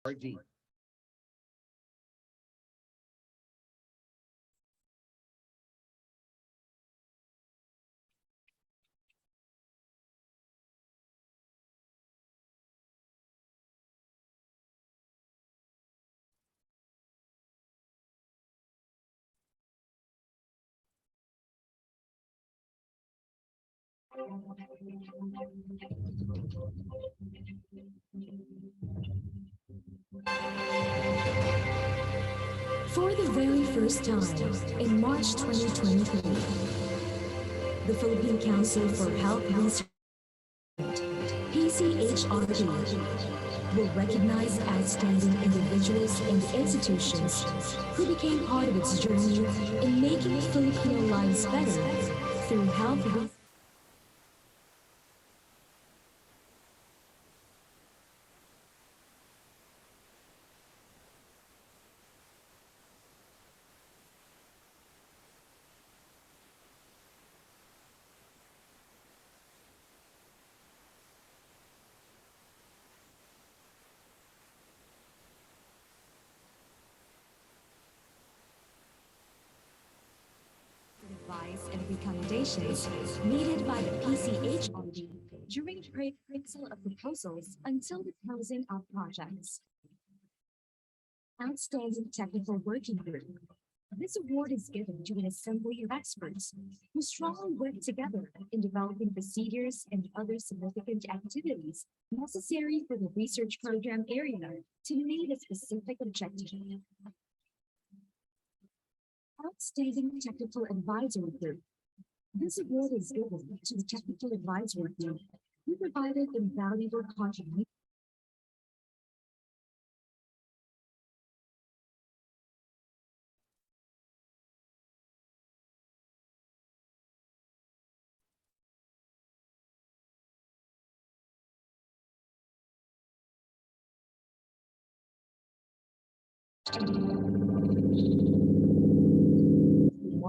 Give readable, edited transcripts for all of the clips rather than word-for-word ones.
RG. For the very first time, in March 2023, the Philippine Council for Health Research, PCHRD, will recognize outstanding individuals and institutions who became part of its journey in making Filipino lives better through health research. Advice and recommendations needed by the PCHRD during the appraisal of proposals until the closing of projects. Outstanding Technical Working Group. This award is given to an assembly of experts who strongly work together in developing procedures and other significant activities necessary for the research program area to meet a specific objective. Outstanding Technical Advisory Group. This award is given to the Technical Advisory Group who provided invaluable contributions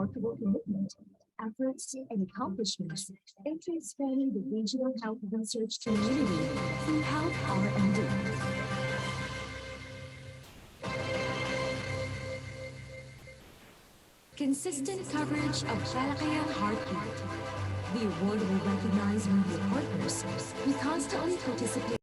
remarkable commitment, efforts, and accomplishments in transforming the regional health research community through health R&D. Consistent coverage of Palakayang Heartbeat. The award will recognize media partners who constantly participate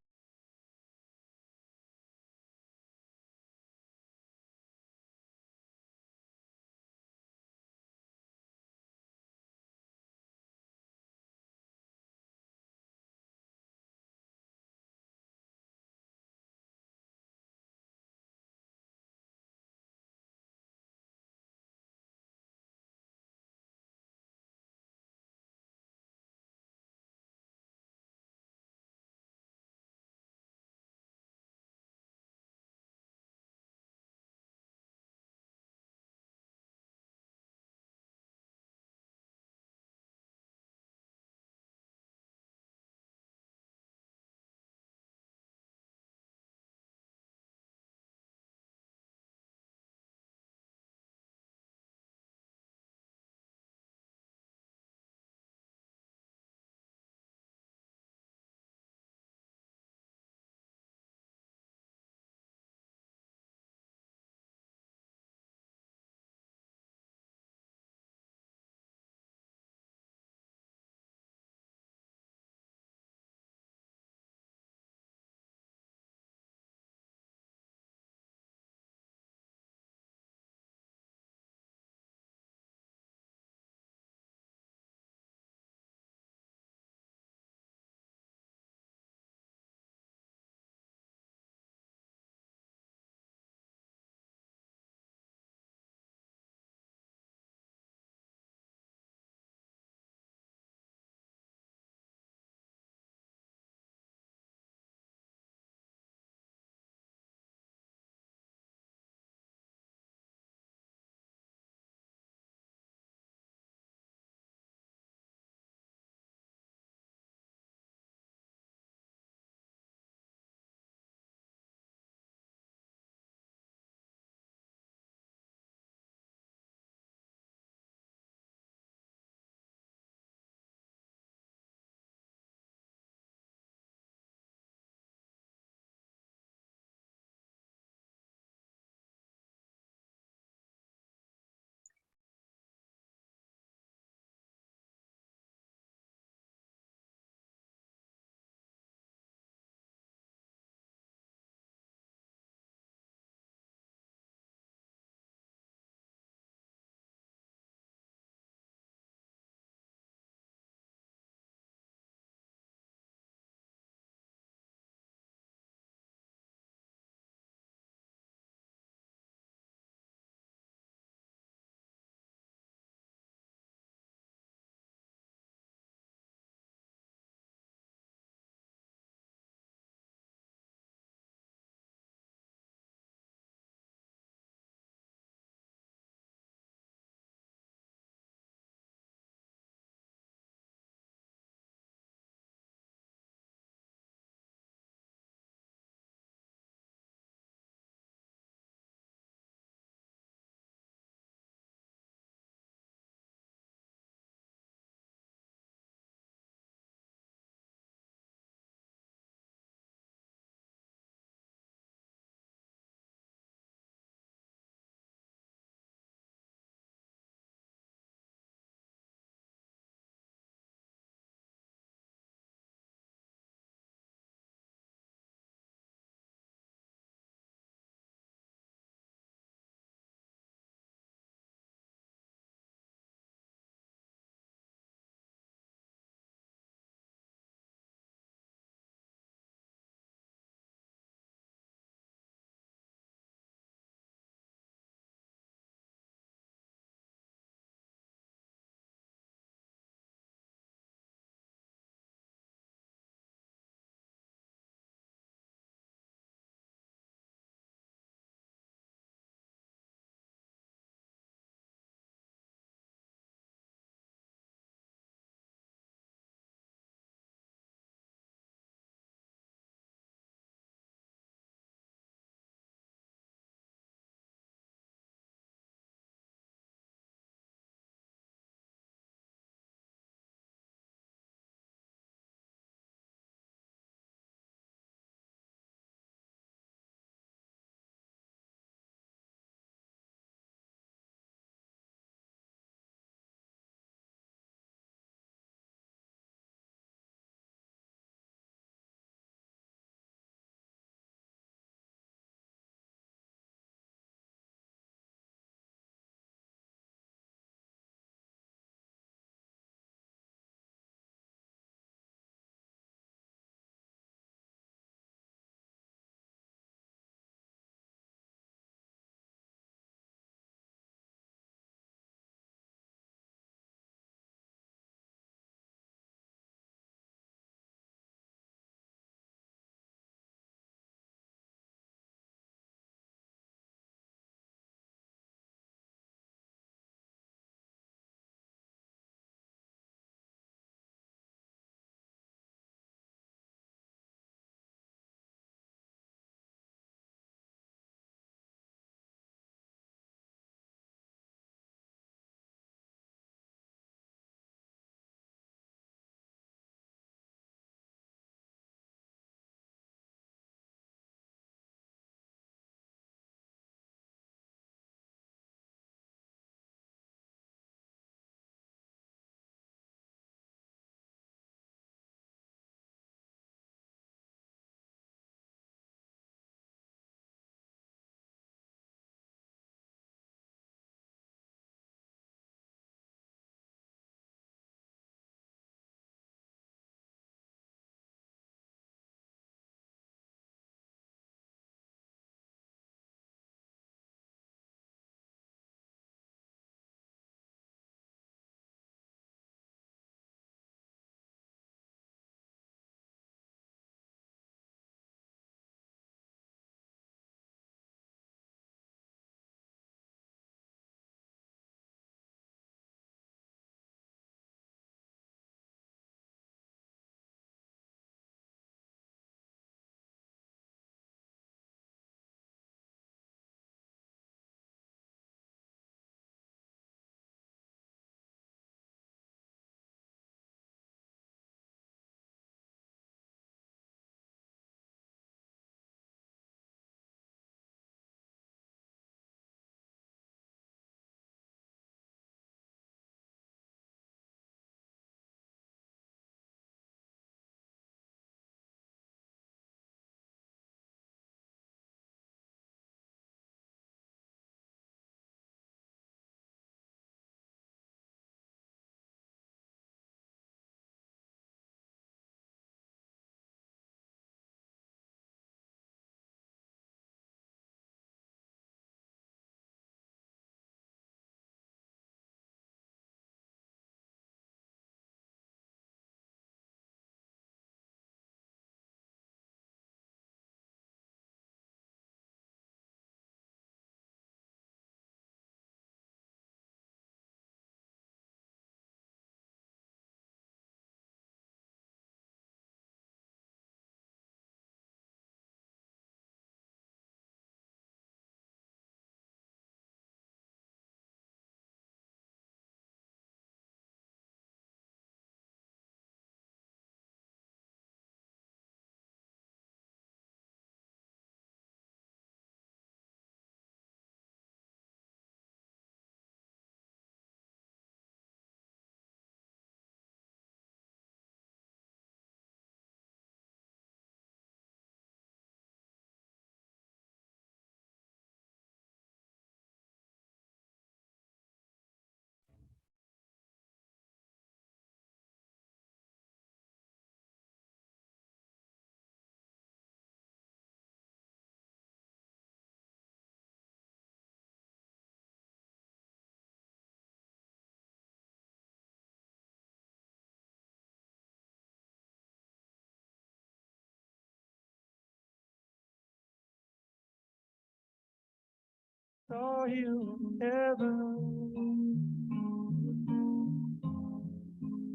saw you in heaven,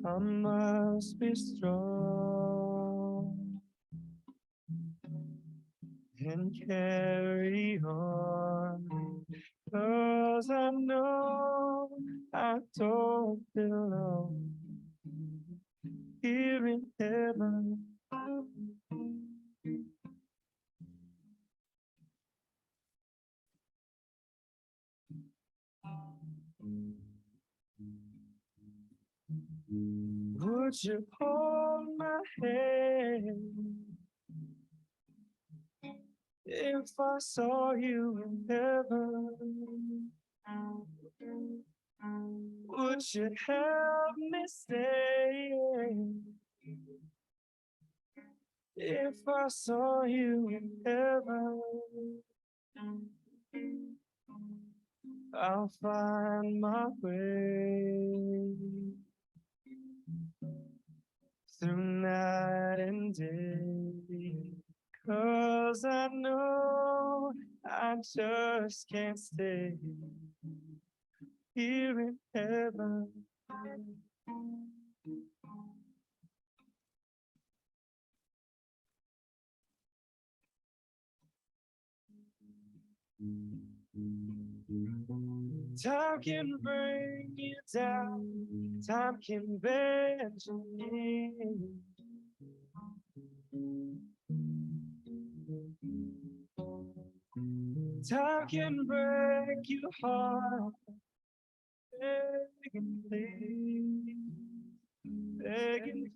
I must be strong and carry on, 'cause I know I don't belong here in heaven. Would you hold my hand if I saw you in heaven? Would you help me stay if I saw you in heaven? I'll find my way through night and day, 'cause I know I just can't stay here in heaven. Time can bring you down, time can bend your knee. Time can break your heart, beg and plead, beg and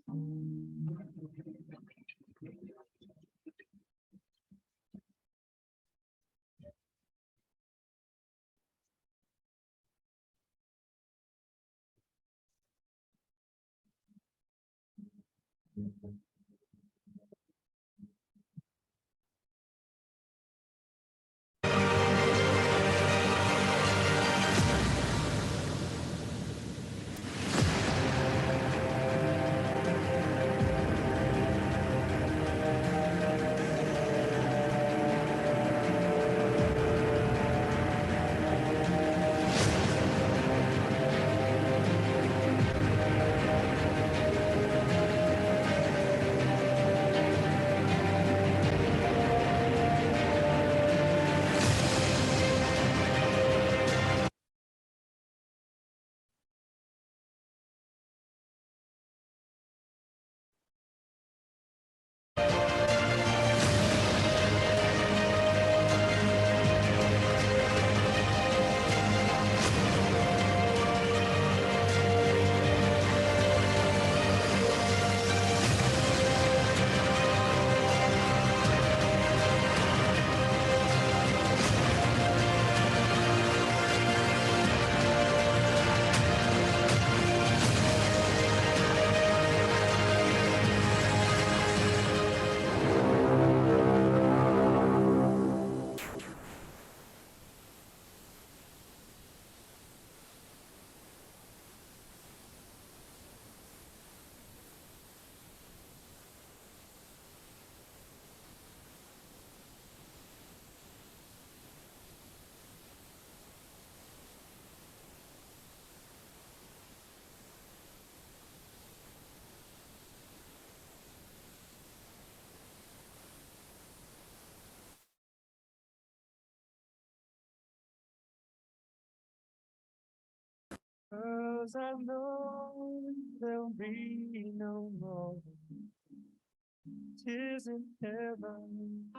cause I know there'll be no more tears in heaven.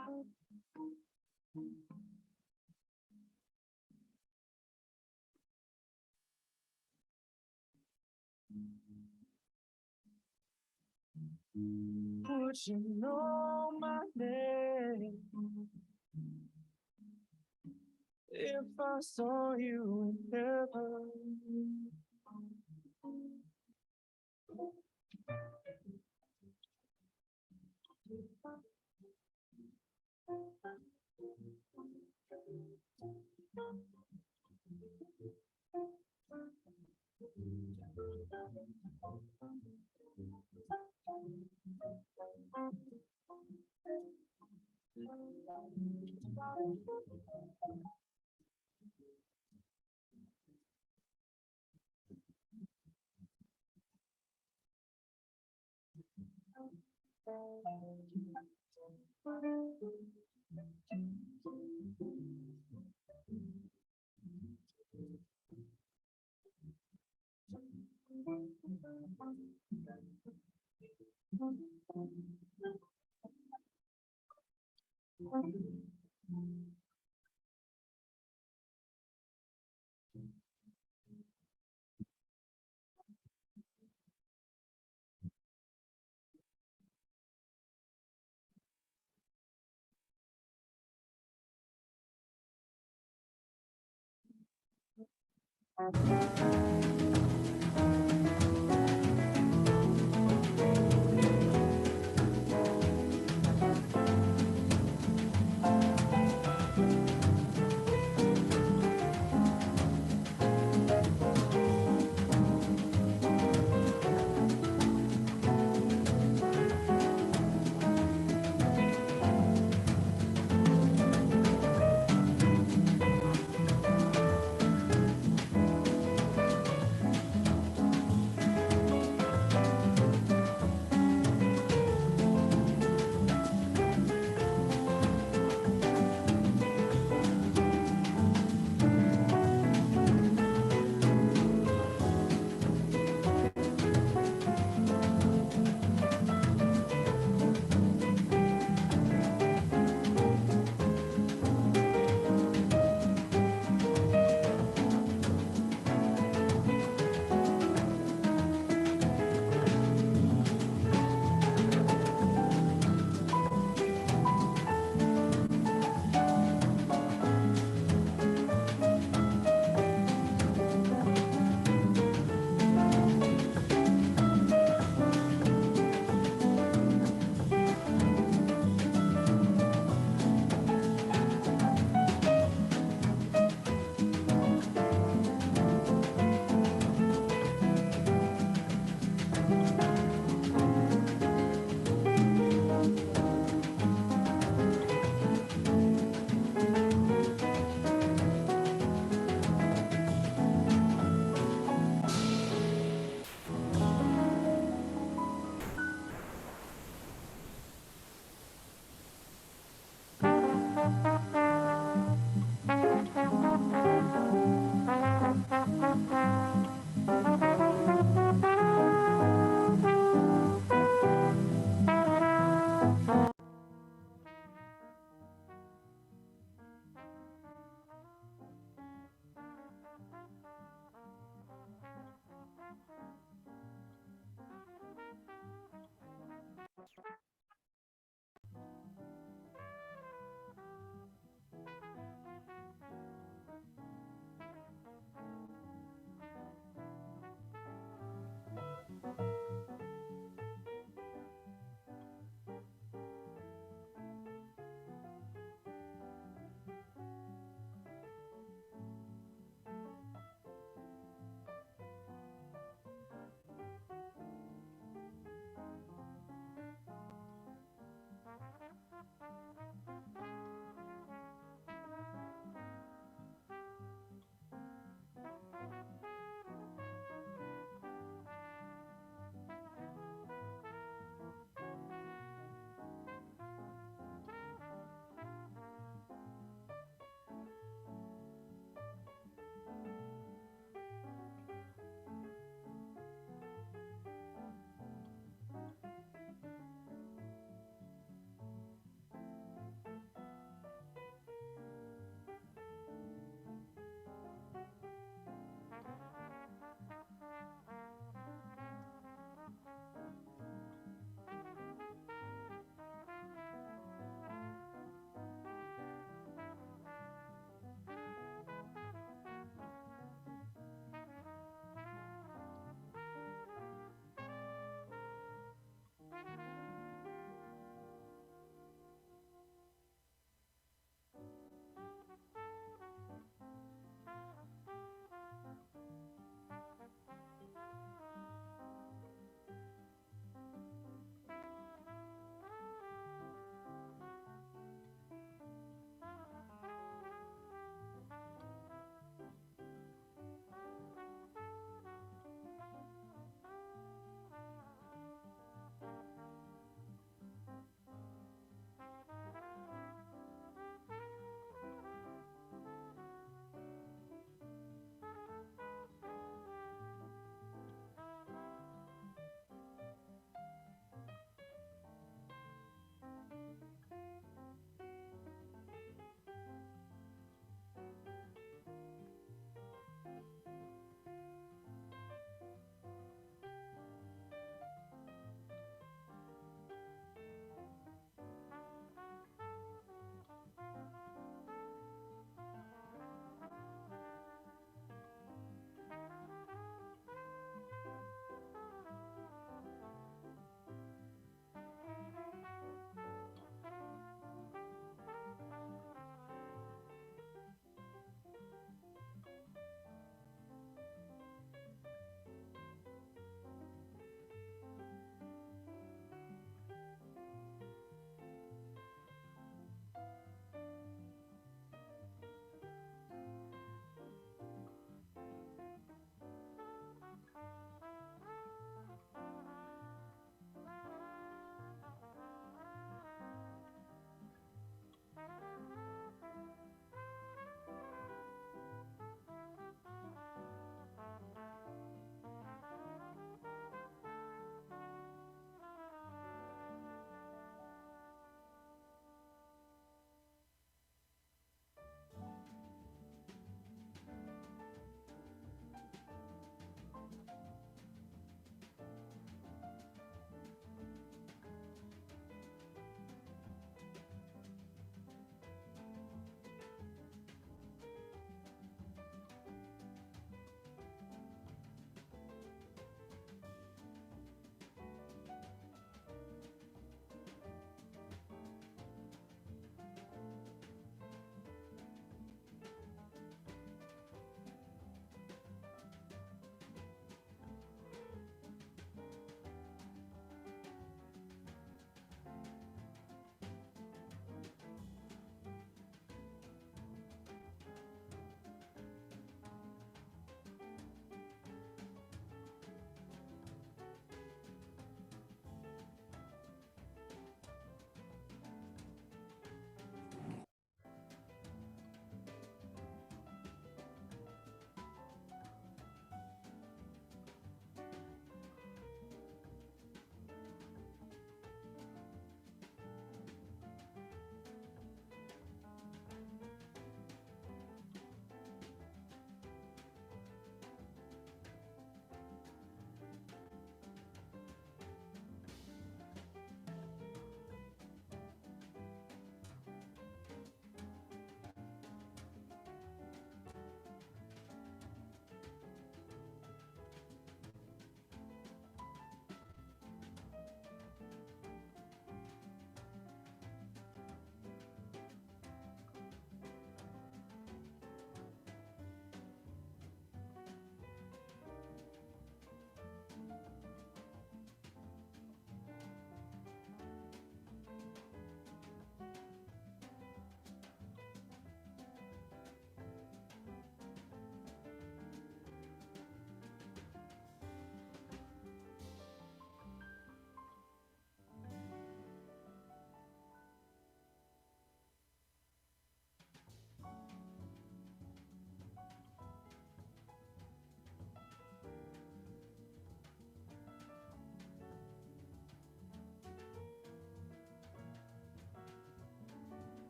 Would you know my name if I saw you in heaven?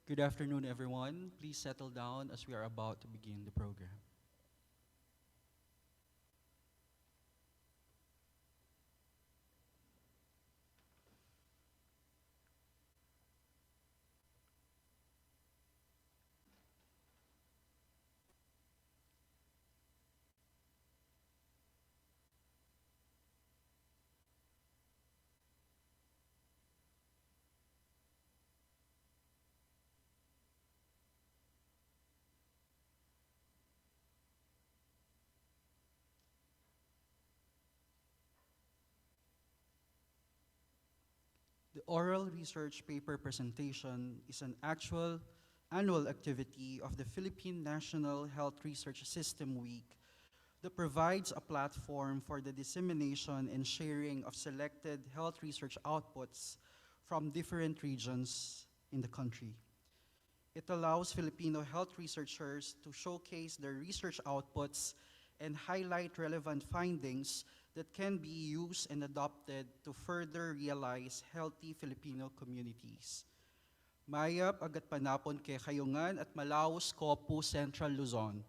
Good afternoon, everyone. Please settle down as we are about to begin the program. The oral research paper presentation is an actual annual activity of the Philippine National Health Research System Week that provides a platform for the dissemination and sharing of selected health research outputs from different regions in the country. It allows Filipino health researchers to showcase their research outputs and highlight relevant findings that can be used and adopted to further realize healthy Filipino communities. Mayap agat panapon kay Kayungan at Malaos, Copu, Central Luzon.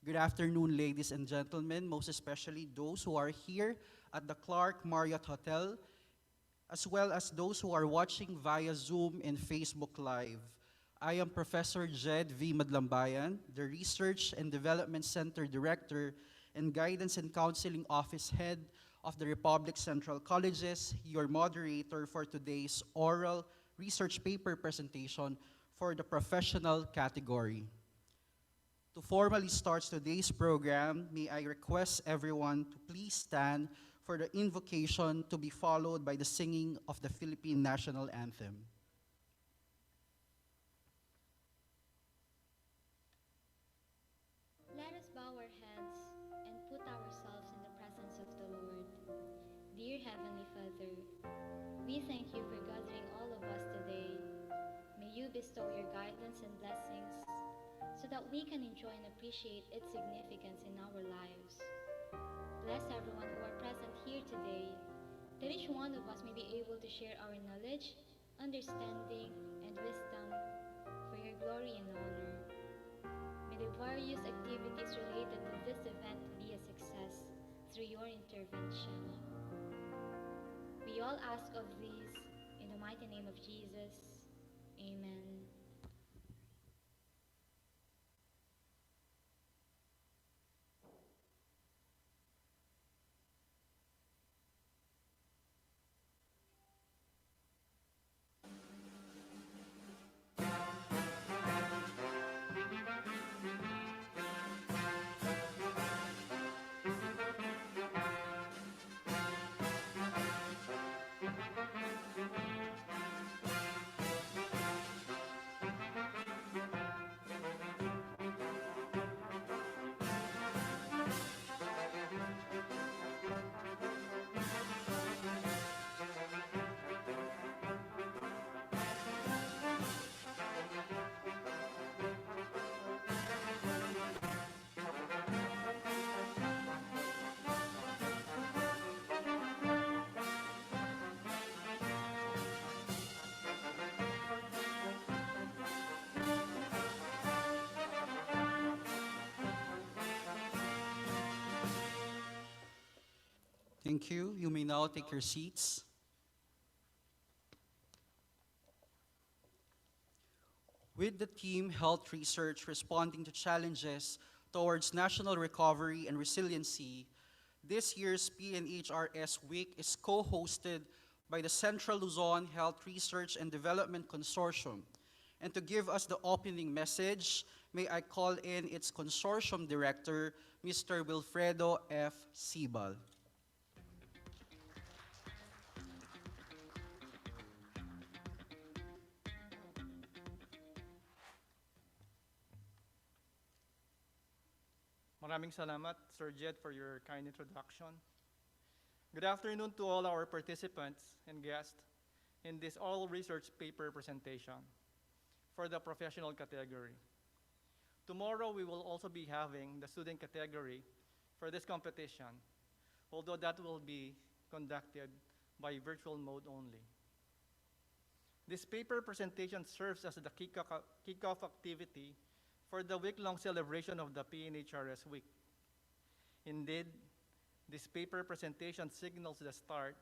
Good afternoon, ladies and gentlemen, most especially those who are here at the Clark Marriott Hotel, as well as those who are watching via Zoom and Facebook Live. I am Professor Jed V. Madlambayan, the Research and Development Center Director and Guidance and Counseling Office Head of the Republic Central Colleges, your moderator for today's oral research paper presentation for the professional category. To formally start today's program, may I request everyone to please stand for the invocation to be followed by the singing of the Philippine National Anthem. Let us bow our heads and put ourselves in the presence of the Lord. Dear Heavenly Father, we thank you for gathering all of us today. May you bestow your guidance and blessings so that we can enjoy and appreciate its significance in our lives. Bless everyone who are present here today, that each one of us may be able to share our knowledge, understanding, and wisdom for your glory and honor. May the various activities related to this event be a success through your intervention. We all ask of these in the mighty name of Jesus. Amen. Thank you. You may now take your seats. With the team Health Research responding to challenges towards national recovery and resiliency, this year's PNHRS Week is co-hosted by the Central Luzon Health Research and Development Consortium. And to give us the opening message, may I call in its consortium director, Mr. Wilfredo F. Sibal. Maraming salamat, Sir Jed, for your kind introduction. Good afternoon to all our participants and guests in this oral research paper presentation for the professional category. Tomorrow, we will also be having the student category for this competition, although that will be conducted by virtual mode only. This paper presentation serves as the kickoff activity for the week-long celebration of the PNHRS Week. Indeed, this paper presentation signals the start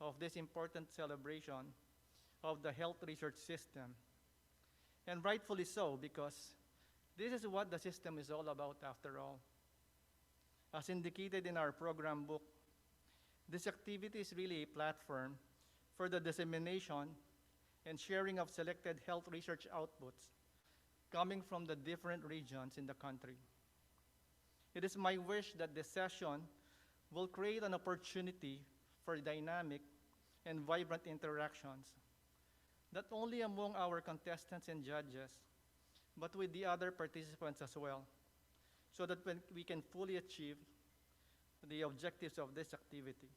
of this important celebration of the health research system. And rightfully so, because this is what the system is all about after all. As indicated in our program book, this activity is really a platform for the dissemination and sharing of selected health research outputs coming from the different regions in the country. It is my wish that this session will create an opportunity for dynamic and vibrant interactions, not only among our contestants and judges, but with the other participants as well, so that we can fully achieve the objectives of this activity.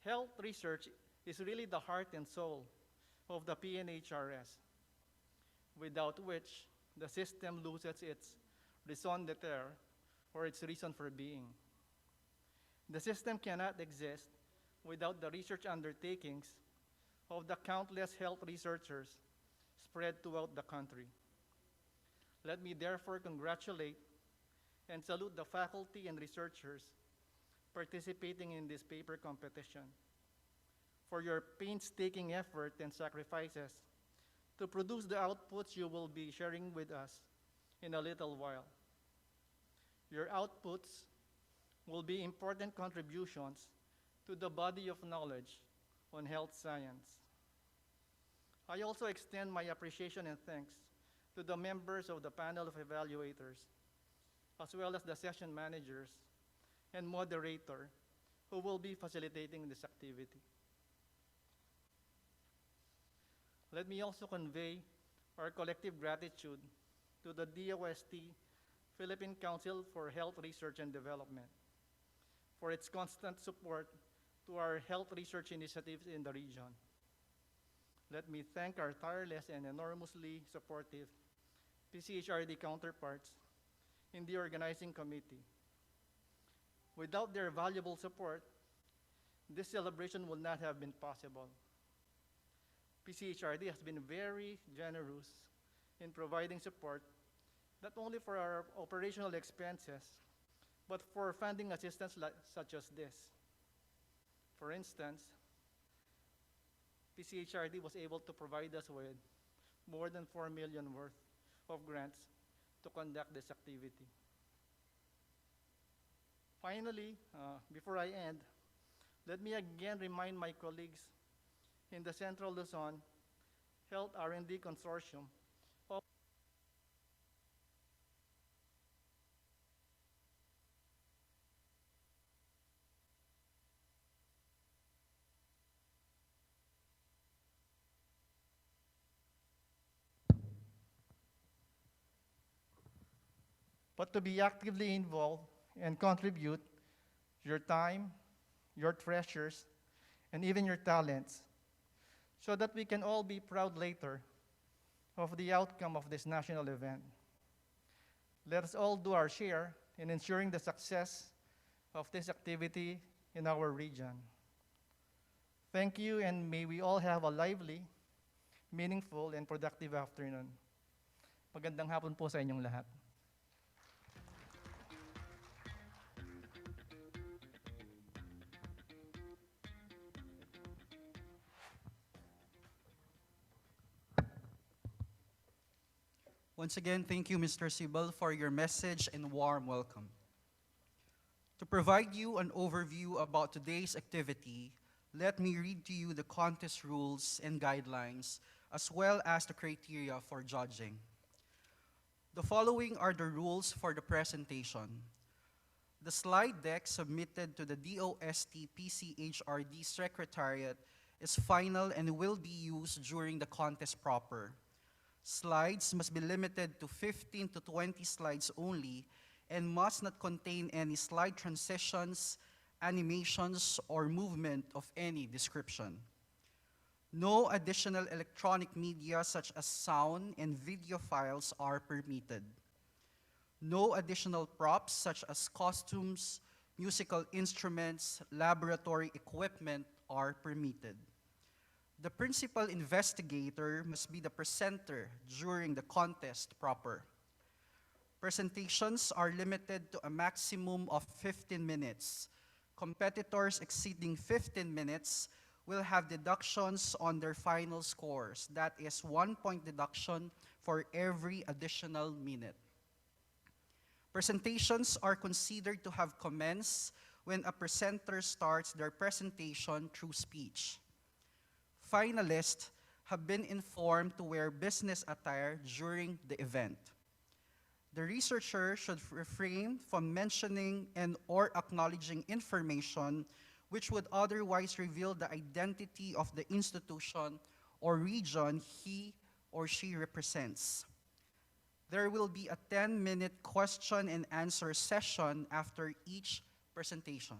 Health research is really the heart and soul of the PNHRS, without which the system loses its raison d'etre, or its reason for being. The system cannot exist without the research undertakings of the countless health researchers spread throughout the country. Let me therefore congratulate and salute the faculty and researchers participating in this paper competition for your painstaking effort and sacrifices to produce the outputs you will be sharing with us in a little while. Your outputs will be important contributions to the body of knowledge on health science. I also extend my appreciation and thanks to the members of the panel of evaluators, as well as the session managers and moderator who will be facilitating this activity. Let me also convey our collective gratitude to the DOST Philippine Council for Health Research and Development for its constant support to our health research initiatives in the region. Let me thank our tireless and enormously supportive PCHRD counterparts in the organizing committee. Without their valuable support, this celebration would not have been possible. PCHRD has been very generous in providing support, not only for our operational expenses, but for funding assistance such as this. For instance, PCHRD was able to provide us with more than 4 million worth of grants to conduct this activity. Finally, before I end, let me again remind my colleagues in the Central Luzon Health R&D Consortium of but to be actively involved and contribute your time, your treasures, and even your talents, so that we can all be proud later of the outcome of this national event. Let us all do our share in ensuring the success of this activity in our region. Thank you, and may we all have a lively, meaningful, and productive afternoon. Magandang hapon po sa inyong lahat. Once again, thank you, Mr. Sibel, for your message and warm welcome. To provide you an overview about today's activity, let me read to you the contest rules and guidelines, as well as the criteria for judging. The following are the rules for the presentation. The slide deck submitted to the DOST PCHRD Secretariat is final and will be used during the contest proper. Slides must be limited to 15 to 20 slides only and must not contain any slide transitions, animations, or movement of any description. No additional electronic media such as sound and video files are permitted. No additional props such as costumes, musical instruments, laboratory equipment are permitted. The principal investigator must be the presenter during the contest proper. Presentations are limited to a maximum of 15 minutes. Competitors exceeding 15 minutes will have deductions on their final scores. That is 1 point deduction for every additional minute. Presentations are considered to have commenced when a presenter starts their presentation through speech. Finalists have been informed to wear business attire during the event. The researcher should refrain from mentioning and or acknowledging information which would otherwise reveal the identity of the institution or region he or she represents. There will be a 10-minute question and answer session after each presentation.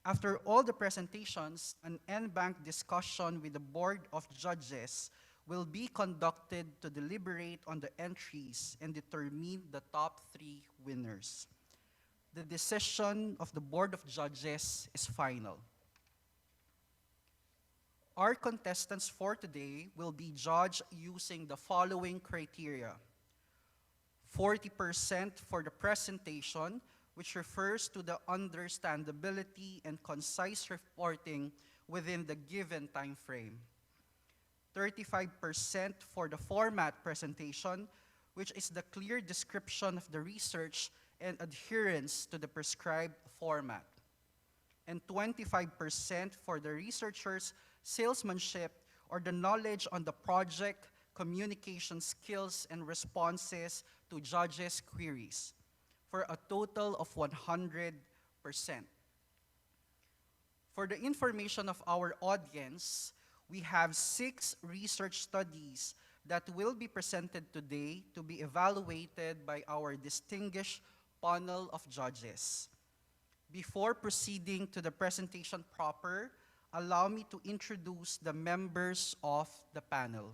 After all the presentations, an en-banc discussion with the Board of Judges will be conducted to deliberate on the entries and determine the top 3 winners. The decision of the Board of Judges is final. Our contestants for today will be judged using the following criteria: 40% for the presentation, which refers to the understandability and concise reporting within the given time frame. 35% for the format presentation, which is the clear description of the research and adherence to the prescribed format. And 25% for the researcher's salesmanship or the knowledge on the project, communication skills, and responses to judges' queries, for a total of 100%. For the information of our audience, we have 6 research studies that will be presented today to be evaluated by our distinguished panel of judges. Before proceeding to the presentation proper, allow me to introduce the members of the panel.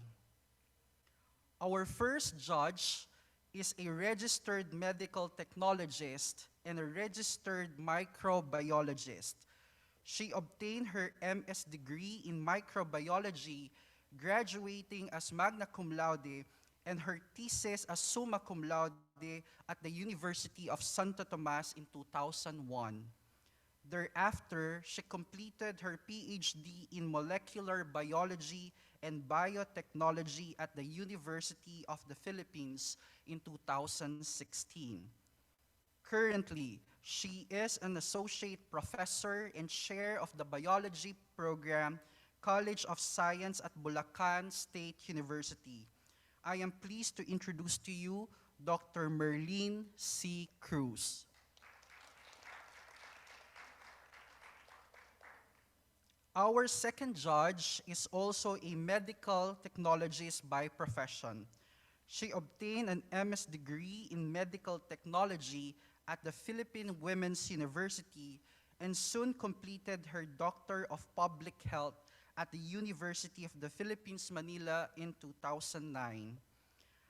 Our first judge is a registered medical technologist and a registered microbiologist. She obtained her MS degree in microbiology, graduating as magna cum laude, and her thesis as summa cum laude at the University of Santo Tomas in 2001. Thereafter, she completed her PhD in molecular biology and biotechnology at the University of the Philippines in 2016. Currently, she is an associate professor and chair of the biology program, College of Science at Bulacan State University. I am pleased to introduce to you Dr. Merlene C. Cruz. Our second judge is also a medical technologist by profession. She obtained an MS degree in medical technology at the Philippine Women's University and soon completed her Doctor of Public Health at the University of the Philippines, Manila in 2009.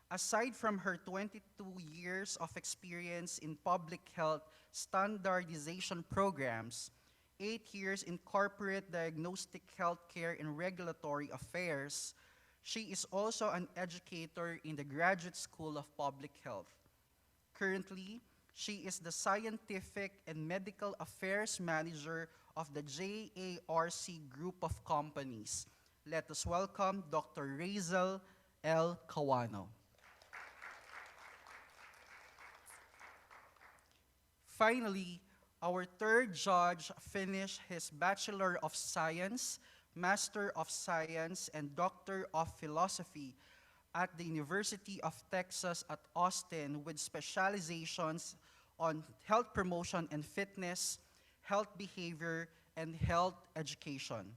Aside from her 22 years of experience in public health standardization programs, 8 years in corporate diagnostic healthcare and regulatory affairs, she is also an educator in the Graduate School of Public Health. Currently, she is the Scientific and Medical Affairs Manager of the JARC Group of Companies. Let us welcome Dr. Razel L. Cawano. Finally, our third judge finished his Bachelor of Science, Master of Science, and Doctor of Philosophy at the University of Texas at Austin with specializations on health promotion and fitness, health behavior, and health education.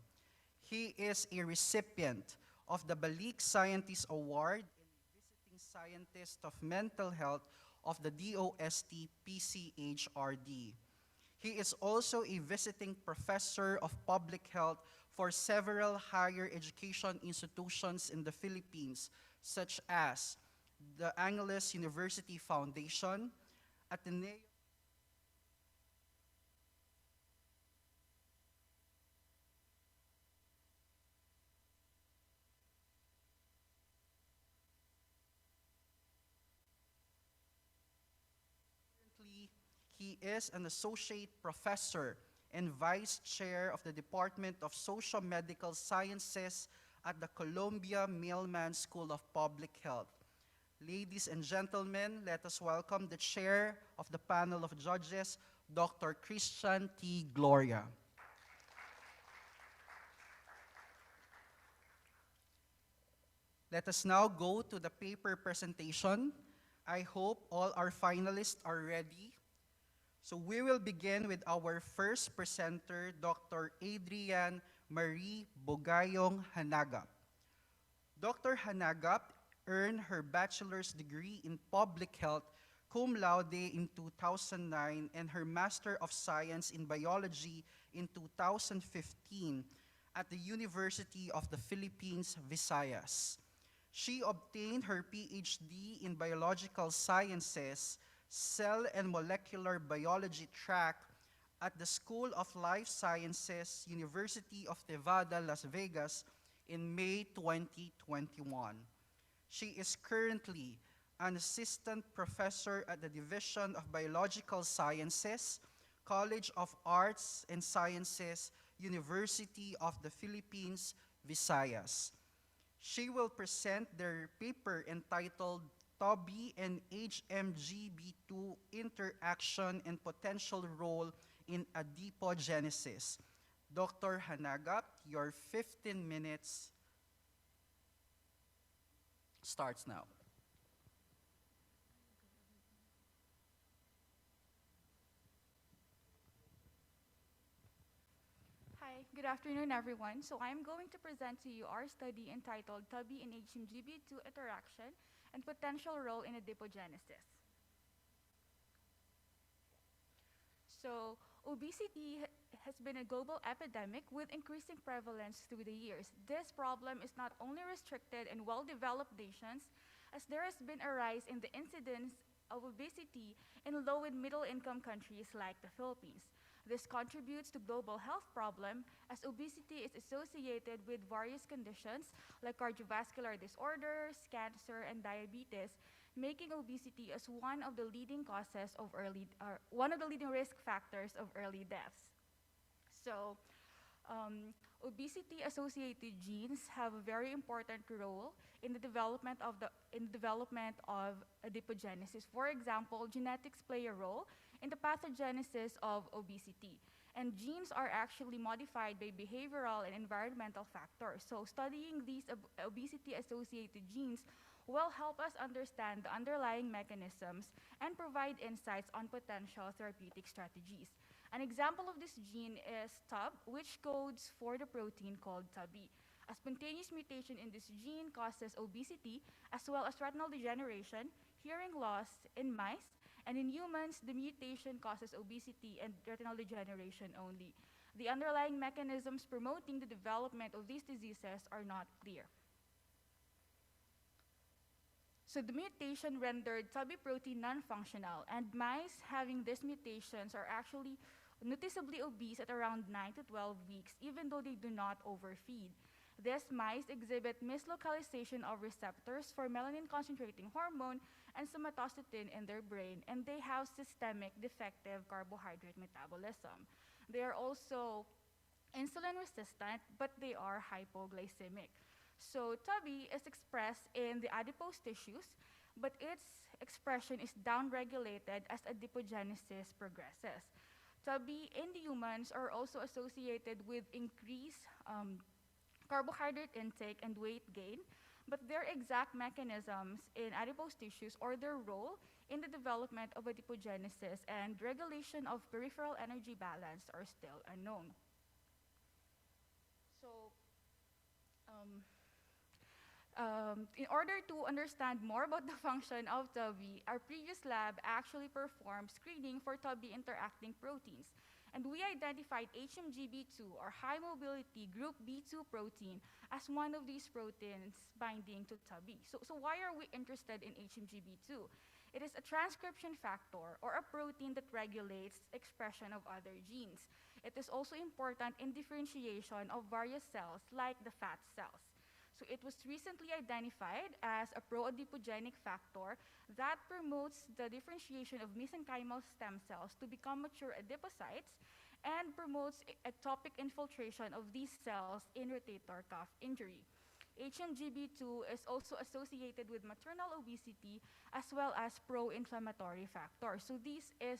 He is a recipient of the Balik Scientist Award and Visiting Scientist of Mental Health of the DOST PCHRD. He is also a visiting professor of public health for several higher education institutions in the Philippines, such as the Angeles University Foundation, Ateneo He is an associate professor and vice chair of the Department of Socio-Medical Sciences at the Columbia Mailman School of Public Health. Ladies and gentlemen, let us welcome the chair of the panel of judges, Dr. Christian T. Gloria. Let us now go to the paper presentation. I hope all our finalists are ready. So we will begin with our first presenter, Dr. Adrian Marie Bogayong Hanagap. Dr. Hanagap earned her bachelor's degree in public health cum laude in 2009 and her Master of Science in Biology in 2015 at the University of the Philippines, Visayas. She obtained her PhD in Biological Sciences, Cell and Molecular Biology track at the School of Life Sciences, University of Nevada, Las Vegas in May 2021. She is currently an assistant professor at the Division of Biological Sciences, College of Arts and Sciences, University of the Philippines, Visayas. She will present their paper entitled TOBI and HMGB2 Interaction and Potential Role in Adipogenesis. Dr. Hanagap, your 15 minutes starts now. Hi, good afternoon, everyone. So I'm going to present to you our study entitled TUBI and HMGB2 Interaction and Potential Role in Adipogenesis. So obesity has been a global epidemic with increasing prevalence through the years. This problem is not only restricted in well-developed nations, as there has been a rise in the incidence of obesity in low and middle-income countries like the Philippines. This contributes to global health problem as obesity is associated with various conditions like cardiovascular disorders, cancer, and diabetes, making obesity as one of the leading causes of one of the leading risk factors of early deaths. So, obesity-associated genes have a very important role in the development of adipogenesis. For example, genetics play a role in the pathogenesis of obesity. And genes are actually modified by behavioral and environmental factors. So studying these obesity-associated genes will help us understand the underlying mechanisms and provide insights on potential therapeutic strategies. An example of this gene is TUB, which codes for the protein called TUBI. A spontaneous mutation in this gene causes obesity as well as retinal degeneration, hearing loss in mice, and in humans, the mutation causes obesity and retinal degeneration only. The underlying mechanisms promoting the development of these diseases are not clear. So the mutation rendered TUBI protein non-functional, and mice having these mutations are actually noticeably obese at around 9 to 12 weeks, even though they do not overfeed. These mice exhibit mislocalization of receptors for melanin-concentrating hormone and somatostatin in their brain, and they have systemic defective carbohydrate metabolism. They are also insulin resistant, but they are hypoglycemic. So TUBI is expressed in the adipose tissues, but its expression is downregulated as adipogenesis progresses. TUBI in the humans are also associated with increased carbohydrate intake and weight gain, but their exact mechanisms in adipose tissues or their role in the development of adipogenesis and regulation of peripheral energy balance are still unknown. So, in order to understand more about the function of TUBI, our previous lab actually performed screening for TUBI interacting proteins. And we identified HMGB2, or high mobility group B2 protein, as one of these proteins binding to TUBI. So why are we interested in HMGB2? It is a transcription factor, or a protein that regulates expression of other genes. It is also important in differentiation of various cells, like the fat cells. So it was recently identified as a pro-adipogenic factor that promotes the differentiation of mesenchymal stem cells to become mature adipocytes and promotes ectopic infiltration of these cells in rotator cuff injury. HMGB2 is also associated with maternal obesity as well as pro-inflammatory factors. So this is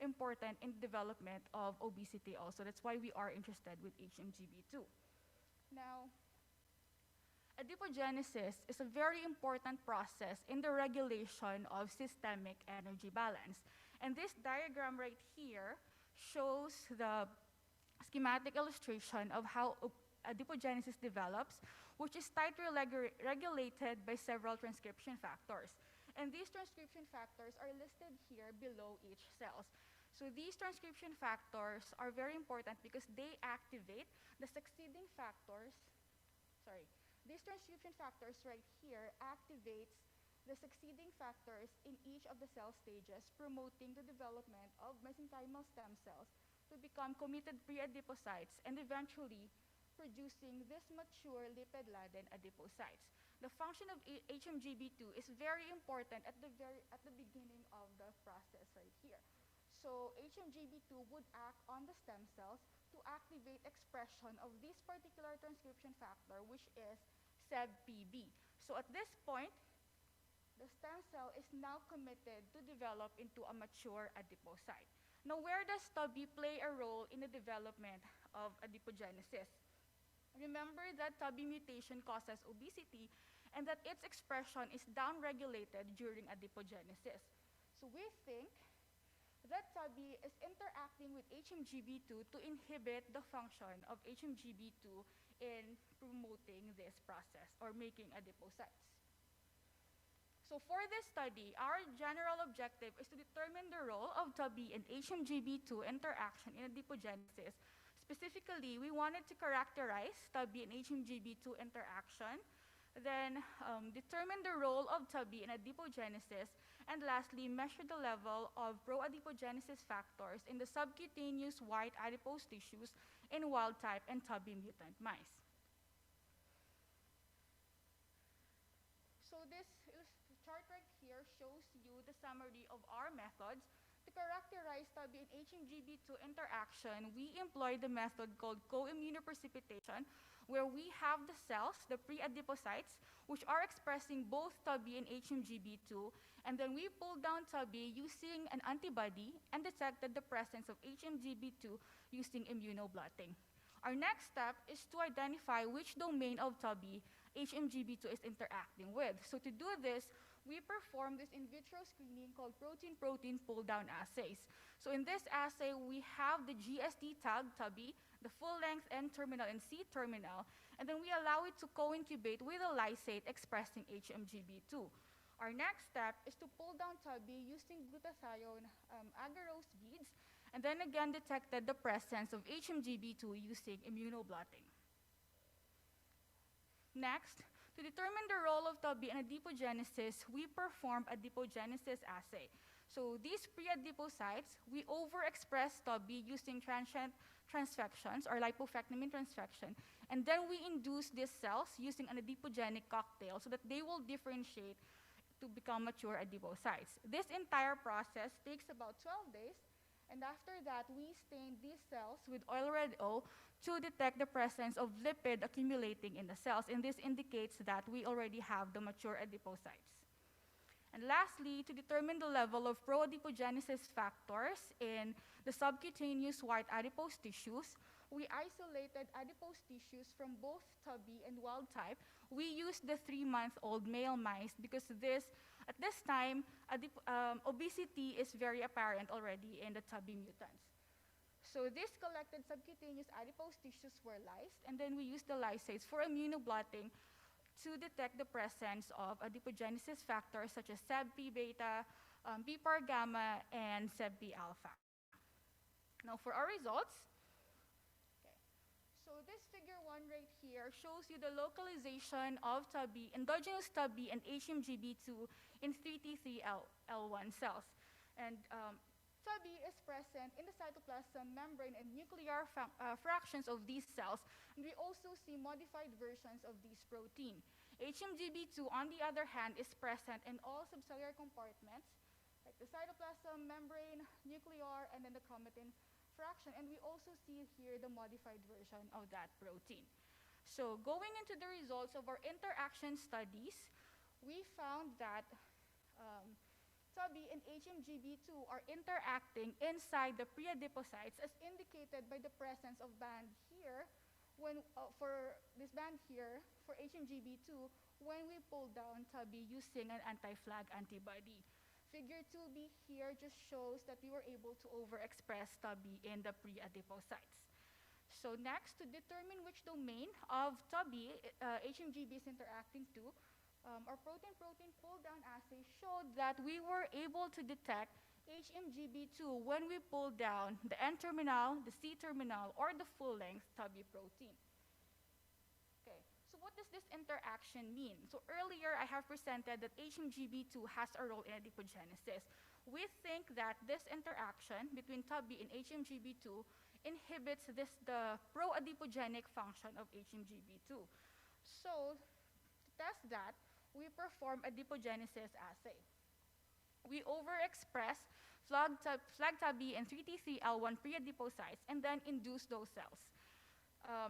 important in development of obesity also. That's why we are interested with HMGB2. Now, adipogenesis is a very important process in the regulation of systemic energy balance. And this diagram right here shows the schematic illustration of how adipogenesis develops, which is tightly regulated by several transcription factors. And these transcription factors are listed here below each cells. So these transcription factors are very important because they activate the succeeding factors, these transcription factors right here activates the succeeding factors in each of the cell stages, promoting the development of mesenchymal stem cells to become committed pre-adipocytes and eventually producing this mature lipid-laden adipocytes. The function of HMGB2 is very important at the beginning of the process right here. So HMGB2 would act on the stem cells to activate expression of this particular transcription factor, which is SEBPB. So at this point, the stem cell is now committed to develop into a mature adipocyte. Now, where does TUBI play a role in the development of adipogenesis? Remember that TUBI mutation causes obesity and that its expression is downregulated during adipogenesis. So we think that TUBI is interacting with HMGB2 to inhibit the function of HMGB2 in promoting this process or making adipocytes. So for this study, our general objective is to determine the role of TUBI and HMGB2 interaction in adipogenesis. Specifically, we wanted to characterize TUBI and HMGB2 interaction, then determine the role of TUBI in adipogenesis, and lastly, measure the level of pro-adipogenesis factors in the subcutaneous white adipose tissues in wild-type and TUBI mutant mice. So this chart right here shows you the summary of our methods. To characterize TUBI and HMGB2 interaction, we employ the method called co-immunoprecipitation, where we have the cells, the pre-adipocytes, which are expressing both TUBI and HMGB2, and then we pull down TUBI using an antibody and detected the presence of HMGB2 using immunoblotting. Our next step is to identify which domain of TUBI HMGB2 is interacting with. So to do this, we perform this in vitro screening called protein-protein pull-down assays. So in this assay, we have the GST tag TUBI, the full-length N-terminal and C-terminal, and then we allow it to co-incubate with a lysate expressing HMGB2. Our next step is to pull down TUBI using glutathione agarose beads, and then again detected the presence of HMGB2 using immunoblotting. Next, to determine the role of TUBI in adipogenesis, we perform a adipogenesis assay. So these pre-adipocytes, we overexpress TUBI using transient transfections or lipofectamine transfection, and then we induce these cells using an adipogenic cocktail so that they will differentiate to become mature adipocytes. This entire process takes about 12 days, and after that, we stain these cells with oil red O to detect the presence of lipid accumulating in the cells, and this indicates that we already have the mature adipocytes. And lastly, to determine the level of pro-adipogenesis factors in the subcutaneous white adipose tissues, we isolated adipose tissues from both TUBI and wild type. We used the 3-month-old male mice because at this time, obesity is very apparent already in the TUBI mutants. So these collected subcutaneous adipose tissues were lysed, and then we used the lysates for immunoblotting to detect the presence of adipogenesis factors such as SEBP-beta, PPAR gamma, and SEBP-alpha. Now for our results, so this figure 1 right here shows you the localization of TUBI, endogenous TUBI, and HMGB2 in 3T3L1 cells. And TUBI is present in the cytoplasm membrane and nuclear fractions of these cells, and we also see modified versions of these protein. HMGB2, on the other hand, is present in all subcellular compartments, like the cytoplasm membrane, nuclear, and then the chromatin fraction, and we also see here the modified version of that protein. So going into the results of our interaction studies, we found that TUBI and HMGB2 are interacting inside the pre-adipocytes as indicated by the presence of band here for this band here for HMGB2 when we pull down TUBI using an anti-flag antibody. Figure 2b here just shows that we were able to overexpress TUBI in the pre-adipocytes. So next, to determine which domain of TUBI HMGB is interacting to, our protein-protein pull-down assay showed that we were able to detect HMGB2 when we pulled down the N-terminal, the C-terminal, or the full-length TUBI protein. Okay, so what does this interaction mean? So earlier, I have presented that HMGB2 has a role in adipogenesis. We think that this interaction between TUBI and HMGB2 inhibits the pro-adipogenic function of HMGB2. So to test that, we perform a adipogenesis assay. We overexpress flag TUBI and 3T3L1 pre-adipocytes and then induce those cells.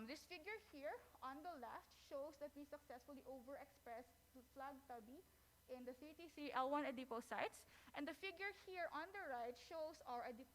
This figure here on the left shows that we successfully overexpress flag TUBI in the 3T3L1 adipocytes, and the figure here on the right shows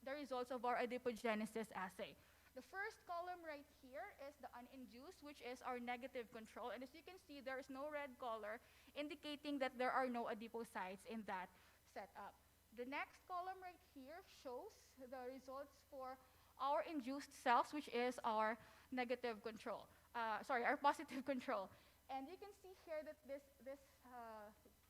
the results of our adipogenesis assay. The first column right here is the uninduced, which is our negative control, and as you can see, there is no red color indicating that there are no adipocytes in that setup. The next column right here shows the results for our induced cells, which is our negative control. Our positive control. And you can see here that this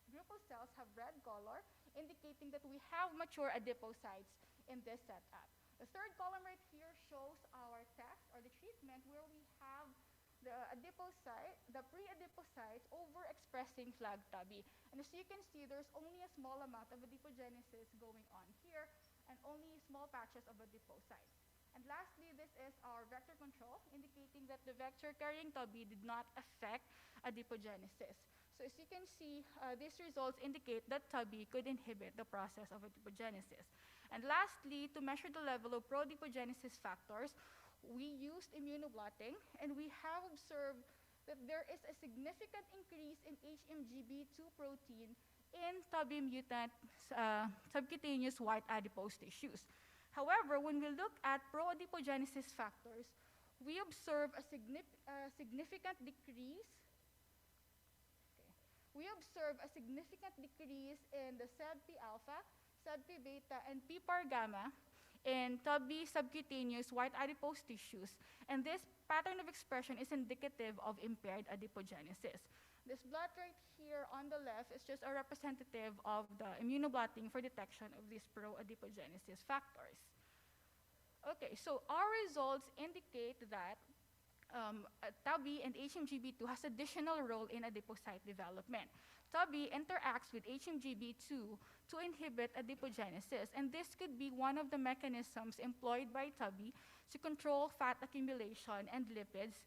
group of cells have red color, indicating that we have mature adipocytes in this setup. The third column right here shows our test or the treatment where we have the pre-adipocytes overexpressing flag TUBI. And as you can see, there's only a small amount of adipogenesis going on here and only small patches of adipocytes. And lastly, this is our vector control, indicating that the vector carrying TUBI did not affect adipogenesis. So as you can see, these results indicate that TUBI could inhibit the process of adipogenesis. And lastly, to measure the level of pro-adipogenesis factors, we used immunoblotting, and we have observed that there is a significant increase in HMGB2 protein in TUBI mutant subcutaneous white adipose tissues. However, when we look at pro-adipogenesis factors, we observe a significant decrease. We observe a significant decrease in the SEBP alpha, SEBP beta, and PPAR gamma in TUBI subcutaneous white adipose tissues, and this pattern of expression is indicative of impaired adipogenesis. This blot right here on the left is just a representative of the immunoblotting for detection of these pro-adipogenesis factors. Okay, so our results indicate that TUBI and HMGB2 has additional role in adipocyte development. TUBI interacts with HMGB2 to inhibit adipogenesis, and this could be one of the mechanisms employed by TUBI to control fat accumulation and lipids,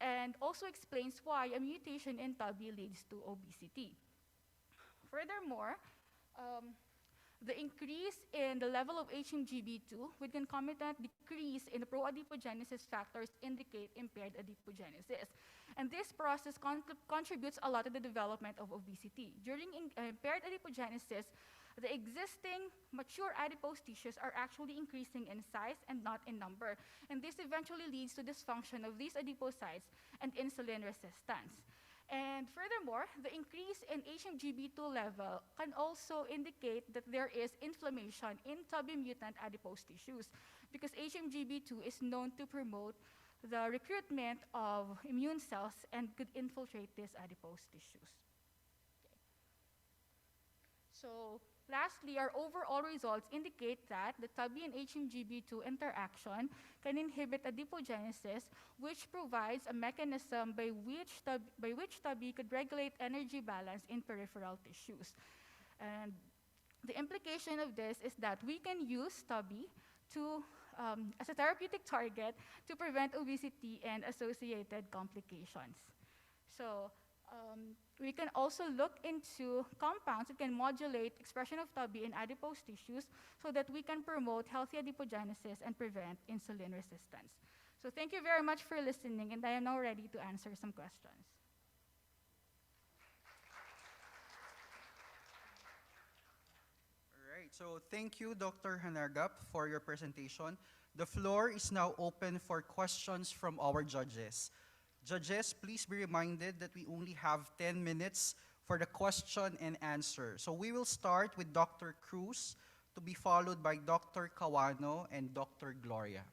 and also explains why a mutation in TUBI leads to obesity. Furthermore, the increase in the level of HMGB2 with concomitant decrease in the pro-adipogenesis factors indicate impaired adipogenesis. And this process contributes a lot to the development of obesity. During impaired adipogenesis, the existing mature adipose tissues are actually increasing in size and not in number. And this eventually leads to dysfunction of these adipocytes and insulin resistance. And furthermore, the increase in HMGB2 level can also indicate that there is inflammation in TUBI mutant adipose tissues, because HMGB2 is known to promote the recruitment of immune cells and could infiltrate these adipose tissues. Okay. So lastly, our overall results indicate that the TUBI and HMGB2 interaction can inhibit adipogenesis, which provides a mechanism by which TUBI could regulate energy balance in peripheral tissues. And The implication of this is that we can use TUBI to, as a therapeutic target to prevent obesity and associated complications. So we can also look into compounds that can modulate expression of TUBI in adipose tissues so that we can promote healthy adipogenesis and prevent insulin resistance. So thank you very much for listening, and I am now ready to answer some questions. All right, so thank you, Dr. Hanagap, for your presentation. The floor is now open for questions from our judges. Judges, please be reminded that we only have 10 minutes for the question and answer. So we will start with Dr. Cruz, to be followed by Dr. Kawano and Dr. Gloria.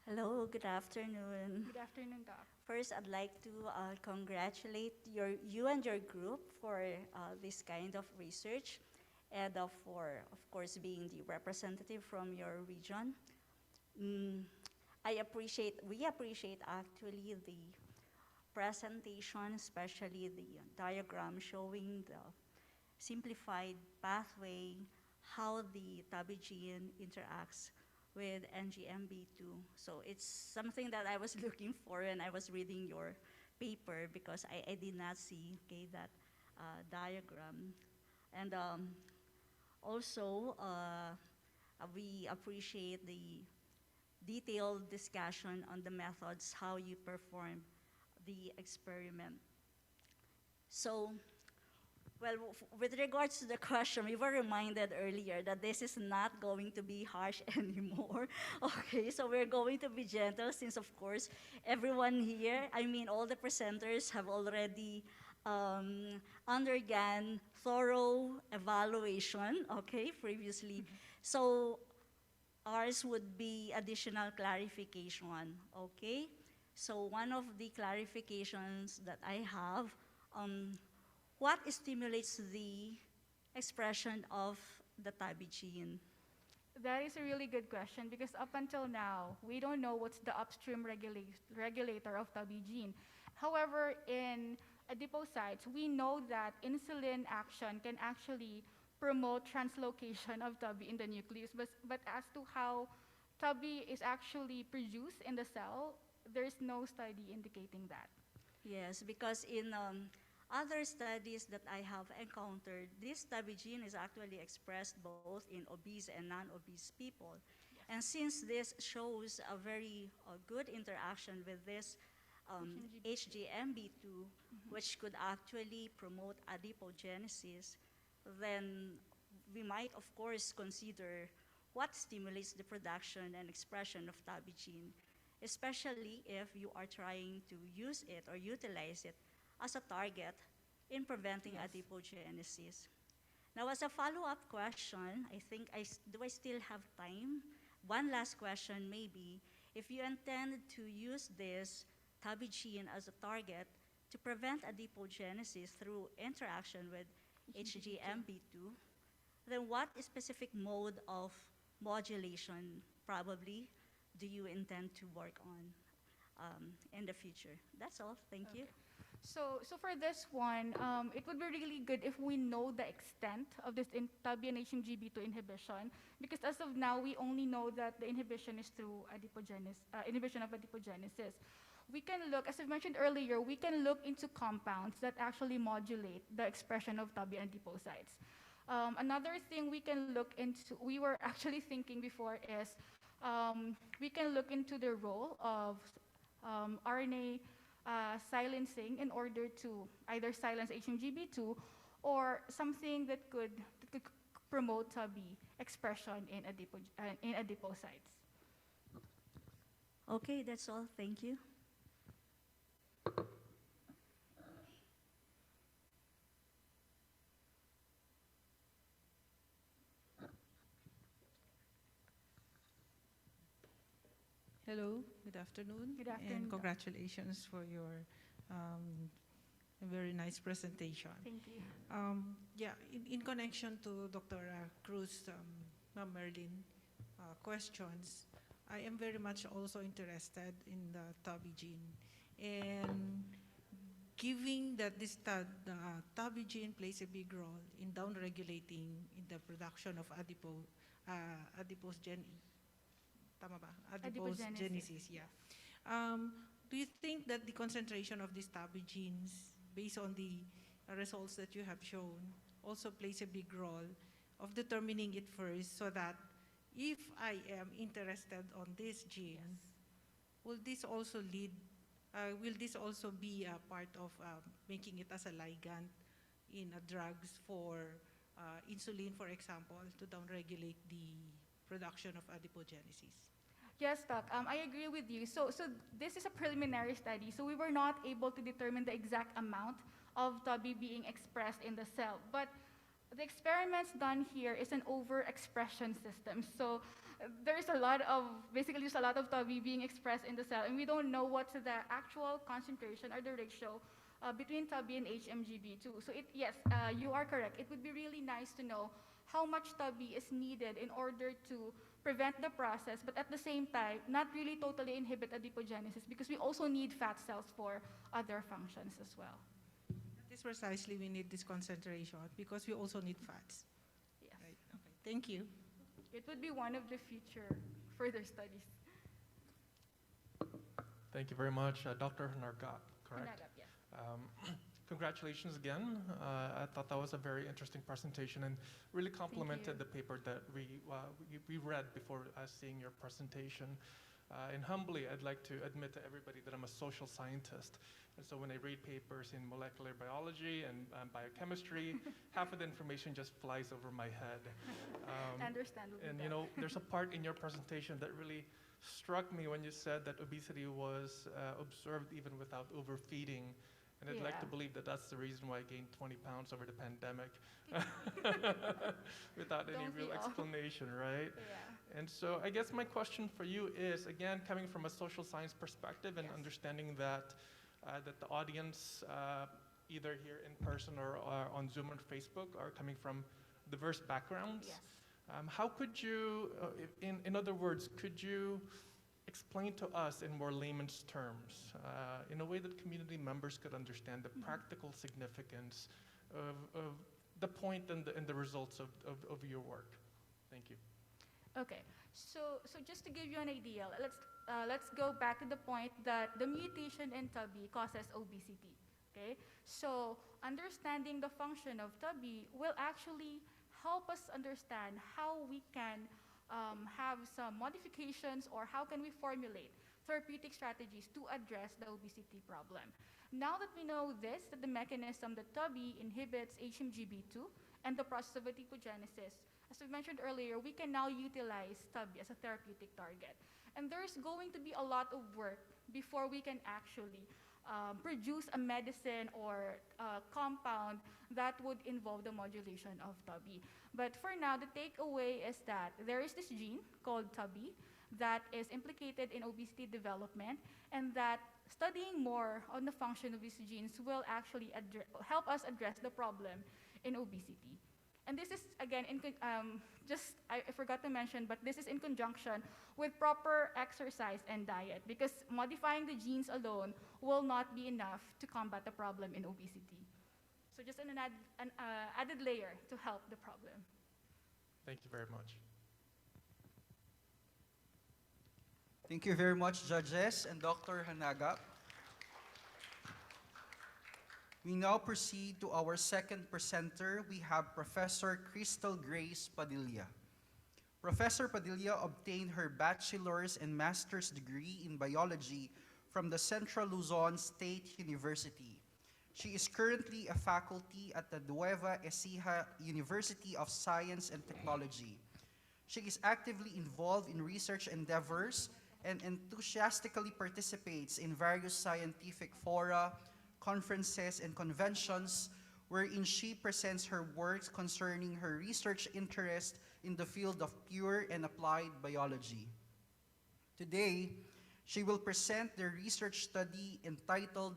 Hello, good afternoon. Good afternoon, Doc. First, I'd like to congratulate you and your group for this kind of research and for, of course, being the representative from your region. We appreciate actually the presentation, especially the diagram showing the simplified pathway, how the TABI gene interacts with NGMB2. So it's something that I was looking for when I was reading your paper because I did not see that diagram. And also, we appreciate the detailed discussion on the methods, how you perform the experiment. So, well, with regards to the question, we were reminded earlier that this is not going to be harsh anymore. Okay, so we're going to be gentle since, of course, everyone here, I mean, all the presenters have already undergone thorough evaluation, okay, previously. So ours would be additional clarification, okay? So one of the clarifications that I have, what stimulates the expression of the TABI gene? That is a really good question because up until now, we don't know what's the upstream regulator of TABI gene. However, in adipocytes, we know that insulin action can actually promote translocation of TABI in the nucleus, but as to how TABI is actually produced in the cell, there's no study indicating that. Yes, because in other studies that I have encountered, this TABI gene is actually expressed both in obese and non-obese people. Yes. And since this shows a very good interaction with this HGMB2, which could actually promote adipogenesis, then we might, of course, consider what stimulates the production and expression of TABI gene, especially if you are trying to use it or utilize it as a target in preventing Yes. adipogenesis. Now, as a follow-up question, I think, do I still have time? One last question maybe. If you intend to use this TABI gene as a target to prevent adipogenesis through interaction with HGMB2, then what specific mode of modulation probably do you intend to work on in the future? That's all. Thank you. So for this one, it would be really good if we know the extent of this TABI and HMGB2 inhibition, because as of now, we only know that the inhibition is through inhibition of adipogenesis. We can look, as I mentioned earlier, we can look into compounds that actually modulate the expression of TABI and adipocytes. Another thing we can look into, we were actually thinking before is, we can look into the role of RNA silencing in order to either silence HMGB2 or something that could promote TABI expression in adipocytes. Okay, that's all. Thank you. Hello, good afternoon. Good afternoon, And Doc. congratulations for your very nice presentation. Thank you. Yeah, in connection to Dr. Cruz, Ma'am Merlin, questions, I am very much also interested in the TABI gene. And given that the TABI gene plays a big role in downregulating in the production of adipose tama ba? Adipose Adipogenesis. genesis, yeah. Do you think that the concentration of these TABI genes, based on the results that you have shown, also plays a big role of determining it first, so that if I am interested on this gene, will this also be a part of making it as a ligand in drugs for insulin, for example, to downregulate the production of adipogenesis? Yes, Doc. I agree with you. So this is a preliminary study, so we were not able to determine the exact amount of TABI being expressed in the cell. But the experiments done here is an overexpression system. So there's a lot of, basically there's a lot of TABI being expressed in the cell, and we don't know what's the actual concentration or the ratio between TABI and HMGB2. So yes, you are correct. It would be really nice to know how much TABI is needed in order to prevent the process, but at the same time, not really totally inhibit adipogenesis, because we also need fat cells for other functions as well. That is precisely, we need this concentration because we also need fats. Yes. Right. Okay. Thank you. It would be one of the future further studies. Thank you very much, Dr. Nargat, correct? Hinagap, yes. Congratulations again. I thought that was a very interesting presentation and really complemented the paper that we read before seeing your presentation. And humbly, I'd like to admit to everybody that I'm a social scientist. And so when I read papers in molecular biology and biochemistry, half of the information just flies over my head. Understandable. And you know, there's a part in your presentation that really struck me when you said that obesity was observed even without overfeeding. And I'd like to believe that that's the reason why I gained 20 pounds over the pandemic without any real explanation, right? Yeah. And so I guess my question for you is, again, coming from a social science perspective and understanding that, that the audience, either here in person or on Zoom or Facebook, are coming from diverse backgrounds. Yes. How could you, in other words, could you explain to us in more layman's terms, in a way that community members could understand the practical significance of the point and the results of your work? Thank you. Okay, so just to give you an idea, let's go back to the point that the mutation in TABI causes obesity. Okay, so understanding the function of TABI will actually help us understand how we can have some modifications, or how can we formulate therapeutic strategies to address the obesity problem. Now that we know this, that the mechanism that TABI inhibits HMGB2 and the process of adipogenesis, as we mentioned earlier, we can now utilize TABI as a therapeutic target. And there's going to be a lot of work before we can actually produce a medicine or a compound that would involve the modulation of TABI. But for now, the takeaway is that there is this gene called TABI that is implicated in obesity development, and that studying more on the function of these genes will actually help us address the problem in obesity. And this is, again, I forgot to mention, but this is in conjunction with proper exercise and diet, because modifying the genes alone will not be enough to combat the problem in obesity. So just an added layer to help the problem. Thank you very much. Thank you very much, judges and Dr. Hanagap. We now proceed to our second presenter. We have Professor Crystal Grace Padilla. Professor Padilla obtained her bachelor's and master's degree in biology from the Central Luzon State University. She is currently a faculty at the Nueva Ecija University of Science and Technology. She is actively involved in research endeavors and enthusiastically participates in various scientific fora, conferences, and conventions wherein she presents her works concerning her research interest in the field of pure and applied biology. Today, she will present the research study entitled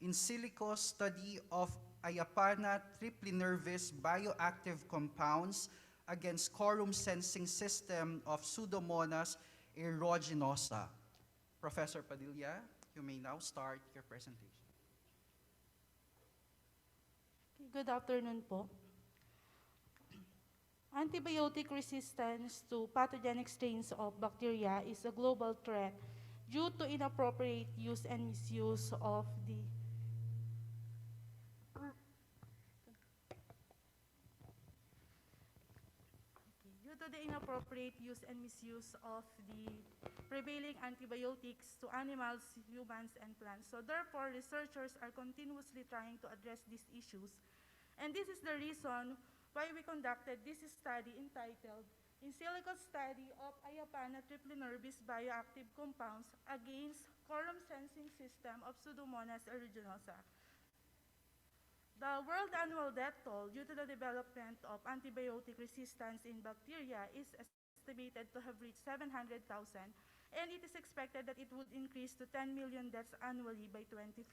In Silico Study of Ayapana Triplinervis Bioactive Compounds Against Quorum Sensing System of Pseudomonas aeruginosa. Professor Padilla, you may now start your presentation. Good afternoon po. Antibiotic resistance to pathogenic strains of bacteria is a global threat due to inappropriate use and misuse of the due to the inappropriate use and misuse of the prevailing antibiotics to animals, humans, and plants. So therefore, researchers are continuously trying to address these issues. And this is the reason why we conducted this study entitled In Silico Study of Ayapana Triplinervis Bioactive Compounds Against Quorum Sensing System of Pseudomonas aeruginosa. The world annual death toll due to the development of antibiotic resistance in bacteria is estimated to have reached 700,000, and it is expected that it would increase to 10 million deaths annually by 2050.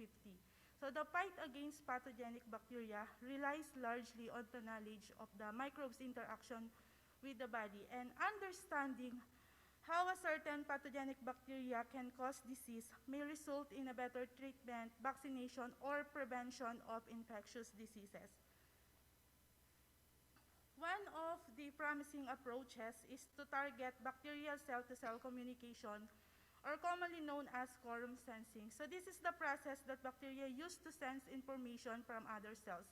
So the fight against pathogenic bacteria relies largely on the knowledge of the microbes' interaction with the body and understanding how a certain pathogenic bacteria can cause disease may result in a better treatment, vaccination, or prevention of infectious diseases. One of the promising approaches is to target bacterial cell-to-cell communication, or commonly known as quorum sensing. So this is the process that bacteria use to sense information from other cells.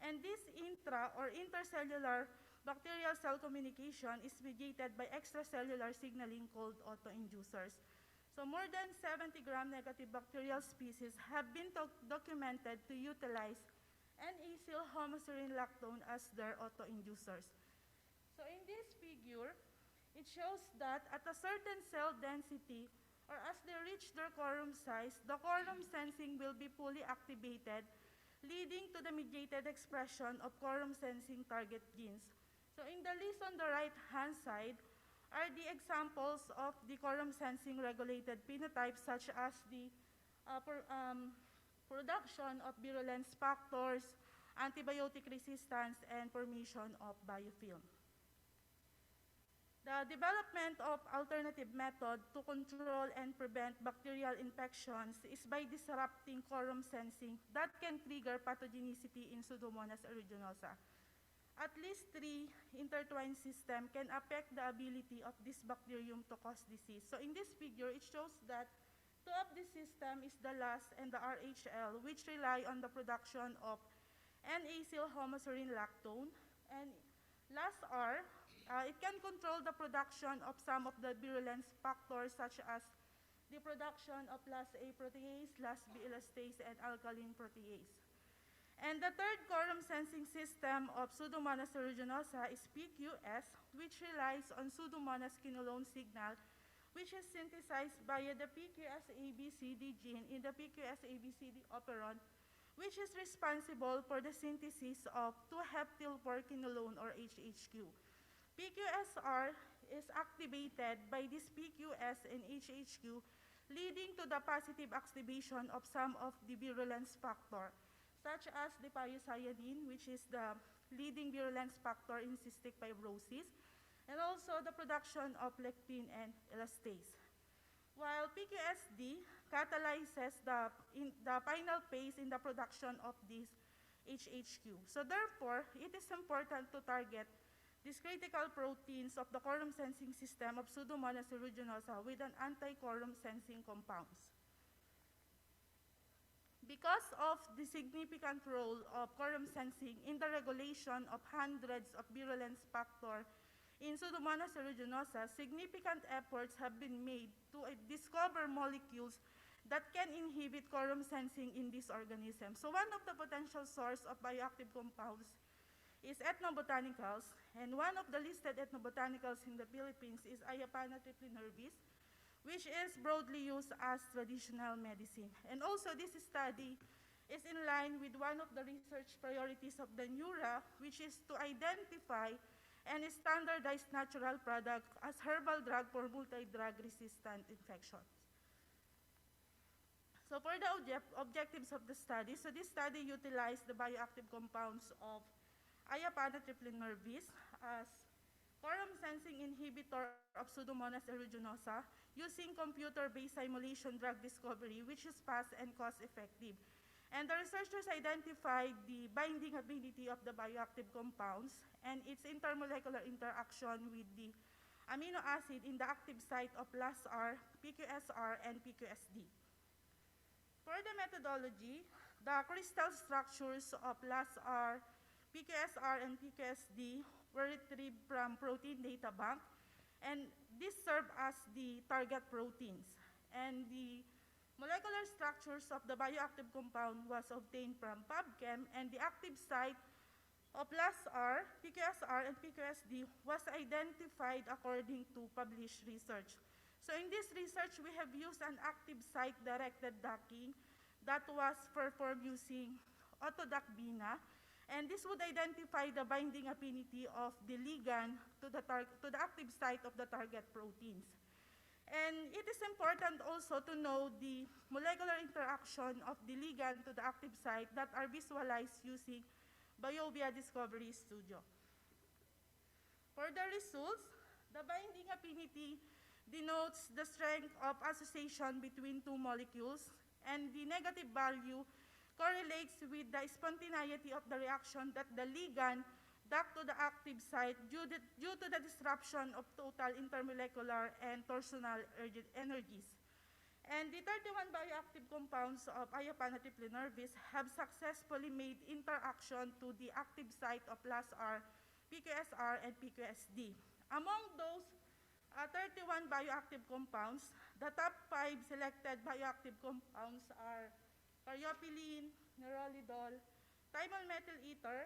And this intra or intercellular bacterial cell communication is mediated by extracellular signaling called autoinducers. So more than 70 gram-negative bacterial species have been documented to utilize N-acyl homoserine lactone as their autoinducers. So in this figure, it shows that at a certain cell density, or as they reach their quorum size, the quorum sensing will be fully activated, leading to the mediated expression of quorum sensing target genes. So in the list on the right-hand side are the examples of the quorum sensing regulated phenotypes such as the production of virulence factors, antibiotic resistance, and formation of biofilm. The development of alternative method to control and prevent bacterial infections is by disrupting quorum sensing that can trigger pathogenicity in Pseudomonas aeruginosa. At least 3 intertwined systems can affect the ability of this bacterium to cause disease. So in this figure, it shows that 2 of this system is the LAS and the RHL, which rely on the production of N-acyl homoserine lactone. And LAS-R, it can control the production of some of the virulence factors such as the production of LAS-A protease, LAS-B elastase, and alkaline protease. And the third quorum sensing system of Pseudomonas aeruginosa is PQS, which relies on Pseudomonas quinolone signal, which is synthesized via the PQS-ABCD gene in the PQS-ABCD operon, which is responsible for the synthesis of 2-heptyl-4-quinolone or HHQ. PQSR is activated by this PQS and HHQ, leading to the positive activation of some of the virulence factor, such as the pyocyanin, which is the leading virulence factor in cystic fibrosis, and also the production of lectin and elastase. While PQSD catalyzes the final phase in the production of this HHQ. So therefore, it is important to target these critical proteins of the quorum sensing system of Pseudomonas aeruginosa with an anti-quorum sensing compounds. Because of the significant role of quorum sensing in the regulation of hundreds of virulence factors in Pseudomonas aeruginosa, significant efforts have been made to discover molecules that can inhibit quorum sensing in this organism. So one of the potential sources of bioactive compounds is ethnobotanicals, and one of the listed ethnobotanicals in the Philippines is Ayapana triplinervis, which is broadly used as traditional medicine. And also this study is in line with one of the research priorities of the NEURA, which is to identify and standardize natural product as herbal drug for multi-drug resistant infections. So for the objectives of the study, so this study utilized the bioactive compounds of Ayapana triplinervis as quorum sensing inhibitor of Pseudomonas aeruginosa using computer-based simulation drug discovery, which is fast and cost-effective. And the researchers identified the binding ability of the bioactive compounds and its intermolecular interaction with the amino acid in the active site of LASR, PQSR, and PQSD. For the methodology, the crystal structures of LASR, PQSR, and PQSD were retrieved from protein data bank, and this served as the target proteins. And the molecular structures of the bioactive compound was obtained from PubChem, and the active site of LASR, PQSR, and PQSD was identified according to published research. So in this research, we have used an active site-directed docking that was performed using autoDock-BINA, and this would identify the binding affinity of the ligand to the active site of the target proteins. And it is important also to know the molecular interaction of the ligand to the active site that are visualized using BioVia Discovery Studio. For the results, the binding affinity denotes the strength of association between two molecules, and the negative value correlates with the spontaneity of the reaction that the ligand dock to the active site due to the disruption of total intermolecular and torsional energies. And the 31 bioactive compounds of Iopanatiplen nervis have successfully made interaction to the active site of LASR, PQSR, and PQSD. Among those 31 bioactive compounds, the top 5 selected bioactive compounds are caryopylene, nerolidol, thymol methyl ether,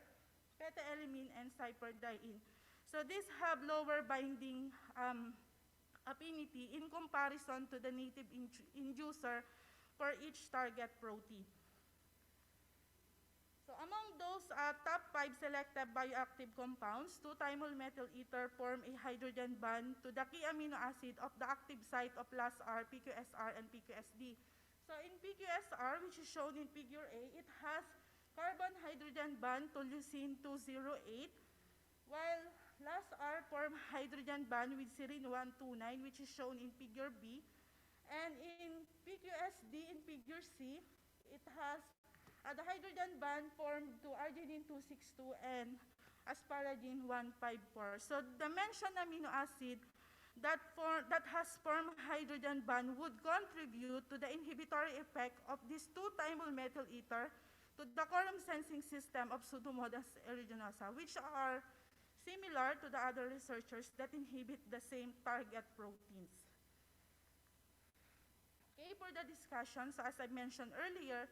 beta-alanine, and cyperdiene. So these have lower binding affinity in comparison to the native inducer for each target protein. So among those top 5 selected bioactive compounds, 2-thymol methyl ether form a hydrogen bond to the key amino acid of the active site of LASR, PQSR, and PQSD. So in PQSR, which is shown in figure A, it has carbon-hydrogen bond to leucine 208, while LASR form hydrogen bond with serine 129, which is shown in figure B. And in PQSD, in figure C, it has the hydrogen bond formed to arginine 262 and asparagine 154. So the mentioned amino acid that has formed hydrogen bond would contribute to the inhibitory effect of this 2-thymol methyl ether to the quorum sensing system of Pseudomonas aeruginosa, which are similar to the other researchers that inhibit the same target proteins. Okay, for the discussion, so as I mentioned earlier,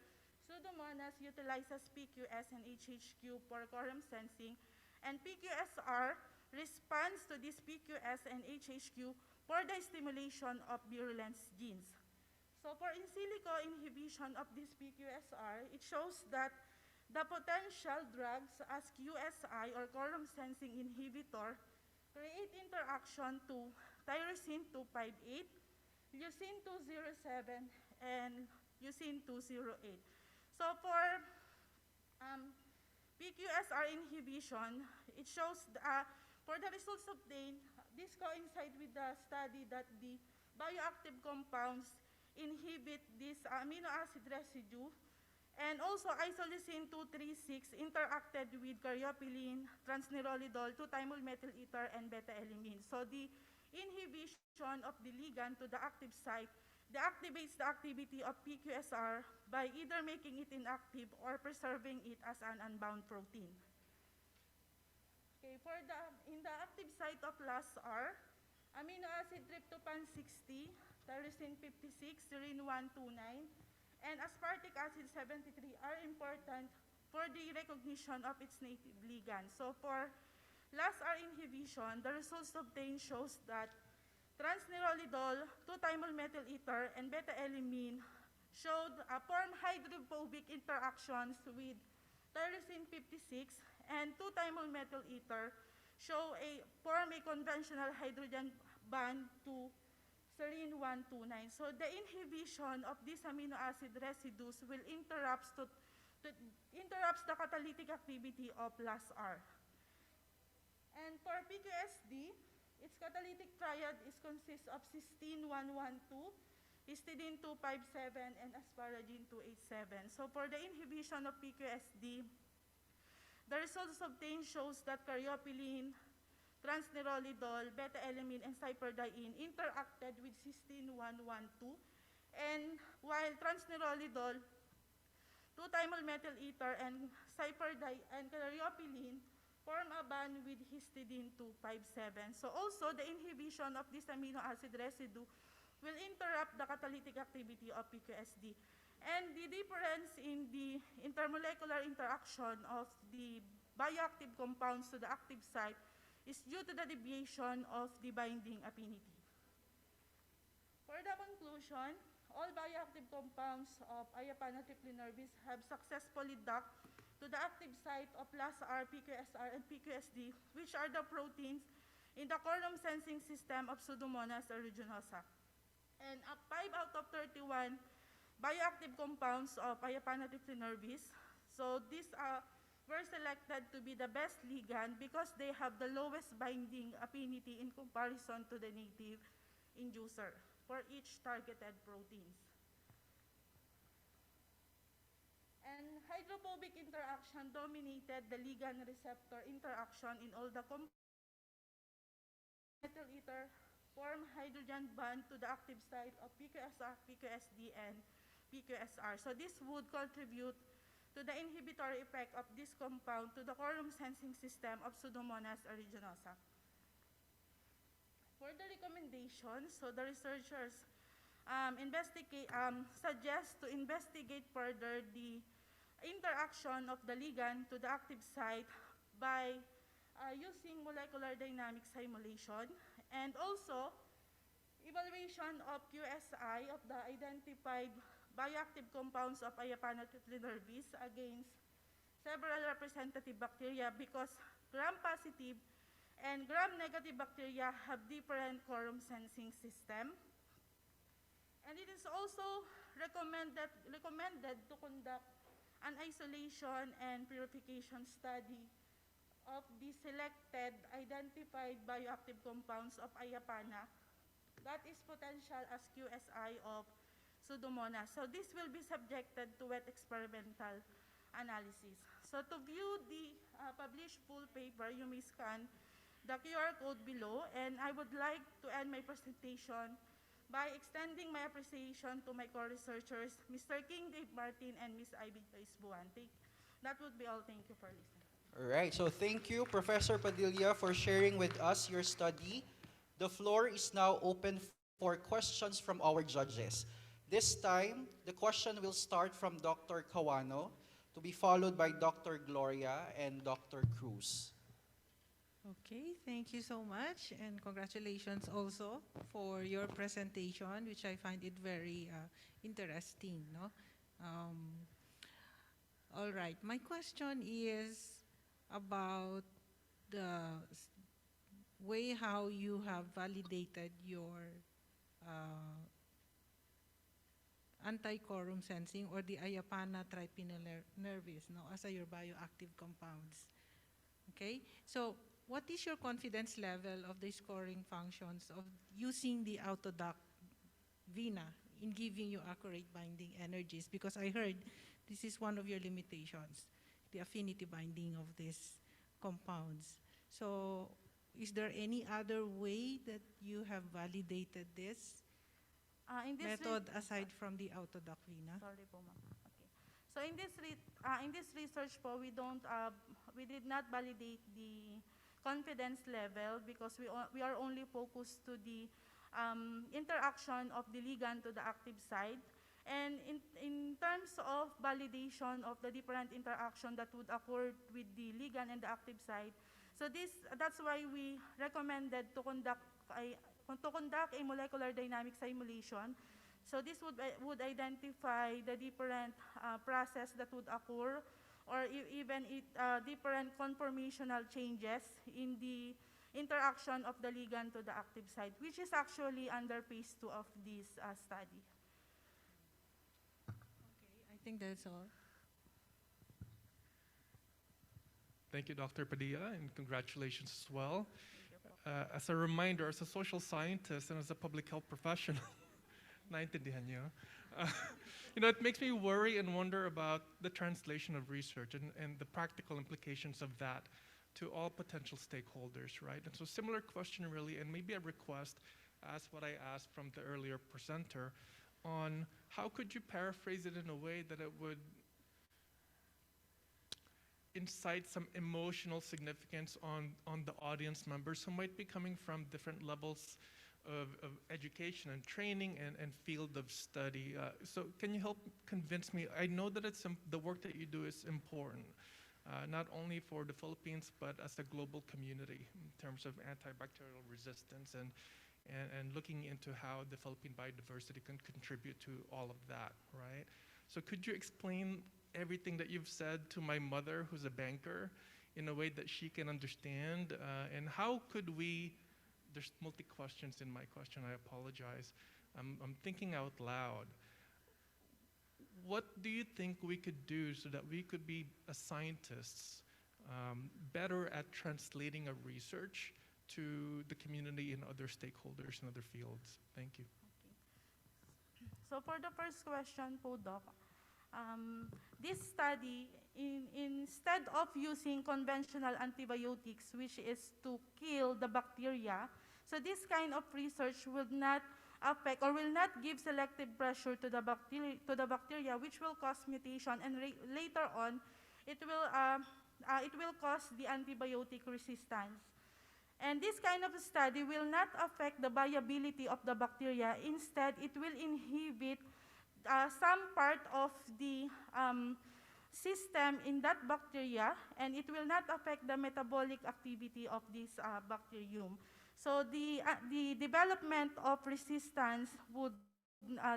Pseudomonas utilizes PQS and HHQ for quorum sensing, and PQSR responds to this PQS and HHQ for the stimulation of virulence genes. So for in silico inhibition of this PQSR, it shows that the potential drugs as QSI or quorum sensing inhibitor create interaction to tyrosine 258, leucine 207, and leucine 208. So for PQSR inhibition, it shows for the results obtained, this coincide with the study that the bioactive compounds inhibit this amino acid residue, and also isoleucine 236 interacted with caryopylene, transnerolidol, 2-thymol methyl ether, and beta-alanine. So the inhibition of the ligand to the active site deactivates the activity of PQSR by either making it inactive or preserving it as an unbound protein. Okay, in the active site of LASR, amino acid tryptophan 60, tyrosine 56, serine 129, and aspartic acid 73 are important for the recognition of its native ligand. So for LASR inhibition, the results obtained shows that transnerolidol, 2-thymol methyl ether, and beta-alanine showed form hydrophobic interactions with tyrosine 56, and 2-thymol methyl ether form a conventional hydrogen bond to serine 129. So the inhibition of these amino acid residues will interrupts the catalytic activity of LASR. And for PQSD, its catalytic triad consists of cysteine 112, histidine 257, and asparagine 287. So for the inhibition of PQSD, the results obtained shows that caryopylene, transnerolidol, beta-alanine, and cyperdiene interacted with cysteine 112, and while transnerolidol, 2-thymol methyl ether, and and caryopylene form a bond with histidine 257. So also, the inhibition of this amino acid residue will interrupt the catalytic activity of PQSD. And the difference in the intermolecular interaction of the bioactive compounds to the active site is due to the deviation of the binding affinity. For the conclusion, all bioactive compounds of Ayapanatyphlin nervis have successfully docked to the active site of LASR, PQSR, and PQSD, which are the proteins in the quorum sensing system of Pseudomonas aeruginosa. And 5 out of 31 bioactive compounds of Ayapanatyphlin nervis, so these were selected to be the best ligand because they have the lowest binding affinity in comparison to the native inducer for each targeted proteins. And hydrophobic interaction dominated the ligand-receptor interaction in all the methyl ether form hydrogen bond to the active site of PQSR, PQSD, and PQSR. So this would contribute to the inhibitory effect of this compound to the quorum sensing system of Pseudomonas aeruginosa. For the recommendations, so the researchers suggest to investigate further the interaction of the ligand to the active site by using molecular dynamic simulation, and also evaluation of QSI of the identified bioactive compounds of Ayapanatyphlin nervis against several representative bacteria, because gram-positive and gram-negative bacteria have different quorum sensing system. And it is also recommended to conduct an isolation and purification study of the selected identified bioactive compounds of Ayapana that is potential as QSI of Pseudomonas. So this will be subjected to wet experimental analysis. So to view the published full paper, you may scan the QR code below, and I would like to end my presentation by extending my appreciation to my co-researchers, Mr. King Dave Martin and Ms. Ivy Joyce Buante. That would be all. Thank you for listening. All right, so thank you, Professor Padilla, for sharing with us your study. The floor is now open for questions from our judges. This time, the question will start from Dr. Kawano, to be followed by Dr. Gloria and Dr. Cruz. Okay, thank you so much, and congratulations also for your presentation, which I find it very interesting. No? All right, my question is about the way how you have validated your anti-quorum sensing, or the Ayapanatyphlin nervis, no, as your bioactive compounds. Okay, so what is your confidence level of the scoring functions of using the autodock vena in giving you accurate binding energies? Because I heard this is one of your limitations, the affinity binding of these compounds. So is there any other way that you have validated this method aside from the autodock vena? Sorry po, ma'am. Okay. So in this research po, we did not validate the confidence level because we are only focused to the interaction of the ligand to the active site. And in terms of validation of the different interaction that would occur with the ligand and the active site, so that's why we recommended to conduct a molecular dynamic simulation. So this would identify the different process that would occur, or even different conformational changes in the interaction of the ligand to the active site, which is actually under phase 2 of this study. Okay, I think that's all. Thank you, Dr. Padilla, and congratulations as well. As a reminder, as a social scientist and as a public health professional, naintindihan niyo. Uh, it makes me worry and wonder about the translation of research and the practical implications of that to all potential stakeholders, right? And so similar question really, and maybe a request as what I asked from the earlier presenter on how could you paraphrase it in a way that it would incite some emotional significance on the audience members who might be coming from different levels of education and training and field of study. So can you help convince me? I know that the work that you do is important, not only for the Philippines, but as a global community in terms of antibacterial resistance and looking into how the Philippine biodiversity can contribute to all of that, right? So could you explain everything that you've said to my mother, who's a banker, in a way that she can understand? And how could we, there's multi-questions in my question, I apologize. I'm thinking out loud. What do you think we could do so that we could be, as scientists, better at translating a research to the community and other stakeholders in other fields? Thank you. So for the first question po, Doc, this study, instead of using conventional antibiotics, which is to kill the bacteria, so this kind of research will not affect or will not give selective pressure to the bacteria, which will cause mutation, and later on, it will cause the antibiotic resistance. And this kind of study will not affect the viability of the bacteria. Instead, it will inhibit some part of the system in that bacteria, and it will not affect the metabolic activity of this bacterium. So the development of resistance would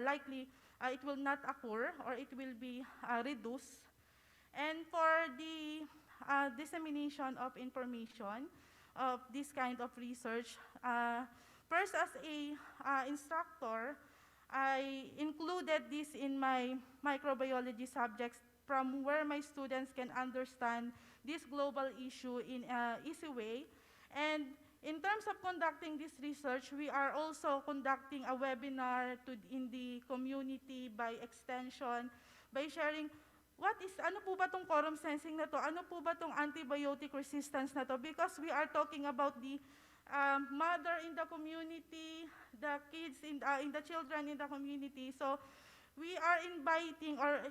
likely, it will not occur, or it will be reduced. And for the dissemination of information of this kind of research, first as a instructor, I included this in my microbiology subjects from where my students can understand this global issue in an easy way. And in terms of conducting this research, we are also conducting a webinar in the community by extension, by sharing ano po ba tong quorum sensing na to? Ano po ba tong antibiotic resistance na to? Because we are talking about the mother in the community, the kids the children in the community. So we are inviting, or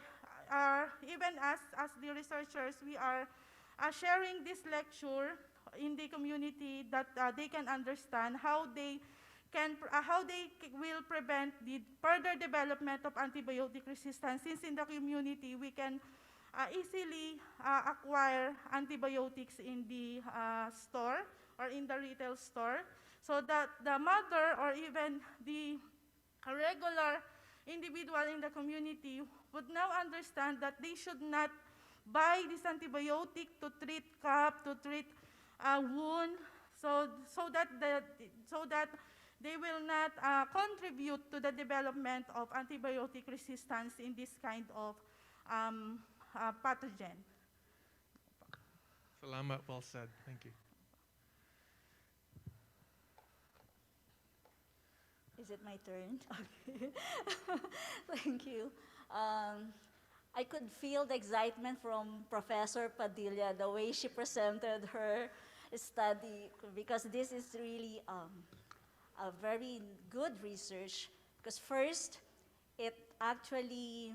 even as the researchers, we are sharing this lecture in the community that they can understand how they will prevent the further development of antibiotic resistance, since in the community we can easily acquire antibiotics in the store or in the retail store, so that the mother or even the regular individual in the community would now understand that they should not buy this antibiotic to treat cough, to treat wound, so that they will not contribute to the development of antibiotic resistance in this kind of pathogen. Salamat, well said. Thank you. Is it my turn? Okay. Thank you. I could feel the excitement from Professor Padilla, the way she presented her study, because this is really a very good research, because first, it actually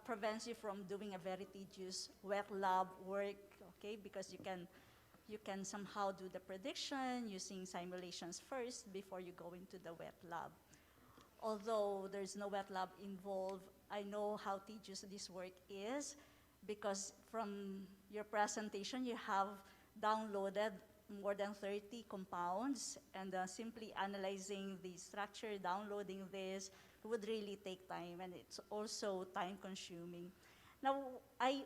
prevents you from doing a very tedious wet lab work, okay, because you can somehow do the prediction using simulations first before you go into the wet lab. Although there's no wet lab involved, I know how tedious this work is, because from your presentation, you have downloaded more than 30 compounds, and simply analyzing the structure, downloading this, would really take time, and it's also time-consuming. Now,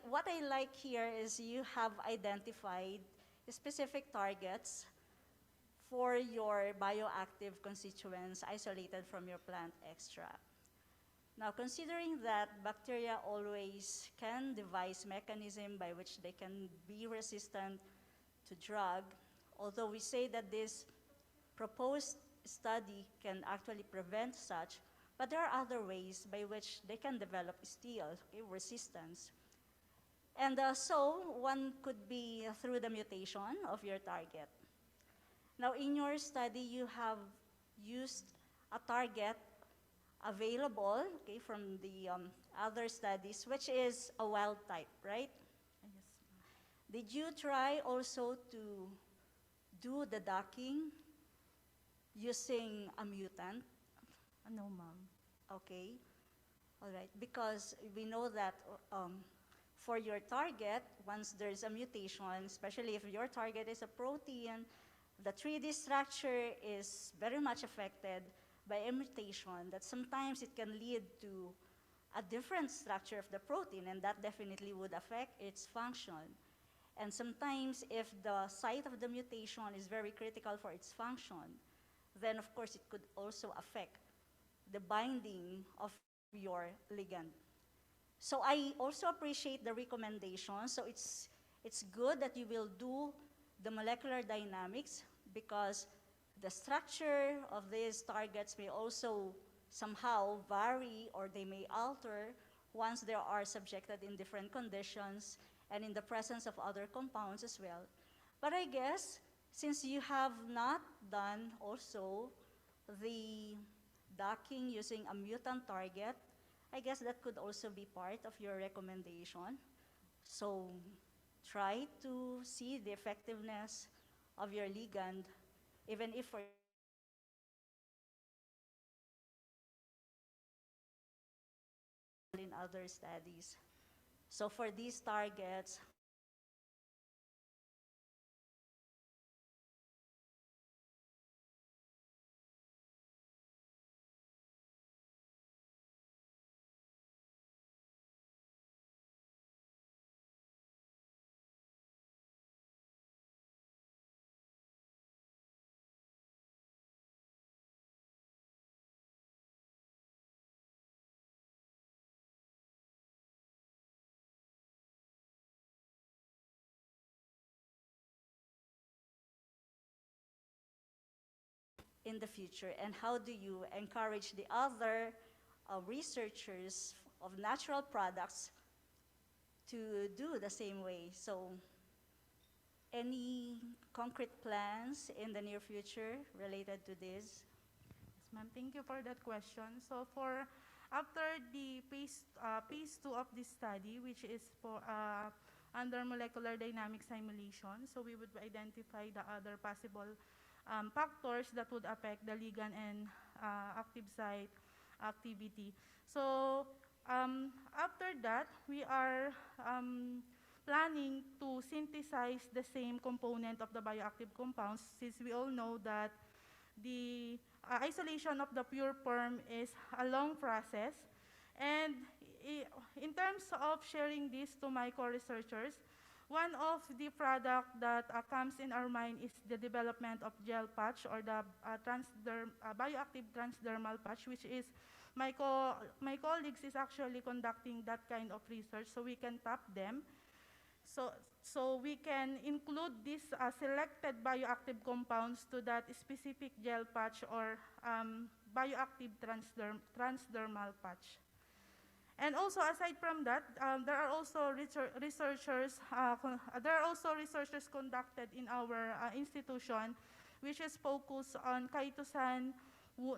what I like here is you have identified specific targets for your bioactive constituents isolated from your plant extract. Now, considering that bacteria always can devise mechanism by which they can be resistant to drug, although we say that this proposed study can actually prevent such, But there are other ways by which they can develop still, okay, resistance. And so one could be through the mutation of your target. Now, in your study, you have used a target available, okay, from the other studies, which is a wild type, right? Yes. Did you try also to do the docking using a mutant? No, ma'am. Okay, all right, because we know that for your target, once there's a mutation, especially if your target is a protein, the 3D structure is very much affected by a mutation that sometimes it can lead to a different structure of the protein, and that definitely would affect its function. And sometimes if the site of the mutation is very critical for its function, then of course it could also affect the binding of your ligand. So I also appreciate the recommendation. So it's good that you will do the molecular dynamics because the structure of these targets may also somehow vary or they may alter once they are subjected in different conditions and in the presence of other compounds as well. But I guess since you have not done also the docking using a mutant target, I guess that could also be part of your recommendation. So try to see the effectiveness of your ligand, even if for in other studies. So for these targets, in the future, and how do you encourage the other researchers of natural products to do the same way? So any concrete plans in the near future related to this? Yes, ma'am. Thank you for that question. So for after the phase 2 of this study, which is for under molecular dynamic simulation, so we would identify the other possible factors that would affect the ligand and active site activity. So after that, we are planning to synthesize the same component of the bioactive compounds, since we all know that the isolation of the pure form is a long process. And in terms of sharing this to my co-researchers, one of the product that comes in our mind is the development of gel patch or the bioactive transdermal patch, which is my colleagues is actually conducting that kind of research, so we can tap them. So we can include these selected bioactive compounds to that specific gel patch or bioactive transdermal patch. And also, aside from that, there are also researchers conducted in our institution, which is focused on Kaitosan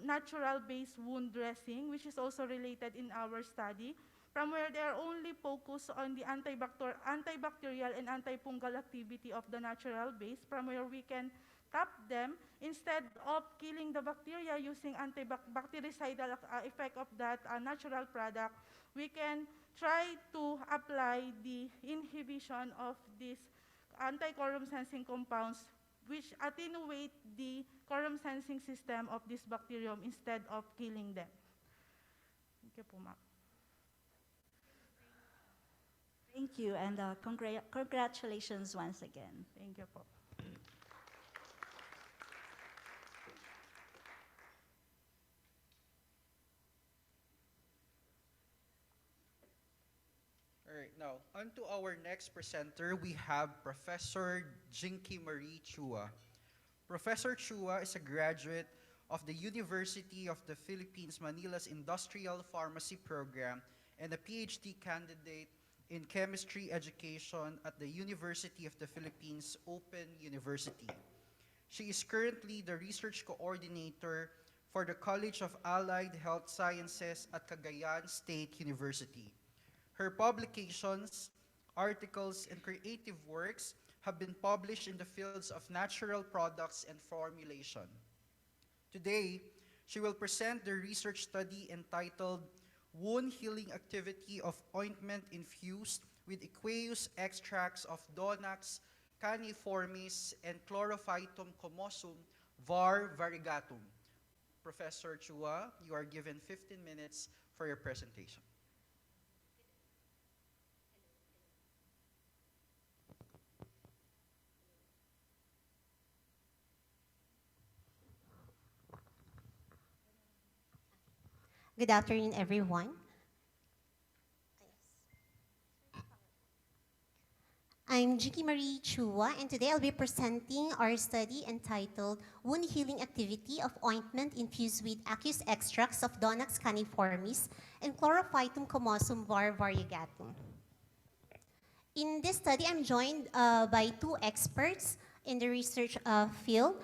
natural-based wound dressing, which is also related in our study, from where they are only focused on the antibacterial and antifungal activity of the natural base, from where we can tap them instead of killing the bacteria using antibactericidal effect of that natural product. We can try to apply the inhibition of these anti-quorum sensing compounds, which attenuate the quorum sensing system of this bacterium instead of killing them. Thank you po, ma'am. Thank you, and congratulations once again. Thank you po. All right, now, on to our next presenter, we have Professor Jinky Marie Chua. Professor Chua is a graduate of the University of the Philippines Manila's Industrial Pharmacy Program and a PhD candidate in chemistry education at the University of the Philippines Open University. She is currently the research coordinator for the College of Allied Health Sciences at Cagayan State University. Her publications, articles, and creative works have been published in the fields of natural products and formulation. Today, she will present the research study entitled Wound Healing Activity of Ointment Infused with Aqueous Extracts of Donax caniformis and Chlorophytum comosum var. Variegatum. Professor Chua, you are given 15 minutes for your presentation. Good afternoon, everyone. I'm Jiki Marie Chua, and today I'll be presenting our study entitled Wound Healing Activity of Ointment Infused with Aqueous Extracts of Donax caniformis and Chlorophytum comosum var. Variegatum. In this study, I'm joined by two experts in the research field,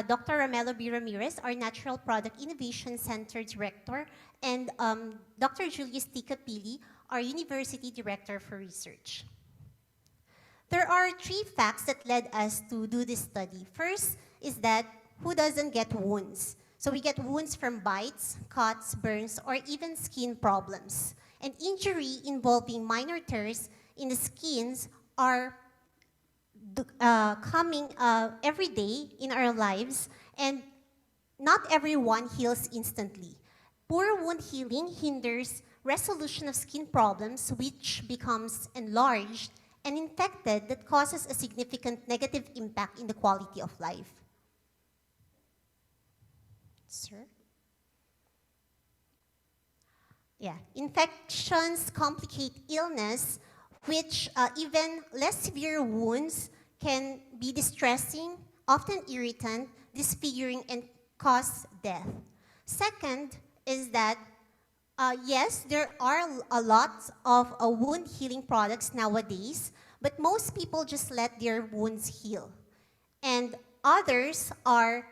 Dr. Romello B. Ramirez, our Natural Product Innovation Center Director, and Dr. Julius T. Capili, our University Director for Research. There are three facts that led us to do this study. First is that who doesn't get wounds? So we get wounds from bites, cuts, burns, or even skin problems. And injury involving minor tears in the skins are coming every day in our lives, and not everyone heals instantly. Poor wound healing hinders resolution of skin problems, which becomes enlarged and infected, that causes a significant negative impact in the quality of life. Sir? Yeah, infections complicate illness, which even less severe wounds can be distressing, often irritant, disfiguring, and cause death. Second is that, yes, there are a lot of wound healing products nowadays, but most people just let their wounds heal. And others are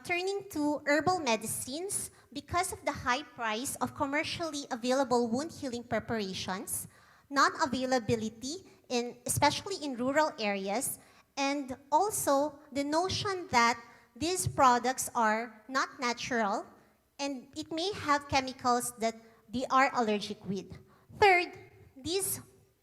turning to herbal medicines because of the high price of commercially available wound healing preparations, non-availability, especially in rural areas, and also the notion that these products are not natural and it may have chemicals that they are allergic with. Third, these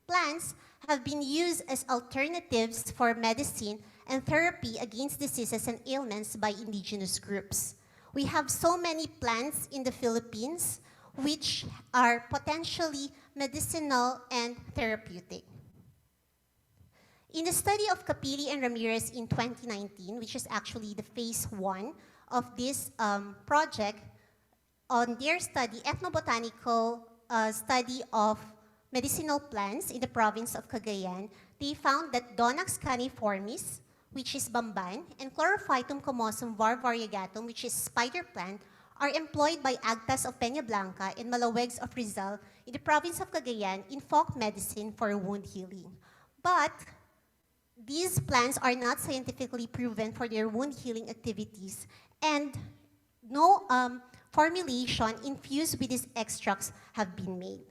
plants have been used as alternatives for medicine and therapy against diseases and ailments by indigenous groups. We have so many plants in the Philippines which are potentially medicinal and therapeutic. In the study of Capili and Ramirez in 2019, which is actually the phase 1 of this project, on their study, ethnobotanical study of medicinal plants in the province of Cagayan, they found that Donax caniformis, which is bamban, and Chlorophytum comosum var. Variegatum, which is spider plant, are employed by Agtas of Peña Blanca and Malawegs of Rizal in the province of Cagayan in folk medicine for wound healing. But these plants are not scientifically proven for their wound healing activities, and no formulation infused with these extracts have been made.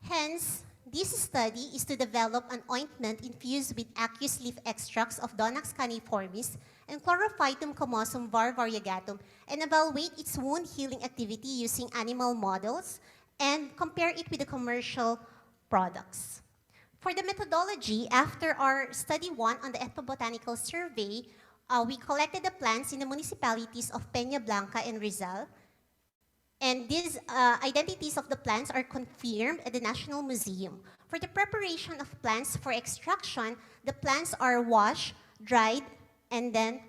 Hence, this study is to develop an ointment infused with aqueous leaf extracts of Donax caniformis and Chlorophytum comosum var. Variegatum and evaluate its wound healing activity using animal models and compare it with the commercial products. For the methodology, after our study 1 on the ethnobotanical survey, we collected the plants in the municipalities of Peña Blanca and Rizal. And these identities of the plants are confirmed at the National Museum. For the preparation of plants for extraction, the plants are washed, dried, and then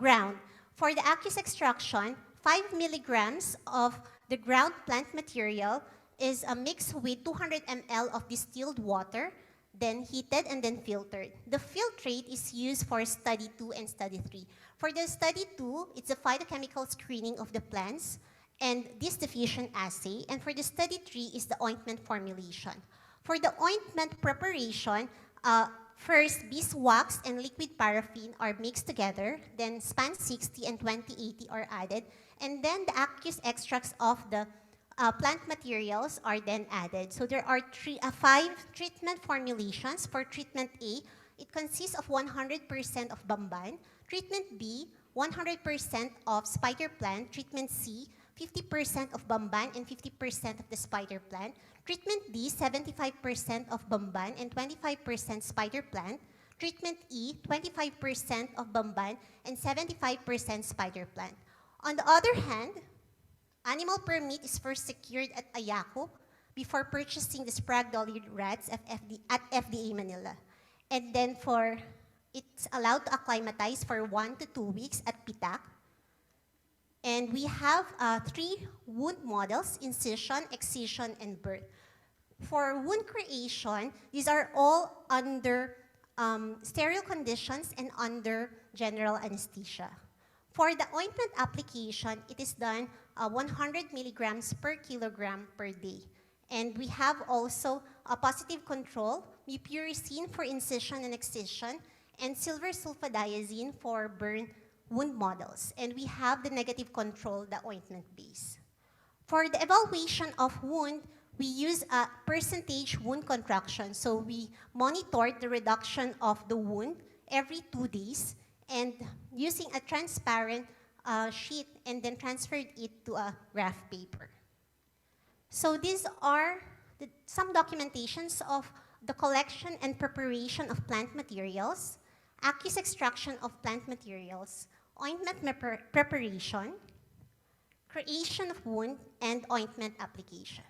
ground. For the aqueous extraction, 5 milligrams of the ground plant material is mixed with 200 ml of distilled water. then heated, and then filtered. The filtrate is used for study 2 and study 3. For the study 2, it's a phytochemical screening of the plants and this diffusion assay. And for the study 3 is the ointment formulation. For the ointment preparation, first, beeswax and liquid paraffin are mixed together, then SPAN 60 and 2080 are added, and then the aqueous extracts of the plant materials are then added. So there are 5 treatment formulations. For treatment A, it consists of 100% of bamban. Treatment B, 100% of spider plant. Treatment C, 50% of bamban and 50% of the spider plant. Treatment D, 75% of bamban and 25% spider plant. Treatment E, 25% of bamban and 75% spider plant. On the other hand, animal permit is first secured at Ayaco before purchasing the Sprague-Dawley rats at FDA Manila. And then it's allowed to acclimatize for 1 to 2 weeks at PITAC. And we have 3 wound models: incision, excision, and birth. For wound creation, these are all under sterile conditions and under general anesthesia. For the ointment application, it is done 100 milligrams per kilogram per day. And we have also a positive control, mupirocin for incision and excision, and silver sulfadiazine for burn wound models. And we have the negative control, the ointment base. For the evaluation of wound, we use a percentage wound contraction. So we monitored the reduction of the wound every 2 days, and using a transparent sheet, and then transferred it to a graph paper. So these are some documentations of the collection and preparation of plant materials, aqueous extraction of plant materials, ointment preparation, creation of wound, and ointment application.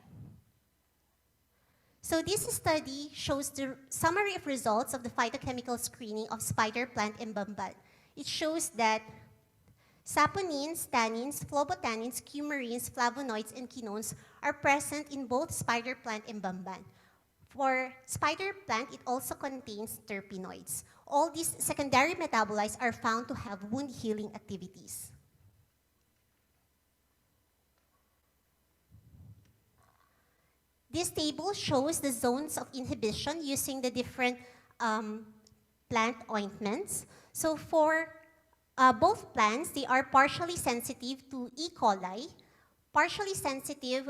So this study shows the summary of results of the phytochemical screening of spider plant and bamban. It shows that saponins, tannins, phlebotannins, coumarins, flavonoids, and quinones are present in both spider plant and bamban. For spider plant, it also contains terpenoids. All these secondary metabolites are found to have wound healing activities. This table shows the zones of inhibition using the different plant ointments. So for both plants, they are partially sensitive to E. coli, partially sensitive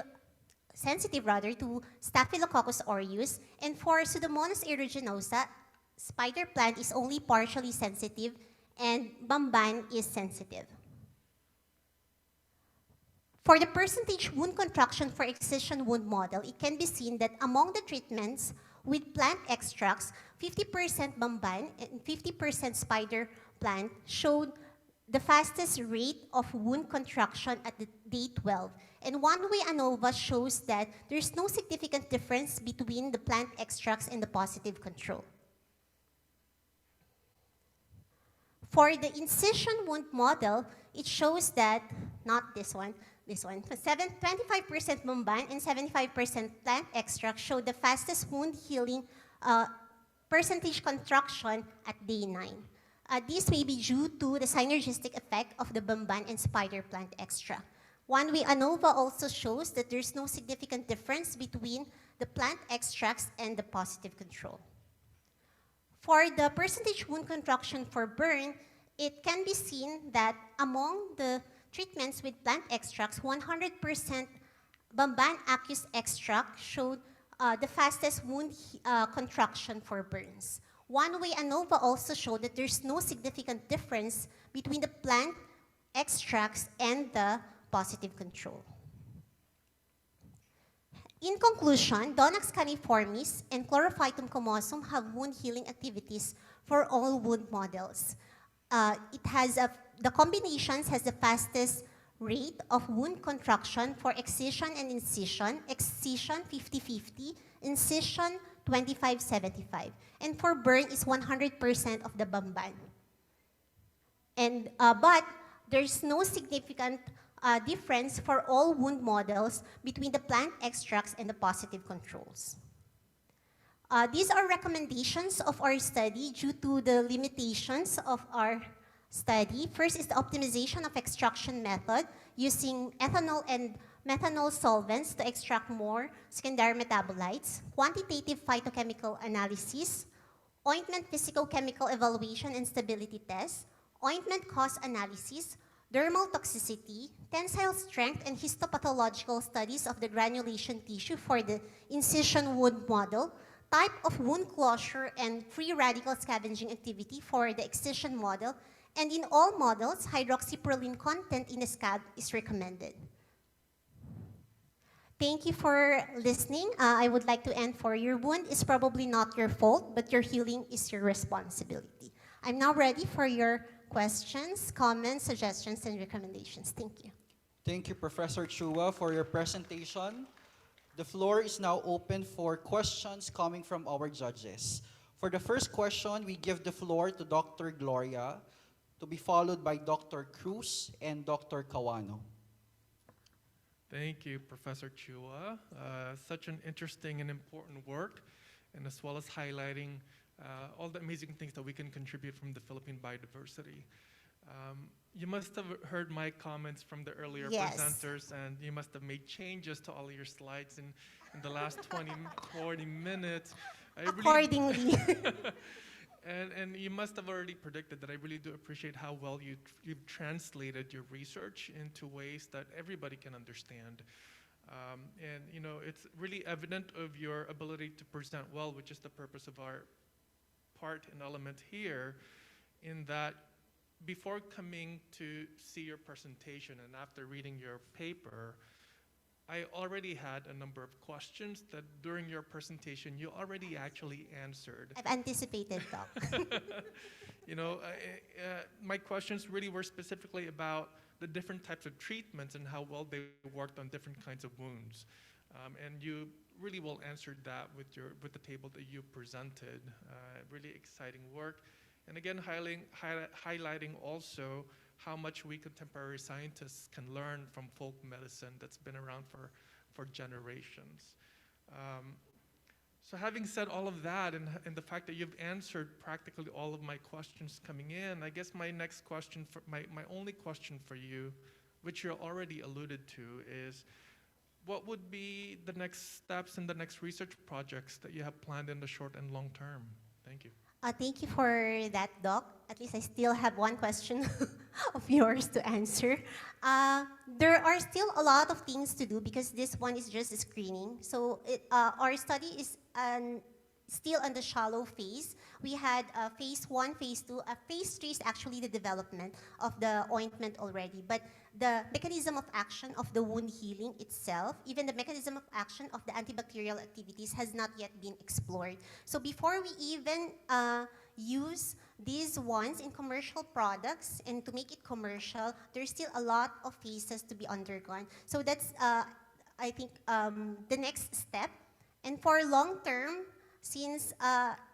to Staphylococcus aureus, and for Pseudomonas aeruginosa, spider plant is only partially sensitive, and bamban is sensitive. For the percentage wound contraction for excision wound model, it can be seen that among the treatments with plant extracts, 50% bamban and 50% spider plant showed the fastest rate of wound contraction at the day 12. And one-way ANOVA shows that there's no significant difference between the plant extracts and the positive control. For the incision wound model, it shows that, not this one, 25% bamban and 75% plant extract show the fastest wound healing percentage contraction at day 9. This may be due to the synergistic effect of the bamban and spider plant extract. One-way ANOVA also shows that there's no significant difference between the plant extracts and the positive control. For the percentage wound contraction for burn, it can be seen that among the treatments with plant extracts, 100% bamban aqueous extract showed the fastest wound contraction for burns. One-way ANOVA also showed that there's no significant difference between the plant extracts and the positive control. In conclusion, Donax caniformis and Chlorophytum comosum have wound healing activities for all wound models. The combinations has the fastest rate of wound contraction for excision and incision, excision 50-50, incision 25-75. And for burn is 100% of the bamban. And, but there's no significant difference for all wound models between the plant extracts and the positive controls. These are recommendations of our study due to the limitations of our study. First is the optimization of extraction method using ethanol and methanol solvents to extract more secondary metabolites, quantitative phytochemical analysis, ointment physicochemical evaluation and stability test, ointment cost analysis, dermal toxicity, tensile strength, and histopathological studies of the granulation tissue for the incision wound model, type of wound closure and free radical scavenging activity for the excision model, and in all models, hydroxyproline content in a scab is recommended. Thank you for listening. I would like to end for your wound is probably not your fault, but your healing is your responsibility. I'm now ready for your questions, comments, suggestions, and recommendations. Thank you. Thank you, Professor Chua, for your presentation. The floor is now open for questions coming from our judges. For the first question, we give the floor to Dr. Gloria, to be followed by Dr. Cruz and Dr. Kawano. Thank you, Professor Chua. Such an interesting and important work, and as well as highlighting all the amazing things that we can contribute from the Philippine biodiversity. You must have heard my comments from the earlier Yes. presenters, and you must have made changes to all of your slides in the last 20, 40 minutes. Accordingly. And you must have already predicted that I really do appreciate how well you've translated your research into ways that everybody can understand. And you know, it's really evident of your ability to present well, which is the purpose of our part and element here, in that before coming to see your presentation and after reading your paper, I already had a number of questions that during your presentation you already actually answered. I've anticipated, Doc. You know, my questions really were specifically about the different types of treatments and how well they worked on different kinds of wounds. And you really well answered that with the table that you presented. Really exciting work. And again, highlighting also how much we contemporary scientists can learn from folk medicine that's been around for generations. So having said all of that, and the fact that you've answered practically all of my questions coming in, I guess my next question, my only question for you, which you already alluded to, is what would be the next steps and the next research projects that you have planned in the short and long term? Thank you. Thank you for that, Doc. At least I still have one question of yours to answer. There are still a lot of things to do because this one is just a screening. So our study is still on the shallow phase. We had phase 1, phase 2. Phase 3 is actually the development of the ointment already. But the mechanism of action of the wound healing itself, even the mechanism of action of the antibacterial activities has not yet been explored. So before we even use these ones in commercial products and to make it commercial, there's still a lot of phases to be undergone. So that's, I think, the next step. And for long term, since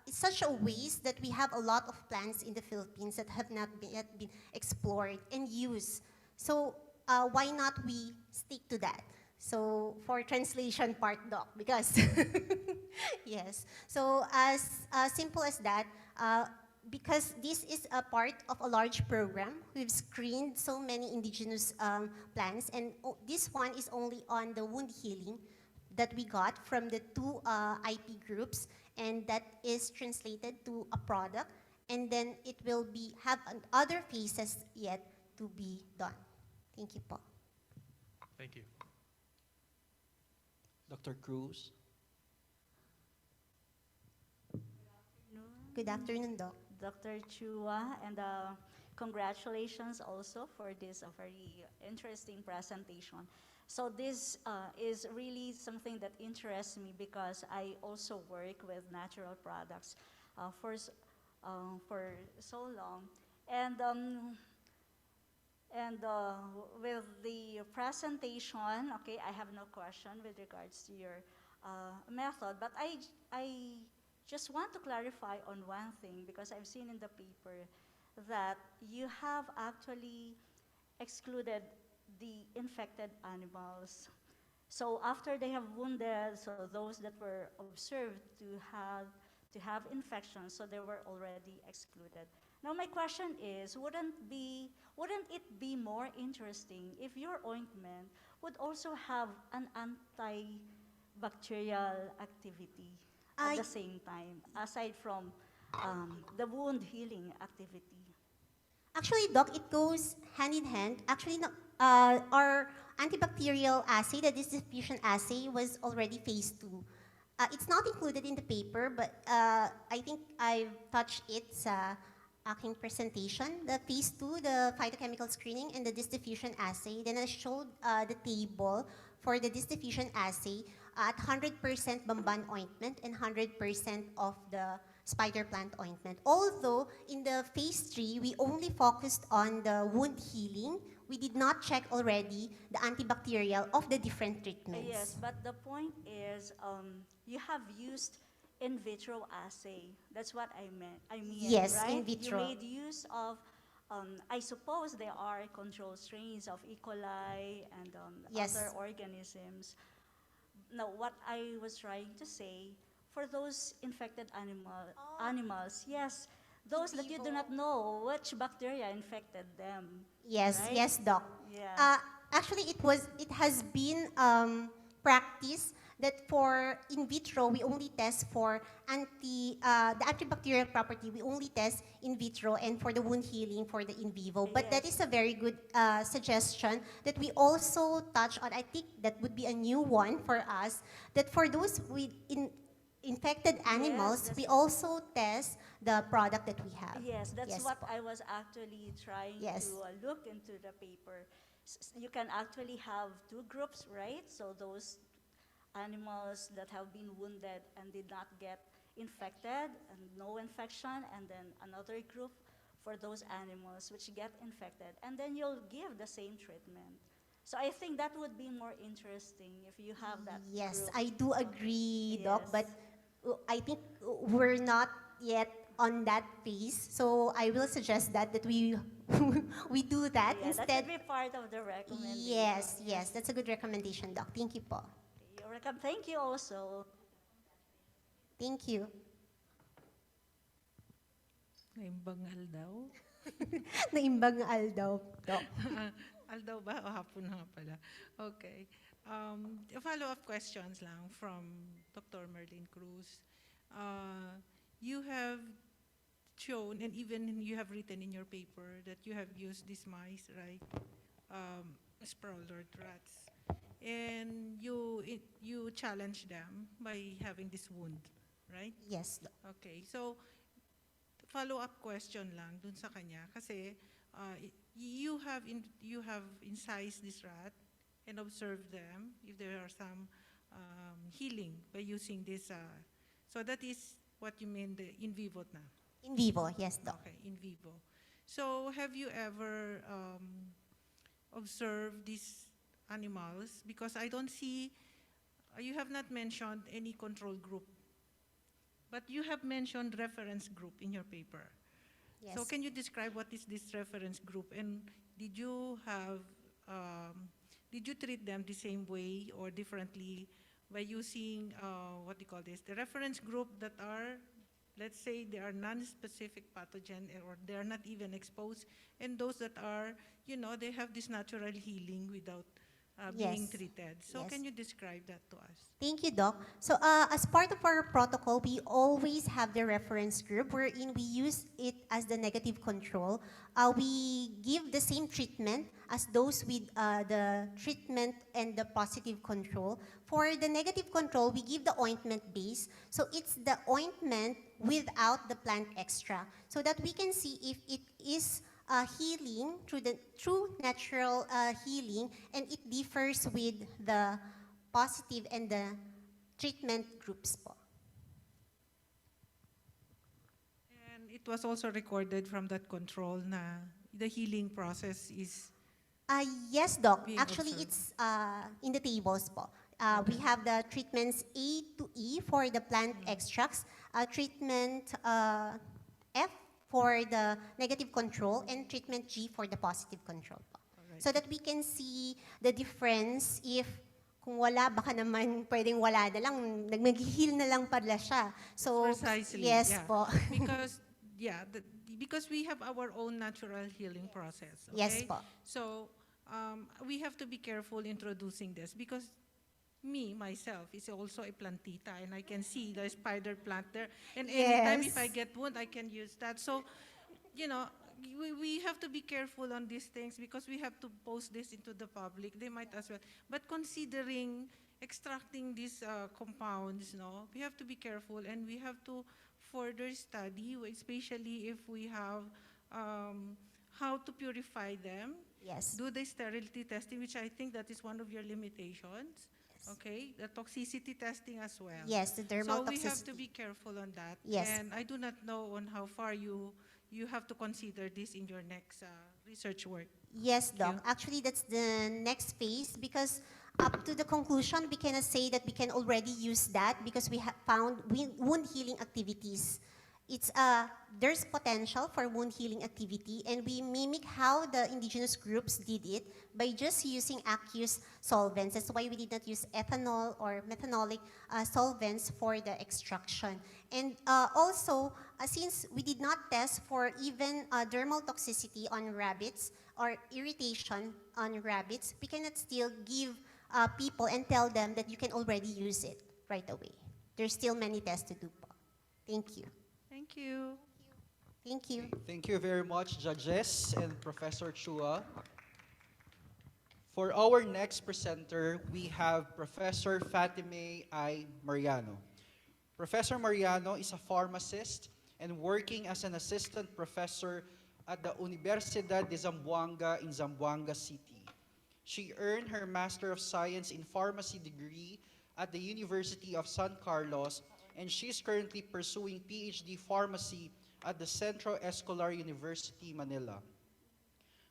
it's such a waste that we have a lot of plants in the Philippines that have not yet been explored and used. So why not we stick to that? So for translation part, Doc, because yes. So as simple as that, because this is a part of a large program, we've screened so many indigenous plants, and this one is only on the wound healing that we got from the 2 IP groups, and that is translated to a product, and then it will have other phases yet to be done. Thank you, Paul. Thank you. Dr. Cruz. Good afternoon, Doc. Dr. Chua, and congratulations also for this very interesting presentation. So this is really something that interests me because I also work with natural products for so long. And with the presentation, okay, I have no question with regards to your method, but I just want to clarify on one thing because I've seen in the paper that you have actually excluded the infected animals. So after they have wounded, so those that were observed to have infections, so they were already excluded. Now my question is, wouldn't it be more interesting if your ointment would also have an antibacterial activity at I the same time, aside from the wound healing activity? Actually, Doc, it goes hand in hand. Actually, no, our antibacterial assay, the distribution assay, was already phase 2. It's not included in the paper, but I think I've touched it sa aking presentation. The phase 2, the phytochemical screening and the distribution assay. Then I showed the table for the distribution assay at 100% Bamban ointment and 100% of the spider plant ointment. Although in the phase 3, we only focused on the wound healing, we did not check already the antibacterial of the different treatments. Yes, but the point is, you have used in vitro assay. That's what I meant. I mean, Yes, right? in vitro. You made use of, I suppose there are control strains of E. coli and Yes. other organisms. Now, what I was trying to say, for those infected animals, yes, those that you do not know which bacteria infected them. Yes, right? yes, Doc. Yeah. Actually, it has been practice that for in vitro, we only test for the antibacterial property, we only test in vitro, and for the wound healing for the in vivo. But that Yes. is a very good suggestion that we also touch on. I think that would be a new one for us, that for those with infected animals, that's we it. also test the product that we have. Yes, that's Yes what po. I was actually trying Yes. to look into the paper. You can actually have two groups, right? So those animals that have been wounded and did not get infected and no infection, and then another group for those animals which get infected, and then you'll give the same treatment. So I think that would be more interesting if you have that Yes, group. I do agree, Doc, Yes. but I think we're not yet on that phase. So I will suggest that we we do that Yeah, that instead. should be part of the recommendation. Yes, that's a good recommendation, Doc. Thank you po. You're welcome. Thank you also. Thank you. Naimbangal daw. Naimbang nga aldaw, Doc. Aldaw ba? O hapon nga pala. Okay. Follow-up questions lang from Dr. Merlin Cruz. You have shown, and even you have written in your paper, that you have used these mice, right? Sprawler rats. And you challenge them by having this wound, right? Yes, Doc. Okay, so follow-up question lang dun sa kanya kasi you have incised this rat and observed them if there are some healing by using this. So that is what you mean the in vivo na. In vivo, yes, Doc. Okay, in vivo. So have you ever observed these animals? Because I don't see, you have not mentioned any control group, but you have mentioned reference group in your paper. Yes. So can you describe what is this reference group, and did you treat them the same way or differently by using, what do you call this, the reference group that are, let's say they are non-specific pathogen or they are not even exposed, and those that are, they have this natural healing without being Yes. treated. So Yes. can you describe that to us? Thank you, Doc. So as part of our protocol, we always have the reference group wherein we use it as the negative control. We give the same treatment as those with the treatment and the positive control. For the negative control, we give the ointment base. So it's the ointment without the plant extract so that we can see if it is healing through the true natural healing, and it differs with the positive and the treatment groups po. And it was also recorded from that control na the healing process is Yes, Doc. being Actually, observed. it's in the tables po. We have the treatments A to E for the plant extracts, treatment F for the negative control, and treatment G for the positive control po. Alright. So that we can see the difference if kung wala, baka naman pwedeng wala na lang, mag-heal na lang pala siya. So, Precisely, yes yeah. po. Because, yeah, because we have our own natural healing process, okay? Yes po. So, we have to be careful introducing this because me, myself, is also a plantita and I can see the spider plant there. And anytime if I Yes. get wound, I can use that. So, you know, we have to be careful on these things because we have to post this into the public. They might as well. But considering extracting these compounds, no, we have to be careful and we have to further study, especially if we have how to purify them, Yes. do the sterility testing, which I think that is one of your limitations. Okay, the toxicity testing as well. Yes, the dermal So we have to toxicity. be careful on that. Yes. And I do not know on how far you have to consider this in your next research work. Yes, Thank you. Doc. Actually, that's the next phase because up to the conclusion, we cannot say that we can already use that because we have found wound healing activities. There's potential for wound healing activity, and we mimic how the indigenous groups did it by just using aqueous solvents. That's why we did not use ethanol or methanolic solvents for the extraction. And also, since we did not test for even dermal toxicity on rabbits or irritation on rabbits, we cannot still give people and tell them that you can already use it right away. There's still many tests to do po. Thank you. Thank you. Thank you. Thank you very much, judges and Professor Chua. For our next presenter, we have Professor Fatime I. Mariano. Professor Mariano is a pharmacist and working as an assistant professor at the Universidad de Zamboanga in Zamboanga City. She earned her Master of Science in Pharmacy degree at the University of San Carlos, and she's currently pursuing PhD Pharmacy at the Centro Escolar University, Manila.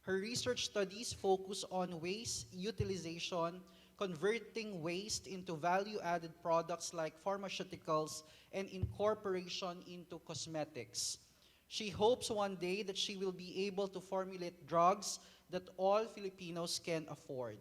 Her research studies focus on waste utilization, converting waste into value-added products like pharmaceuticals, and incorporation into cosmetics. She hopes one day that she will be able to formulate drugs that all Filipinos can afford.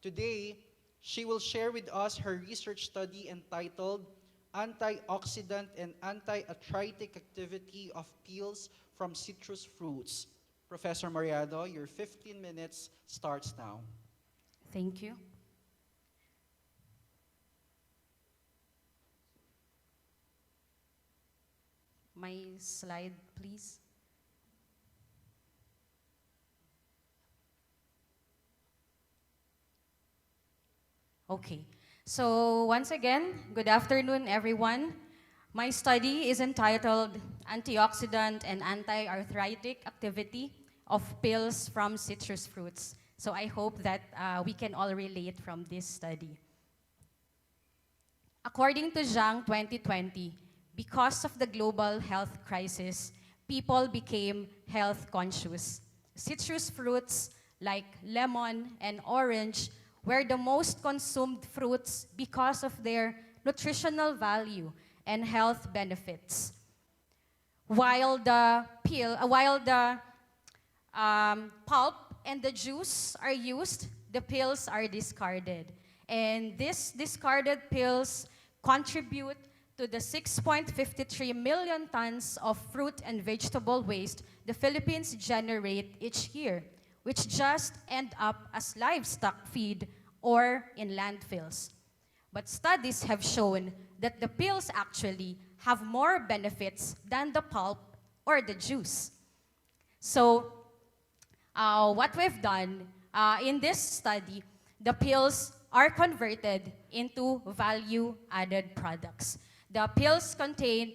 Today, she will share with us her research study entitled Antioxidant and Anti-Arthritic Activity of Peels from Citrus Fruits. Professor Mariano, your 15 minutes starts now. Thank you. My slide, please. Okay. So once again, good afternoon, everyone. My study is entitled Antioxidant and Anti-Arthritic Activity of Pills from Citrus Fruits. So I hope that we can all relate from this study. According to Zhang 2020, because of the global health crisis, people became health conscious. Citrus fruits like lemon and orange were the most consumed fruits because of their nutritional value and health benefits. While the pulp and the juice are used, the pills are discarded. And these discarded pills contribute to the 6.53 million tons of fruit and vegetable waste the Philippines generate each year, which just end up as livestock feed or in landfills. But studies have shown that the pills actually have more benefits than the pulp or the juice. So what we've done in this study, the pills are converted into value-added products. The pills contain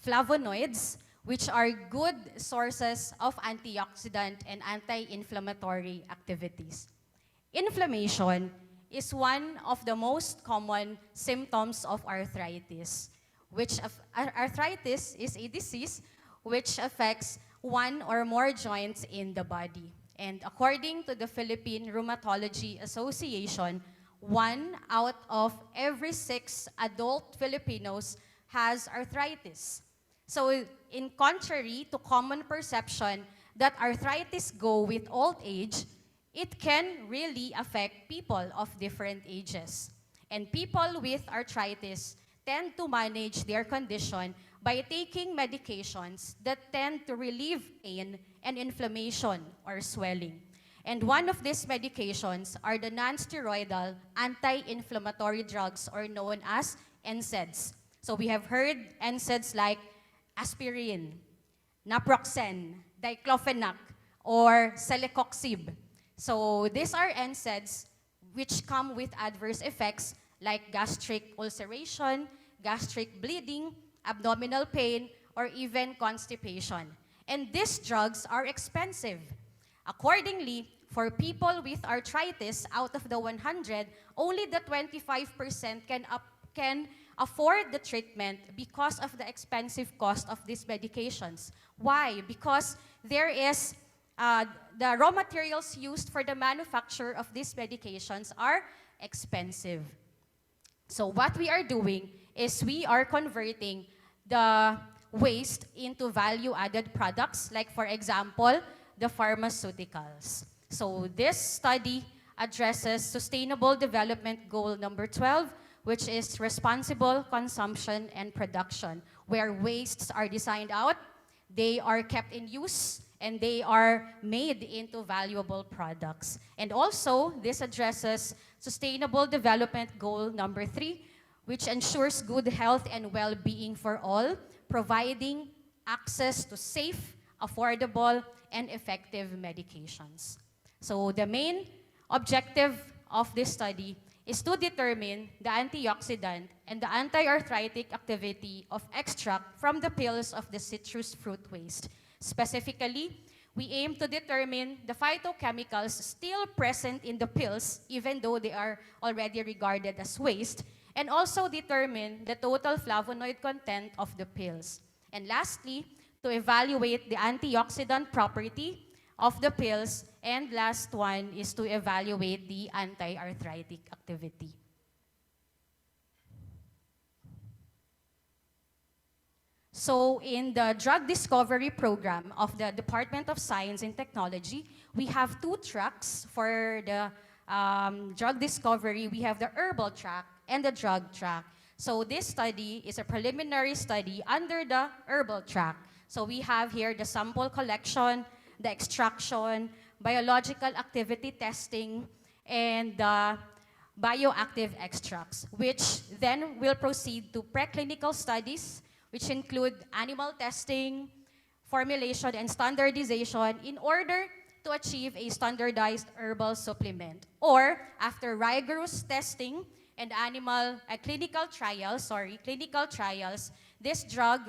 flavonoids, which are good sources of antioxidant and anti-inflammatory activities. Inflammation is one of the most common symptoms of arthritis, arthritis is a disease which affects one or more joints in the body. And according to the Philippine Rheumatology Association, 1 out of every 6 adult Filipinos has arthritis. So in contrary to common perception that arthritis go with old age, it can really affect people of different ages. And people with arthritis tend to manage their condition by taking medications that tend to relieve pain and inflammation or swelling. And one of these medications are the non-steroidal anti-inflammatory drugs, or known as NSAIDs. So we have heard NSAIDs like aspirin, naproxen, diclofenac, or celecoxib. So these are NSAIDs which come with adverse effects like gastric ulceration, gastric bleeding, abdominal pain, or even constipation. And these drugs are expensive. Accordingly, for people with arthritis, out of the 100, only the 25% can afford the treatment because of the expensive cost of these medications. Why? Because there is the raw materials used for the manufacture of these medications are expensive. So what we are doing is we are converting the waste into value-added products, like for example, the pharmaceuticals. So this study addresses Sustainable Development Goal number 12, which is responsible consumption and production, where wastes are designed out, they are kept in use, and they are made into valuable products. And also, this addresses Sustainable Development Goal number 3, which ensures good health and well-being for all, providing access to safe, affordable, and effective medications. So the main objective of this study is to determine the antioxidant and the anti-arthritic activity of extract from the peels of the citrus fruit waste. Specifically, we aim to determine the phytochemicals still present in the peels, even though they are already regarded as waste, and also determine the total flavonoid content of the peels. And lastly, to evaluate the antioxidant property of the pills, and last one is to evaluate the anti-arthritic activity. So in the drug discovery program of the Department of Science and Technology, we have 2 tracks for the drug discovery. We have the herbal track and the drug track. So this study is a preliminary study under the herbal track. So we have here the sample collection, the extraction, biological activity testing, and the bioactive extracts, which then will proceed to preclinical studies, which include animal testing, formulation, and standardization in order to achieve a standardized herbal supplement. Or, after rigorous testing and clinical trials, this drug,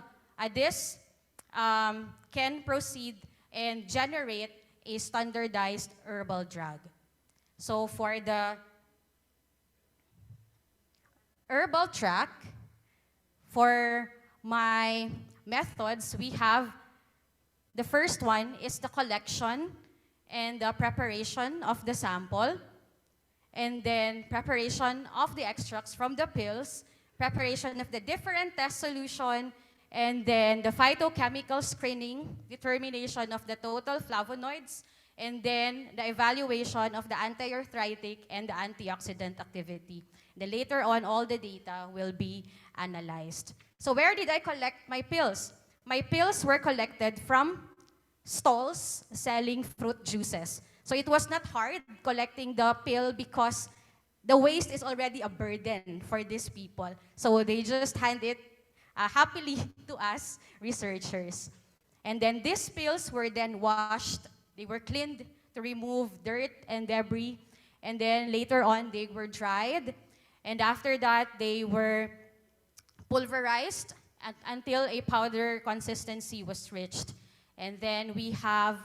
can proceed and generate a standardized herbal drug. So for the herbal track, for my methods, we have the first one is the collection and the preparation of the sample, and then preparation of the extracts from the pills, preparation of the different test solution, and then the phytochemical screening, determination of the total flavonoids, and then the evaluation of the anti-arthritic and the antioxidant activity. Then later on, all the data will be analyzed. So where did I collect my pills? My pills were collected from stalls selling fruit juices. So it was not hard collecting the pill because the waste is already a burden for these people. So they just hand it happily to us researchers. And then these pills were then washed. They were cleaned to remove dirt and debris. And then later on, they were dried. And after that, they were pulverized until a powder consistency was reached. And then we have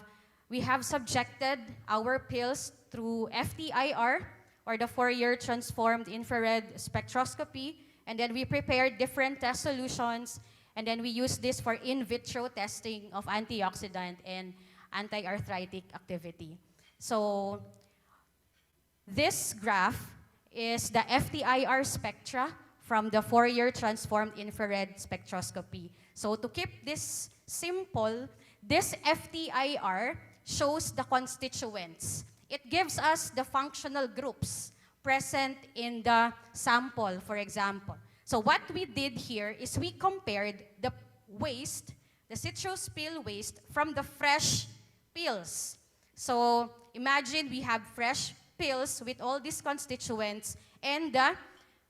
subjected our pills through FTIR, or the Fourier Transformed Infrared Spectroscopy. And then we prepared different test solutions. And then we use this for in vitro testing of antioxidant and anti-arthritic activity. So this graph is the FTIR spectra from the Fourier Transformed Infrared Spectroscopy. So to keep this simple, this FTIR shows the constituents it gives us the functional groups present in the sample, for example. So what we did here is we compared the waste, the citrus peel waste, from the fresh peels. So imagine we have fresh peels with all these constituents and the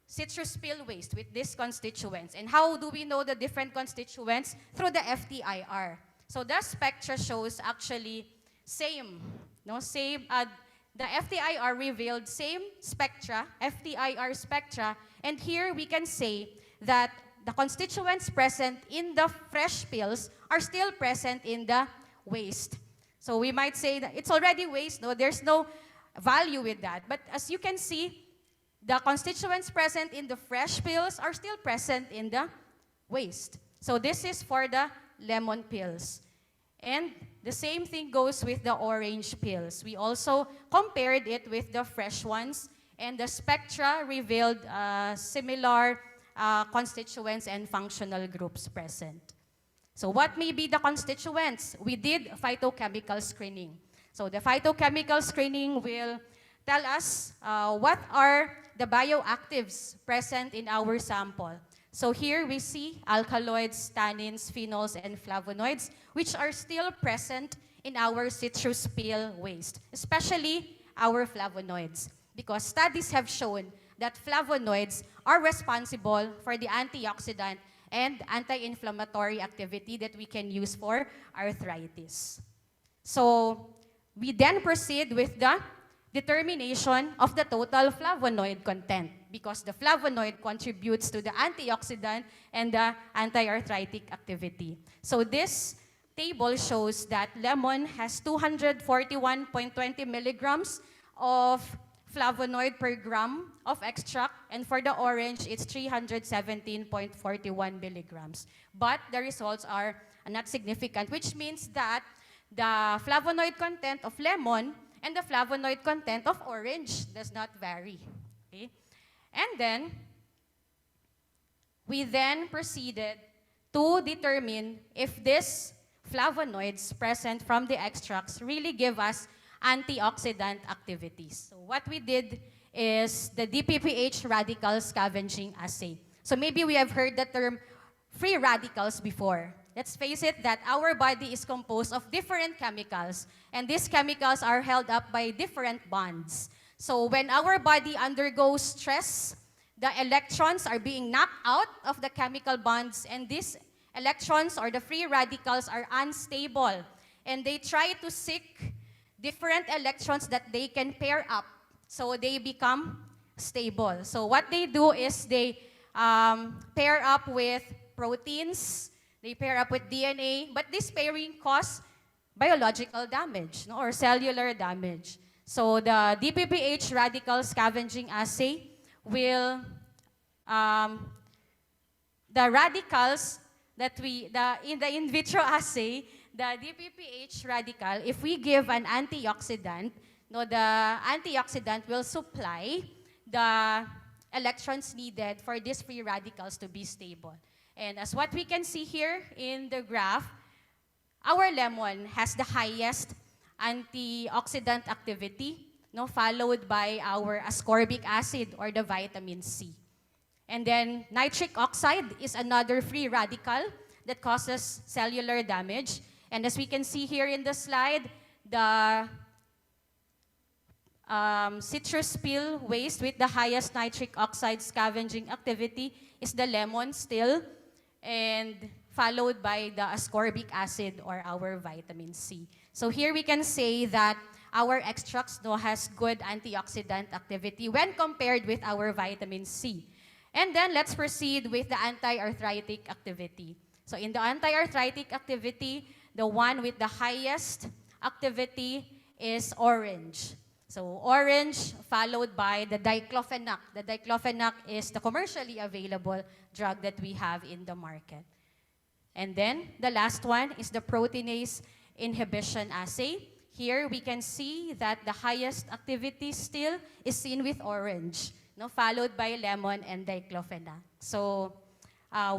citrus peel waste with these constituents. And how do we know the different constituents? Through the FTIR. So the spectra shows actually same, no, same. The FTIR revealed same spectra, FTIR spectra, and here we can say that the constituents present in the fresh peels are still present in the waste. So we might say that it's already waste, no, there's no value with that. But as you can see, the constituents present in the fresh peels are still present in the waste. So this is for the lemon peels. And the same thing goes with the orange peels. We also compared it with the fresh ones, and the spectra revealed similar constituents and functional groups present. So what may be the constituents? We did phytochemical screening. So the phytochemical screening will tell us what are the bioactives present in our sample. So here we see alkaloids, tannins, phenols, and flavonoids, which are still present in our citrus peel waste, especially our flavonoids, because studies have shown that flavonoids are responsible for the antioxidant and anti-inflammatory activity that we can use for arthritis. So we then proceed with the determination of the total flavonoid content, because the flavonoid contributes to the antioxidant and the anti-arthritic activity. So this table shows that lemon has 241.20 milligrams of flavonoid per gram of extract, and for the orange, it's 317.41 milligrams. But the results are not significant, which means that the flavonoid content of lemon and the flavonoid content of orange does not vary. Okay? And then, we then proceeded to determine if these flavonoids present from the extracts really give us antioxidant activities. So what we did is the DPPH radical scavenging assay. So maybe we have heard the term free radicals before. Let's face it that our body is composed of different chemicals, and these chemicals are held up by different bonds. So when our body undergoes stress, the electrons are being knocked out of the chemical bonds, and these electrons or the free radicals are unstable, and they try to seek different electrons that they can pair up so they become stable. So what they do is they pair up with proteins, they pair up with DNA, but this pairing causes biological damage, no, or cellular damage. So the DPPH radical scavenging assay will, the radicals that in the in vitro assay, the DPPH radical, if we give an antioxidant, no, the antioxidant will supply the electrons needed for these free radicals to be stable. And as what we can see here in the graph, our lemon has the highest antioxidant activity, no, followed by our ascorbic acid or the vitamin C. And then nitric oxide is another free radical that causes cellular damage. And as we can see here in the slide, the citrus peel waste with the highest nitric oxide scavenging activity is the lemon still, and followed by the ascorbic acid or our vitamin C. So here we can say that our extracts has good antioxidant activity when compared with our vitamin C. And then let's proceed with the anti-arthritic activity. So in the anti-arthritic activity, the one with the highest activity is orange. So orange followed by the diclofenac. The diclofenac is the commercially available drug that we have in the market. And then the last one is the proteinase inhibition assay. Here we can see that the highest activity still is seen with orange, no, followed by lemon and diclofenac. So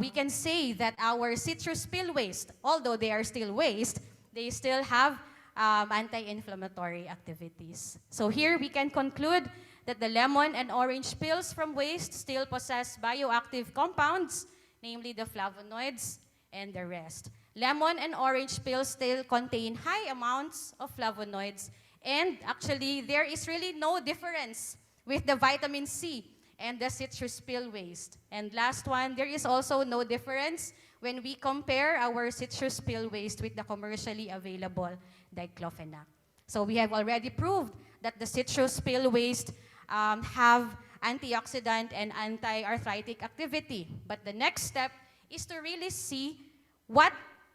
we can say that our citrus peel waste, although they are still waste, they still have anti-inflammatory activities. So here we can conclude that the lemon and orange pills from waste still possess bioactive compounds, namely the flavonoids and the rest. Lemon and orange pills still contain high amounts of flavonoids, and actually there is really no difference with the vitamin C and the citrus pill waste. And last one, there is also no difference when we compare our citrus pill waste with the commercially available diclofenac. So we have already proved that the citrus pill waste have antioxidant and anti-arthritic activity. But the next step is to really see what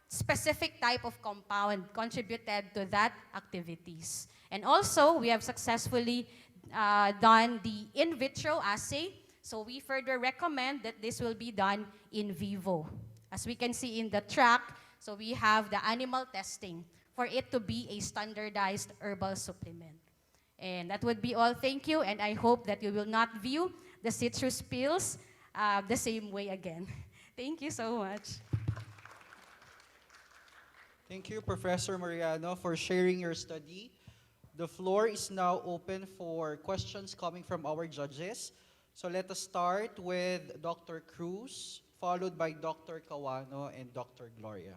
specific type of compound contributed to that activities. And also, we have successfully done the in vitro assay. So we further recommend that this will be done in vivo. As we can see in the track, so we have the animal testing for it to be a standardized herbal supplement. And that would be all. Thank you, and I hope that you will not view the citrus pills the same way again. Thank you so much. Thank you, Professor Mariano, for sharing your study. The floor is now open for questions coming from our judges. So let us start with Dr. Cruz, followed by Dr. Kawano and Dr. Gloria.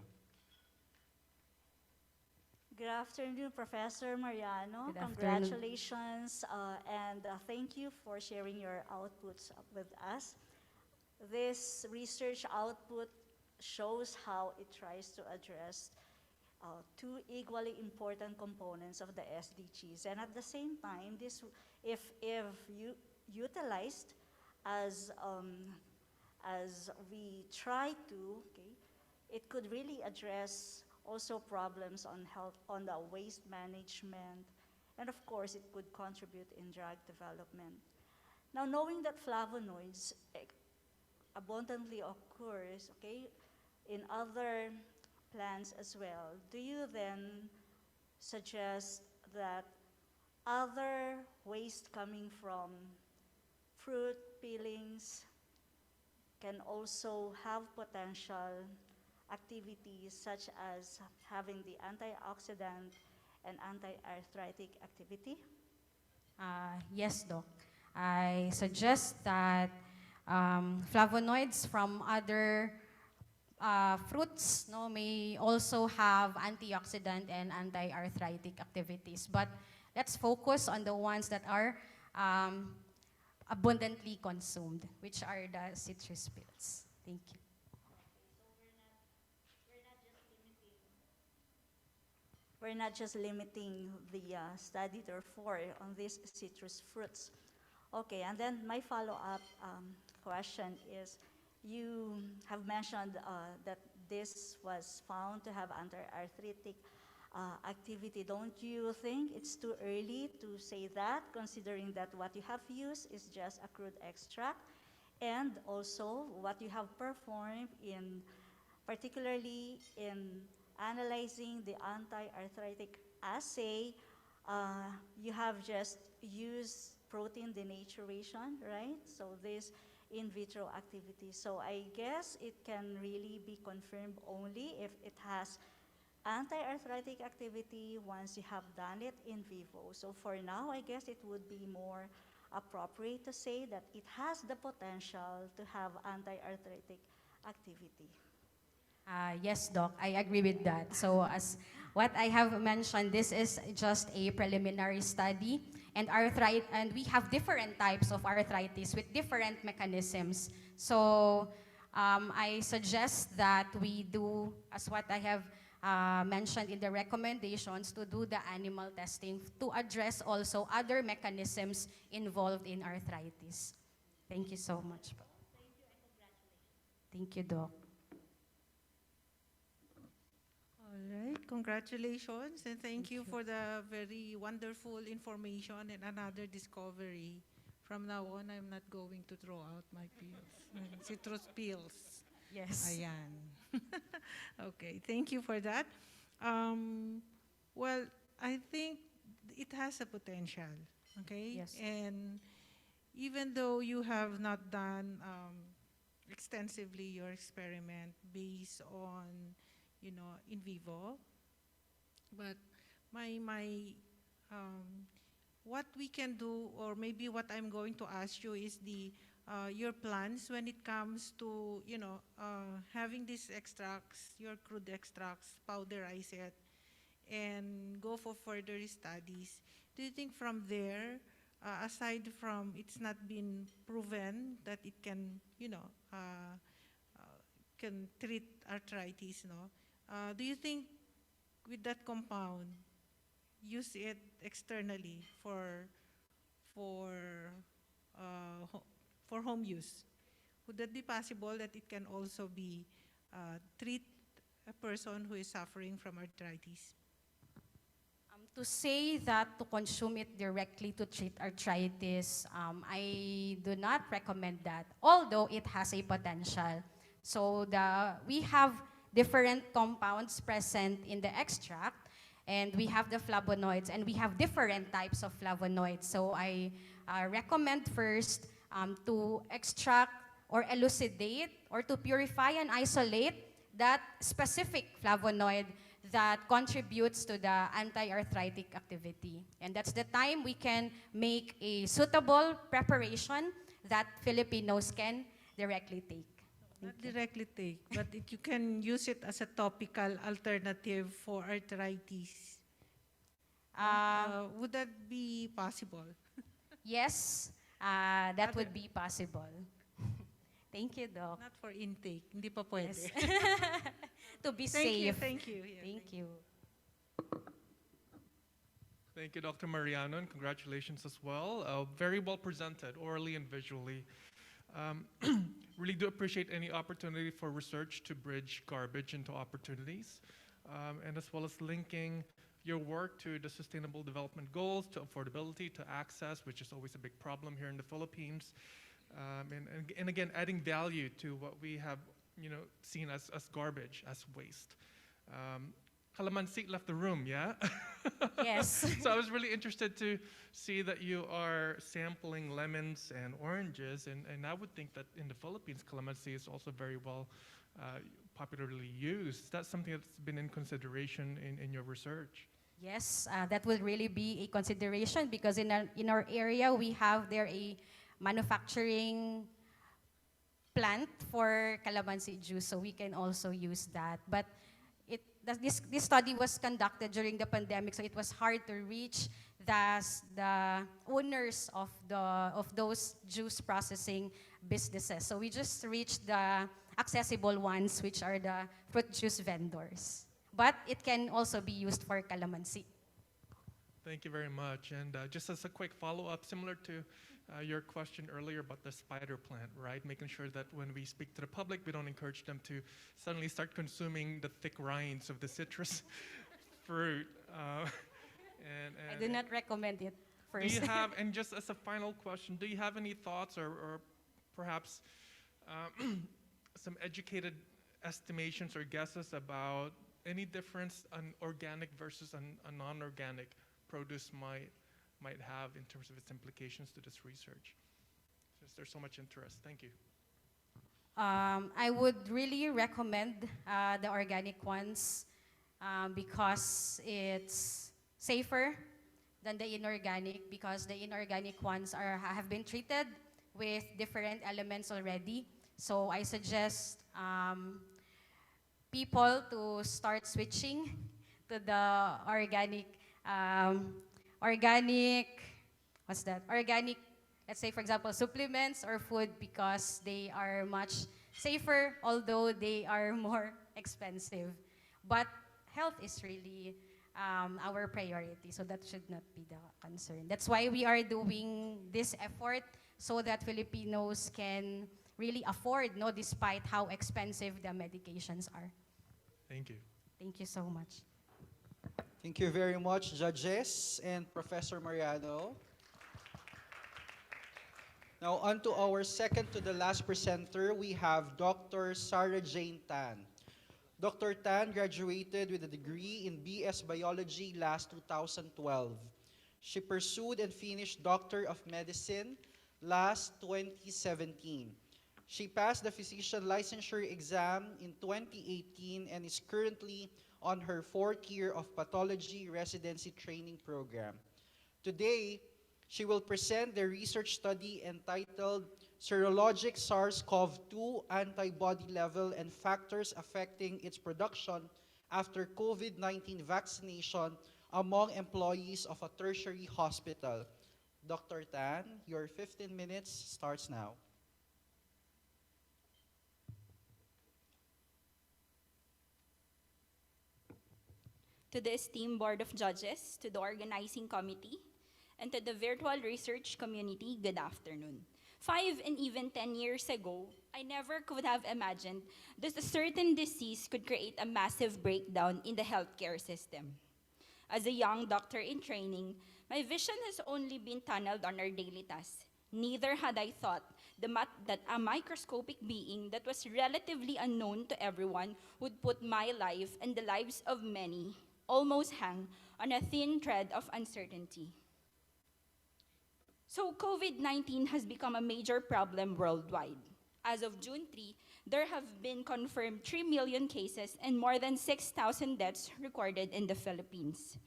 Good afternoon, Professor Mariano. Good afternoon. Congratulations, and thank you for sharing your outputs with us. This research output shows how it tries to address two equally important components of the SDGs, and at the same time, this, if you utilized as we try to, okay, it could really address also problems on health, on the waste management, and of course, it could contribute in drug development. Now, knowing that flavonoids abundantly occurs, okay, in other plants as well, do you then suggest that other waste coming from fruit peelings can also have potential activities such as having the antioxidant and anti-arthritic activity? Yes, Doc. I suggest that flavonoids from other fruits may also have antioxidant and anti-arthritic activities. But let's focus on the ones that are abundantly consumed, which are the citrus pills. Thank you. We're not just limiting the study, therefore, on these citrus fruits. Okay, and then my follow-up question is, you have mentioned that this was found to have anti-arthritic activity. Don't you think it's too early to say that, considering that what you have used is just a crude extract, and also what you have performed in, particularly in analyzing the anti-arthritic assay, you have just used protein denaturation, right? So this in vitro activity. So I guess it can really be confirmed only if it has anti-arthritic activity once you have done it in vivo. So for now, I guess it would be more appropriate to say that it has the potential to have anti-arthritic activity. Yes, Doc, I agree with that. So as what I have mentioned, this is just a preliminary study, and we have different types of arthritis with different mechanisms. So I suggest that we do, as what I have mentioned in the recommendations, to do the animal testing to address also other mechanisms involved in arthritis. Thank you so much. Thank you, Doc. All right, congratulations, and thank you for the very wonderful information and another discovery. From now on, I'm not going to throw out my pills, citrus pills. Yes. Ayan. Okay, thank you for that. Well, I think it has a potential, okay? Yes. And even though you have not done extensively your experiment based on, in vivo, but my what we can do, or maybe what I'm going to ask you is your plans when it comes to, having these extracts, your crude extracts, powderize it, and go for further studies. Do you think from there, aside from it's not been proven that it can, can treat arthritis, no? Do you think with that compound, use it externally for for home use? Would that be possible that it can also be treat a person who is suffering from arthritis? To say that to consume it directly to treat arthritis, I do not recommend that, although it has a potential. So we have different compounds present in the extract, and we have the flavonoids, and we have different types of flavonoids. So I recommend first to extract or elucidate or to purify and isolate that specific flavonoid that contributes to the anti-arthritic activity. And that's the time we can make a suitable preparation that Filipinos can directly take. Not directly take, but you can use it as a topical alternative for arthritis. Would that be possible? Yes, that would be possible. Thank you, Doc. Not for intake, hindi pa pwede. Yes. To be Thank you, safe. thank you. Yeah, Thank you. Thank you, Dr. Mariano, and congratulations as well. Very well presented, orally and visually. Really do appreciate any opportunity for research to bridge garbage into opportunities, and as well as linking your work to the Sustainable Development Goals, to affordability, to access, which is always a big problem here in the Philippines, and again, adding value to what we have seen as garbage, as waste. Calamansi left the room, yeah? Yes. So I was really interested to see that you are sampling lemons and oranges, and I would think that in the Philippines, calamansi is also very well popularly used. That's something that's been in consideration in your research. Yes, that would really be a consideration because in our area, we have there a manufacturing plant for calamansi juice, so we can also use that. But this study was conducted during the pandemic, so it was hard to reach the owners of those juice processing businesses. So we just reached the accessible ones, which are the fruit juice vendors. But it can also be used for calamansi. Thank you very much. And just as a quick follow-up, similar to your question earlier about the spider plant, right? Making sure that when we speak to the public, we don't encourage them to suddenly start consuming the thick rinds of the citrus fruit. I do not recommend it first. Do you have, and just as a final question, do you have any thoughts or perhaps some educated estimations or guesses about any difference an organic versus a non-organic produce might have in terms of its implications to this research? Since there's so much interest. Thank you. I would really recommend the organic ones because it's safer than the inorganic, because the inorganic ones have been treated with different elements already. So I suggest people to start switching to the organic, let's say for example, supplements or food, because they are much safer, although they are more expensive. But health is really our priority, so that should not be the concern. That's why we are doing this effort, so that Filipinos can really afford, despite how expensive the medications are. Thank you. Thank you so much. Thank you very much, judges and Professor Mariano. Now, on to our second to the last presenter, we have Dr. Sarah Jane Tan. Dr. Tan graduated with a degree in BS Biology last 2012. She pursued and finished Doctor of Medicine last 2017. She passed the physician licensure exam in 2018 and is currently on her 4th year of pathology residency training program. Today, she will present the research study entitled Serologic SARS-CoV-2 Antibody Level and Factors Affecting Its Production After COVID-19 Vaccination Among Employees of a Tertiary Hospital. Dr. Tan, your 15 minutes starts now. To the esteemed Board of Judges, to the organizing committee, and to the virtual research community, good afternoon. 5 and even 10 years ago, I never could have imagined that a certain disease could create a massive breakdown in the healthcare system. As a young doctor in training, my vision has only been tunneled on our daily tasks. Neither had I thought that a microscopic being that was relatively unknown to everyone would put my life and the lives of many almost hang on a thin thread of uncertainty. So COVID-19 has become a major problem worldwide. As of June 3, there have been confirmed 3 million cases and more than 6,000 deaths recorded in the Philippines.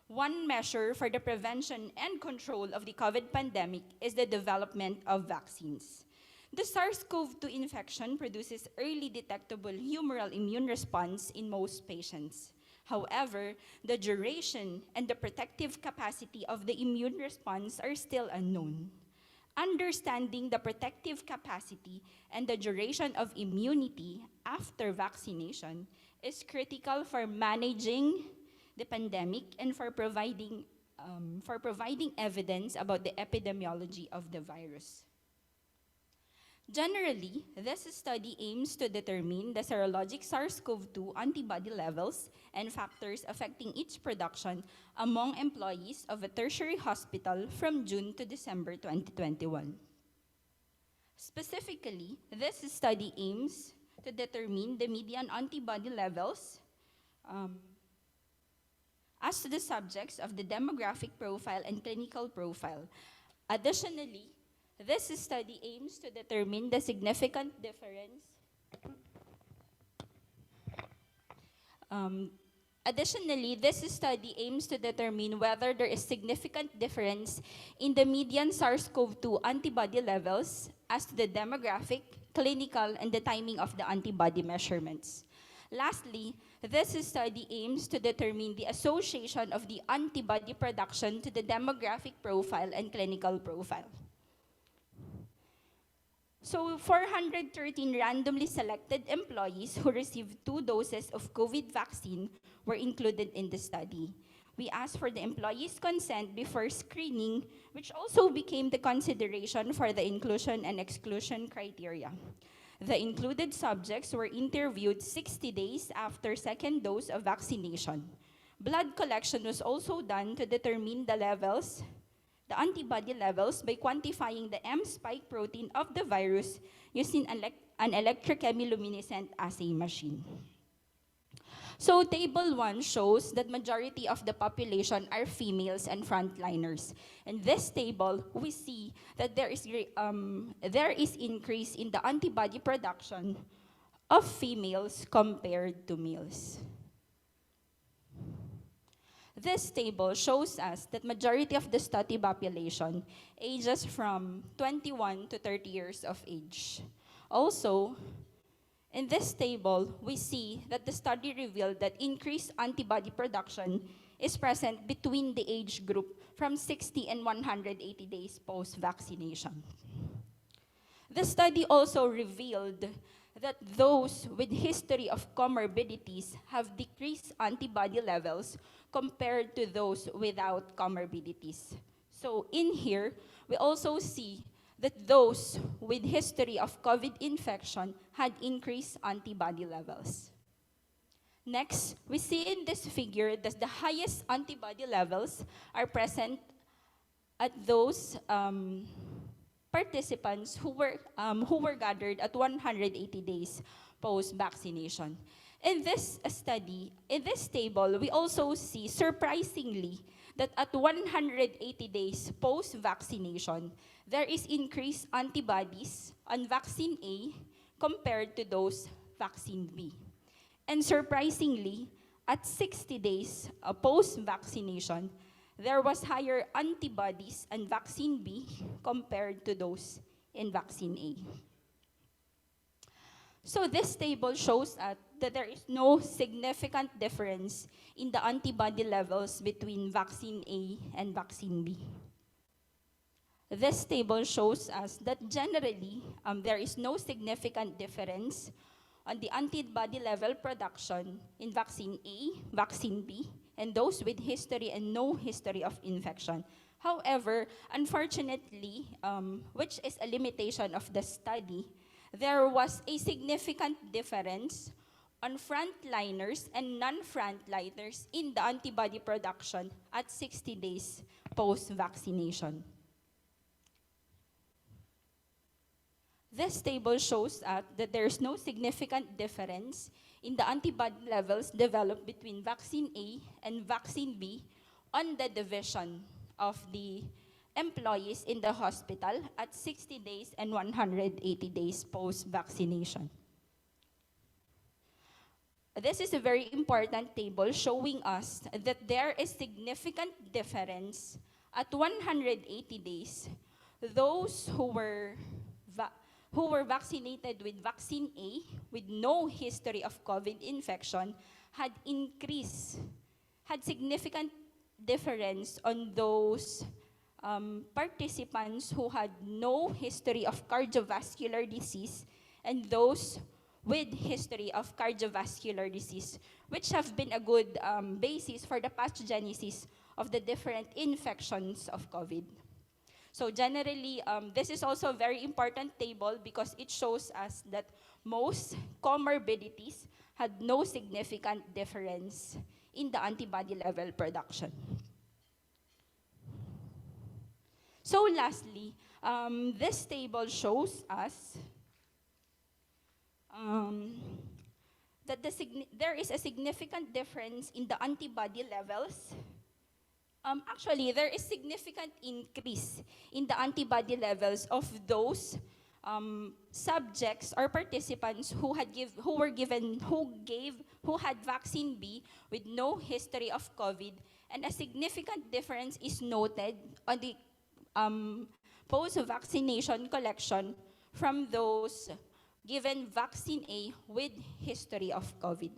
One measure for the prevention and control of the COVID pandemic is the development of vaccines. The SARS-CoV-2 infection produces early detectable humoral immune response in most patients. However, the duration and the protective capacity of the immune response are still unknown. Understanding the protective capacity and the duration of immunity after vaccination is critical for managing the pandemic and for providing evidence about the epidemiology of the virus. Generally, this study aims to determine the serologic SARS-CoV-2 antibody levels and factors affecting its production among employees of a tertiary hospital from June to December 2021. Specifically, this study aims to determine the median antibody levels as to the subjects of the demographic profile and clinical profile. Additionally, this study aims to determine the significant difference. Additionally, this study aims to determine whether there is significant difference in the median SARS-CoV-2 antibody levels as to the demographic, clinical, and the timing of the antibody measurements. Lastly, this study aims to determine the association of the antibody production to the demographic profile and clinical profile. So 413 randomly selected employees who received 2 doses of COVID vaccine were included in the study. We asked for the employees' consent before screening, which also became the consideration for the inclusion and exclusion criteria. The included subjects were interviewed 60 days after second dose of vaccination. Blood collection was also done to determine the antibody levels by quantifying the M-spike protein of the virus using an electrochemiluminescent assay machine. So table 1 shows that majority of the population are females and frontliners. In this table, we see that there is increase in the antibody production of females compared to males. This table shows us that majority of the study population ages from 21 to 30 years of age. Also, in this table, we see that the study revealed that increased antibody production is present between the age group from 60 and 180 days post-vaccination. The study also revealed that those with history of comorbidities have decreased antibody levels compared to those without comorbidities. So in here, we also see that those with history of COVID infection had increased antibody levels. Next, we see in this figure that the highest antibody levels are present at those participants who were gathered at 180 days post-vaccination. In this study, in this table, we also see, surprisingly, that at 180 days post-vaccination, there is increased antibodies on vaccine A compared to those vaccine B. And surprisingly, at 60 days post-vaccination, there was higher antibodies and vaccine B compared to those in vaccine A. So this table shows that there is no significant difference in the antibody levels between vaccine A and vaccine B. This table shows us that generally there is no significant difference on the antibody level production in vaccine A, vaccine B, and those with history and no history of infection. However, unfortunately, which is a limitation of the study, there was a significant difference on frontliners and non-frontliners in the antibody production at 60 days post-vaccination. This table shows that there is no significant difference in the antibody levels developed between vaccine A and vaccine B on the division of the employees in the hospital at 60 days and 180 days post-vaccination. This is a very important table showing us that there is significant difference at 180 days. Those who were vaccinated with vaccine A with no history of COVID infection had significant difference on those participants who had no history of cardiovascular disease and those with history of cardiovascular disease, which have been a good basis for the pathogenesis of the different infections of COVID. So generally, this is also a very important table because it shows us that most comorbidities had no significant difference in the antibody level production. So lastly, this table shows us that there is a significant difference in the antibody levels. Actually, there is significant increase in the antibody levels of those subjects or participants who had vaccine B with no history of COVID, and a significant difference is noted on the post-vaccination collection from those given vaccine A with history of COVID.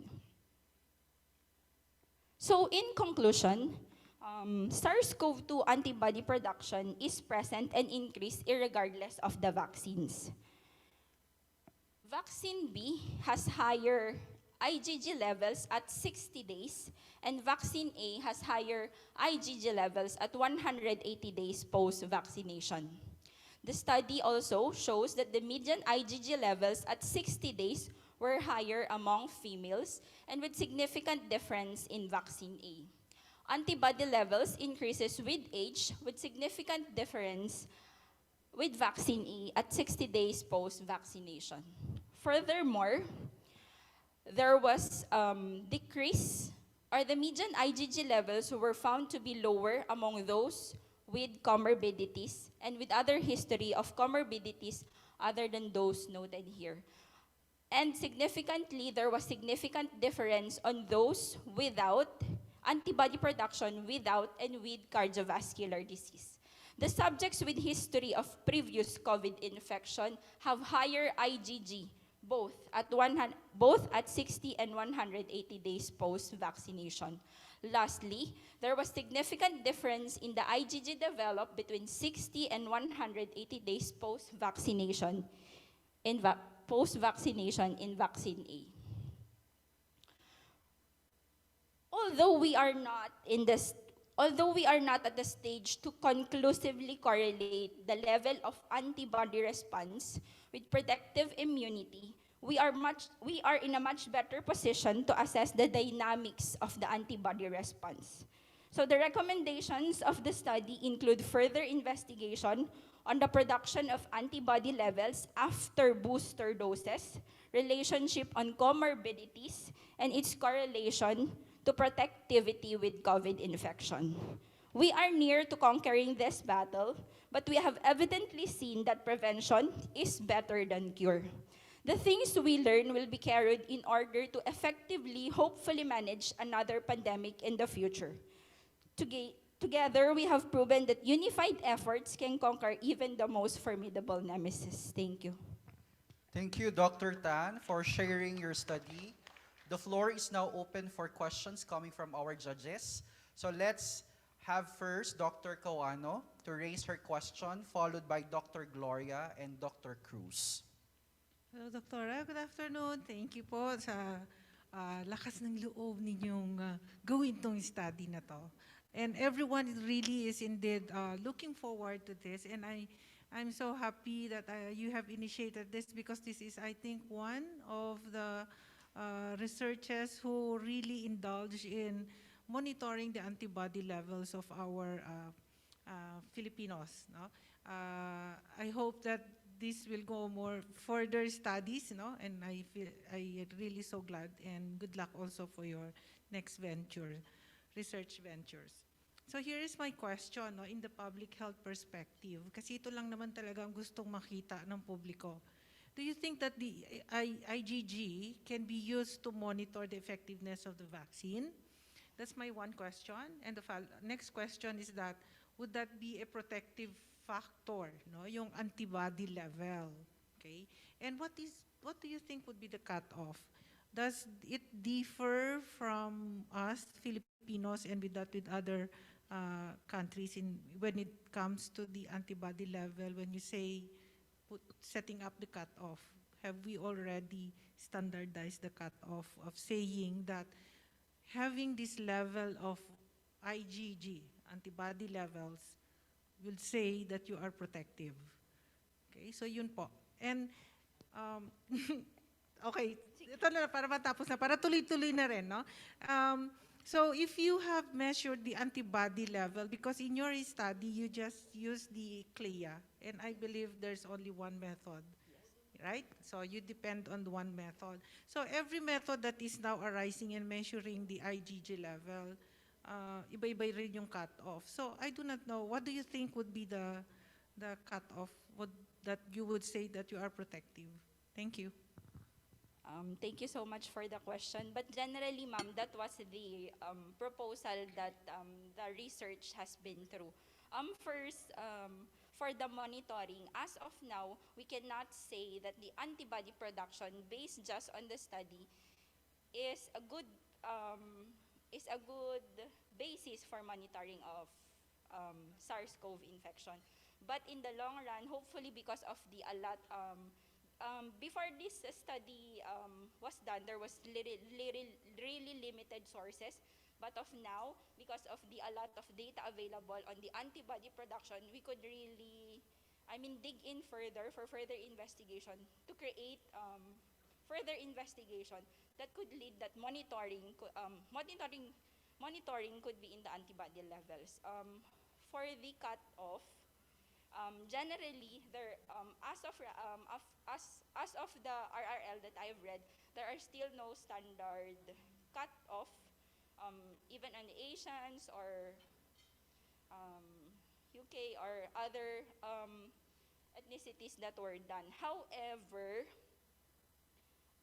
So in conclusion, SARS-CoV-2 antibody production is present and increased irregardless of the vaccines. Vaccine B has higher IgG levels at 60 days, and vaccine A has higher IgG levels at 180 days post-vaccination. The study also shows that the median IgG levels at 60 days were higher among females and with significant difference in vaccine A. Antibody levels increases with age with significant difference with vaccine A at 60 days post-vaccination. Furthermore, there was decrease, or the median IgG levels were found to be lower among those with comorbidities and with other history of comorbidities other than those noted here. And significantly, there was significant difference on those without antibody production without and with cardiovascular disease. The subjects with history of previous COVID infection have higher IgG, both at 60 and 180 days post-vaccination. Lastly, there was significant difference in the IgG developed between 60 and 180 days post-vaccination in vaccine A. Although we are not at the stage to conclusively correlate the level of antibody response with protective immunity, we are in a much better position to assess the dynamics of the antibody response. So the recommendations of the study include further investigation on the production of antibody levels after booster doses, relationship on comorbidities, and its correlation to protectivity with COVID infection. We are near to conquering this battle, but we have evidently seen that prevention is better than cure. The things we learn will be carried in order to effectively, hopefully manage another pandemic in the future. Together, we have proven that unified efforts can conquer even the most formidable nemesis. Thank you. Thank you, Dr. Tan, for sharing your study. The floor is now open for questions coming from our judges. So let's have first Dr. Kawano to raise her question, followed by Dr. Gloria and Dr. Cruz. Hello, Doktora. Good afternoon. Thank you po sa lakas ng loob ninyong gawin tong study na to. And everyone really is indeed looking forward to this. And I'm so happy that you have initiated this because this is, I think, one of the researchers who really indulge in monitoring the antibody levels of our Filipinos. No? I hope that this will go more further studies, no? And I really so glad, and good luck also for your next venture, research ventures. So here is my question, no, in the public health perspective, kasi ito lang naman talaga ang gustong makita ng publiko. Do you think that the IgG can be used to monitor the effectiveness of the vaccine? That's my one question. And the next question is that, would that be a protective factor, no, yung antibody level? Okay? And what do you think would be the cutoff? Does it differ from us Filipinos and with other countries when it comes to the antibody level? When you say setting up the cutoff, have we already standardized the cutoff of saying that having this level of IgG, antibody levels, will say that you are protective? Okay, so yun po. And, okay, ito na para matapos na, para tuloy-tuloy na rin, no? So if you have measured the antibody level, because in your study, you just use the CLIA, and I believe there's only one method, right? So you depend on one method. So every method that is now arising and measuring the IgG level, iba-iba rin yung cutoff. So I do not know, what do you think would be the cutoff that you would say that you are protective? Thank you. Thank you so much for the question. But generally, ma'am, that was the proposal that the research has been through. First, for the monitoring, as of now, we cannot say that the antibody production based just on the study is a good basis for monitoring of SARS-CoV infection. But in the long run, hopefully because of the before this study was done, there was really limited sources. But of now, because of the a lot of data available on the antibody production, we could really, dig in further for further investigation to create further investigation that could lead that monitoring could be in the antibody levels. For the cutoff, generally, there as of the RRL that I've read, there are still no standard cutoff, even on the Asians or UK or other ethnicities that were done. However,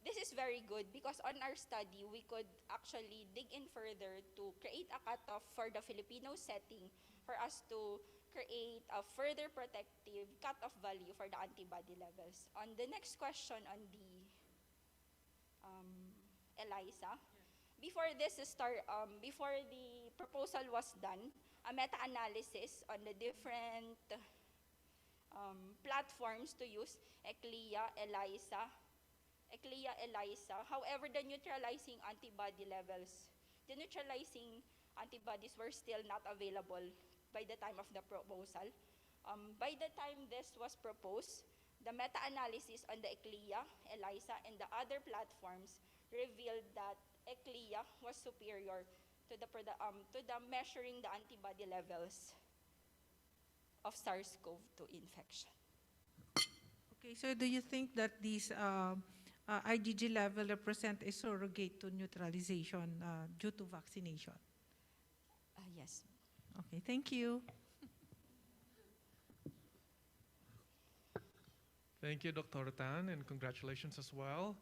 this is very good because on our study, we could actually dig in further to create a cutoff for the Filipino setting for us to create a further protective cutoff value for the antibody levels. On the next question on the ELISA, before the proposal was done, a meta-analysis on the different platforms to use, ECLIA, ELISA. However, the neutralizing antibodies were still not available by the time of the proposal. By the time this was proposed, the meta-analysis on the ECLIA, ELISA, and the other platforms revealed that ECLIA was superior to the measuring the antibody levels of SARS-CoV-2 infection. Okay, so do you think that these IgG level represent a surrogate to neutralization due to vaccination? Yes. Okay, thank you. Thank you, Dr. Tan, and congratulations as well.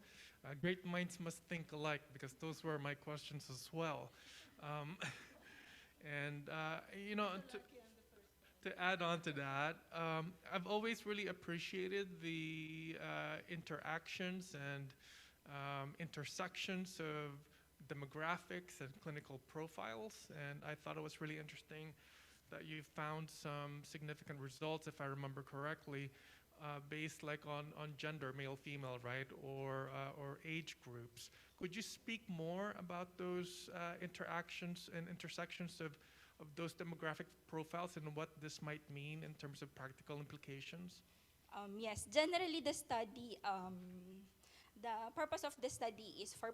Great minds must think alike because those were my questions as well. Um, and you know, to add on to that, I've always really appreciated the interactions and intersections of demographics and clinical profiles, and I thought it was really interesting that you found some significant results, if I remember correctly, based like on gender, male, female, right, or age groups. Could you speak more about those interactions and intersections of those demographic profiles and what this might mean in terms of practical implications? Yes, generally the purpose of the study is for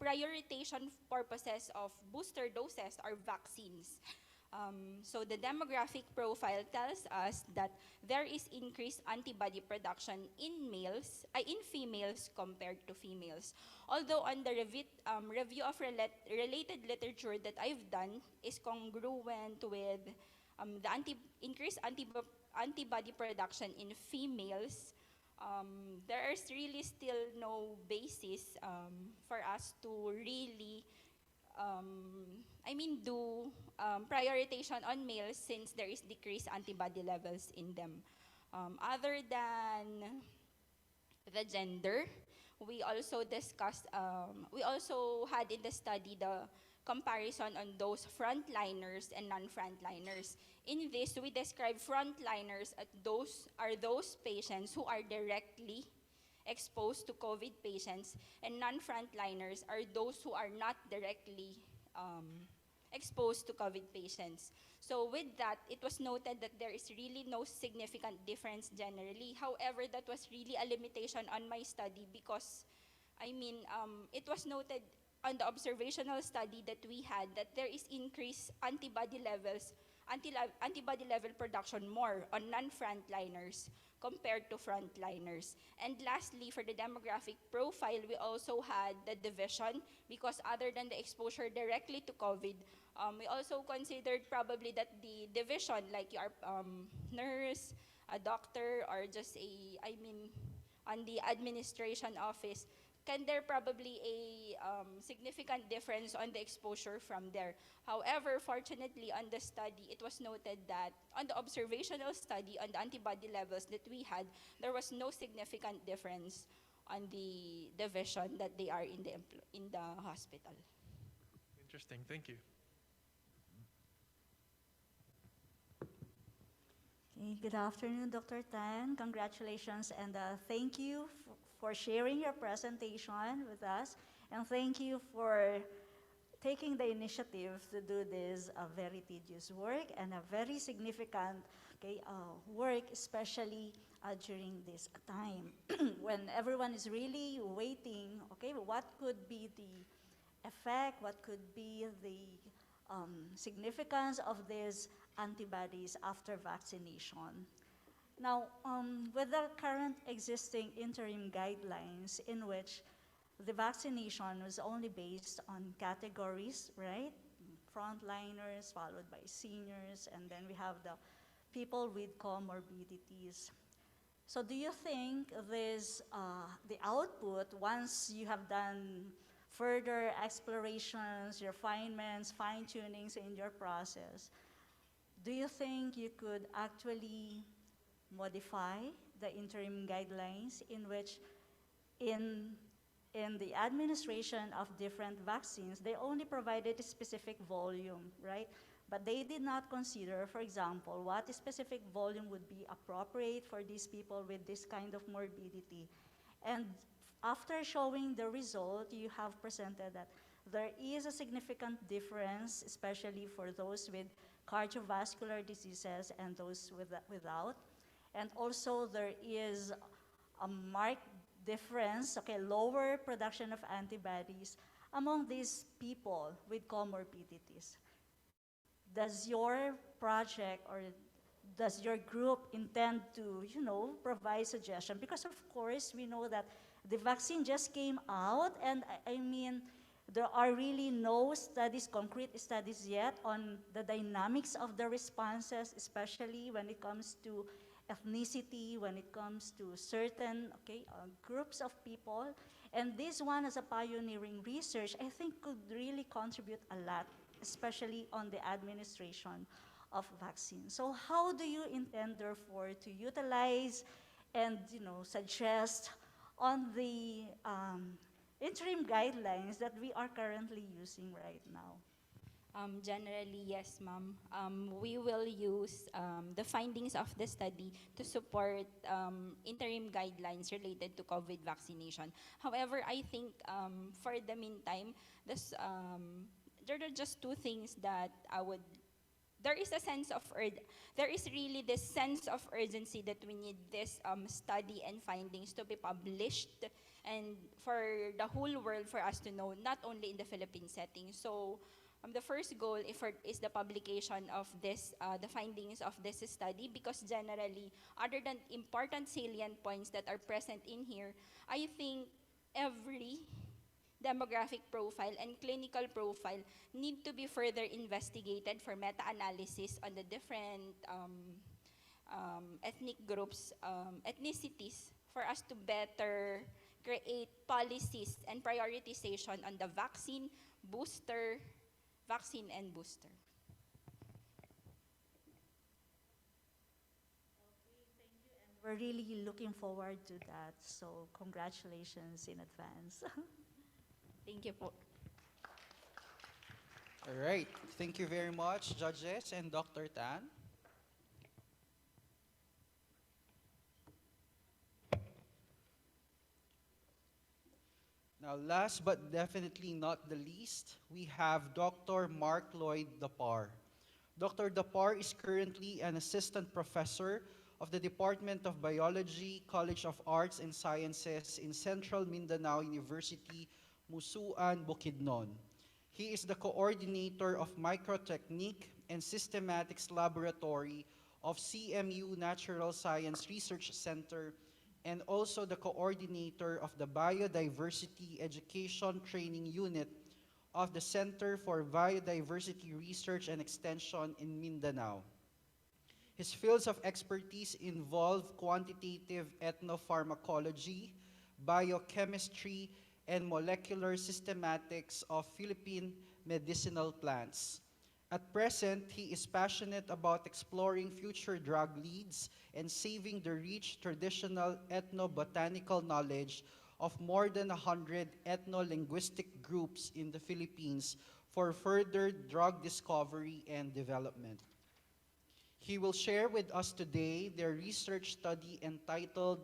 prioritization purposes of booster doses or vaccines. So the demographic profile tells us that there is increased antibody production in females compared to females. Although on the review of related literature that I've done is congruent with the increased antibody production in females, there is really still no basis for us to really do prioritization on males since there is decreased antibody levels in them. Other than the gender, we also had in the study the comparison on those frontliners and non-frontliners. In this, we describe frontliners as those patients who are directly exposed to COVID patients, and non-frontliners are those who are not directly exposed to COVID patients. So with that, it was noted that there is really no significant difference generally. However, that was really a limitation on my study because, it was noted on the observational study that we had that there is increased antibody level production more on non-frontliners compared to frontliners. And lastly, for the demographic profile, we also had the division because other than the exposure directly to COVID, we also considered probably that the division, like your nurse, a doctor, or just on the administration office, can there probably a significant difference on the exposure from there. However, fortunately on the study, it was noted that on the observational study on the antibody levels that we had, there was no significant difference on the division that they are in the hospital. Interesting, thank you. Okay, good afternoon, Dr. Tan. Congratulations and thank you for sharing your presentation with us. And thank you for taking the initiative to do this very tedious work and a very significant work, especially during this time when everyone is really waiting, what could be the effect, what could be the significance of these antibodies after vaccination. Now, with the current existing interim guidelines in which the vaccination was only based on categories, right? Frontliners, followed by seniors, and then we have the people with comorbidities. So do you think this, the output, once you have done further explorations, refinements, fine-tunings in your process, do you think you could actually modify the interim guidelines in which in the administration of different vaccines, they only provided a specific volume, right? But they did not consider, for example, what specific volume would be appropriate for these people with this kind of morbidity. And after showing the result, you have presented that there is a significant difference, especially for those with cardiovascular diseases and those without. And also there is a marked difference, lower production of antibodies among these people with comorbidities. Does your project or does your group intend to, provide suggestion? Because of course, we know that the vaccine just came out and there are really no studies, concrete studies yet on the dynamics of the responses, especially when it comes to ethnicity, when it comes to certain groups of people. And this one, as a pioneering research, I think could really contribute a lot, especially on the administration of vaccines. So how do you intend, therefore, to utilize and suggest on the interim guidelines that we are currently using right now? Generally, yes, ma'am. We will use the findings of the study to support interim guidelines related to COVID vaccination. However, I think for the meantime, there are just two things that I would. There is a sense of there is really this sense of urgency that we need this study and findings to be published and for the whole world for us to know, not only in the Philippine setting. So the first goal is the publication of the findings of this study, because generally, other than important salient points that are present in here, I think every demographic profile and clinical profile need to be further investigated for meta-analysis on the different ethnic groups, ethnicities, for us to better create policies and prioritization on the vaccine and booster. We're really looking forward to that. So congratulations in advance. Thank you po. All right. Thank you very much, judges and Dr. Tan. Now, last but definitely not the least, we have Dr. Mark Lloyd Dapar. Dr. Dapar is currently an assistant professor of the Department of Biology, College of Arts and Sciences in Central Mindanao University, Musuan, Bukidnon. He is the coordinator of Microtechnique and Systematics Laboratory of CMU Natural Science Research Center, and also the coordinator of the Biodiversity Education Training Unit of the Center for Biodiversity Research and Extension in Mindanao. His fields of expertise involve quantitative ethnopharmacology, biochemistry, and molecular systematics of Philippine medicinal plants. At present, he is passionate about exploring future drug leads and saving the rich traditional ethnobotanical knowledge of more than 100 ethno-linguistic groups in the Philippines for further drug discovery and development. He will share with us today their research study entitled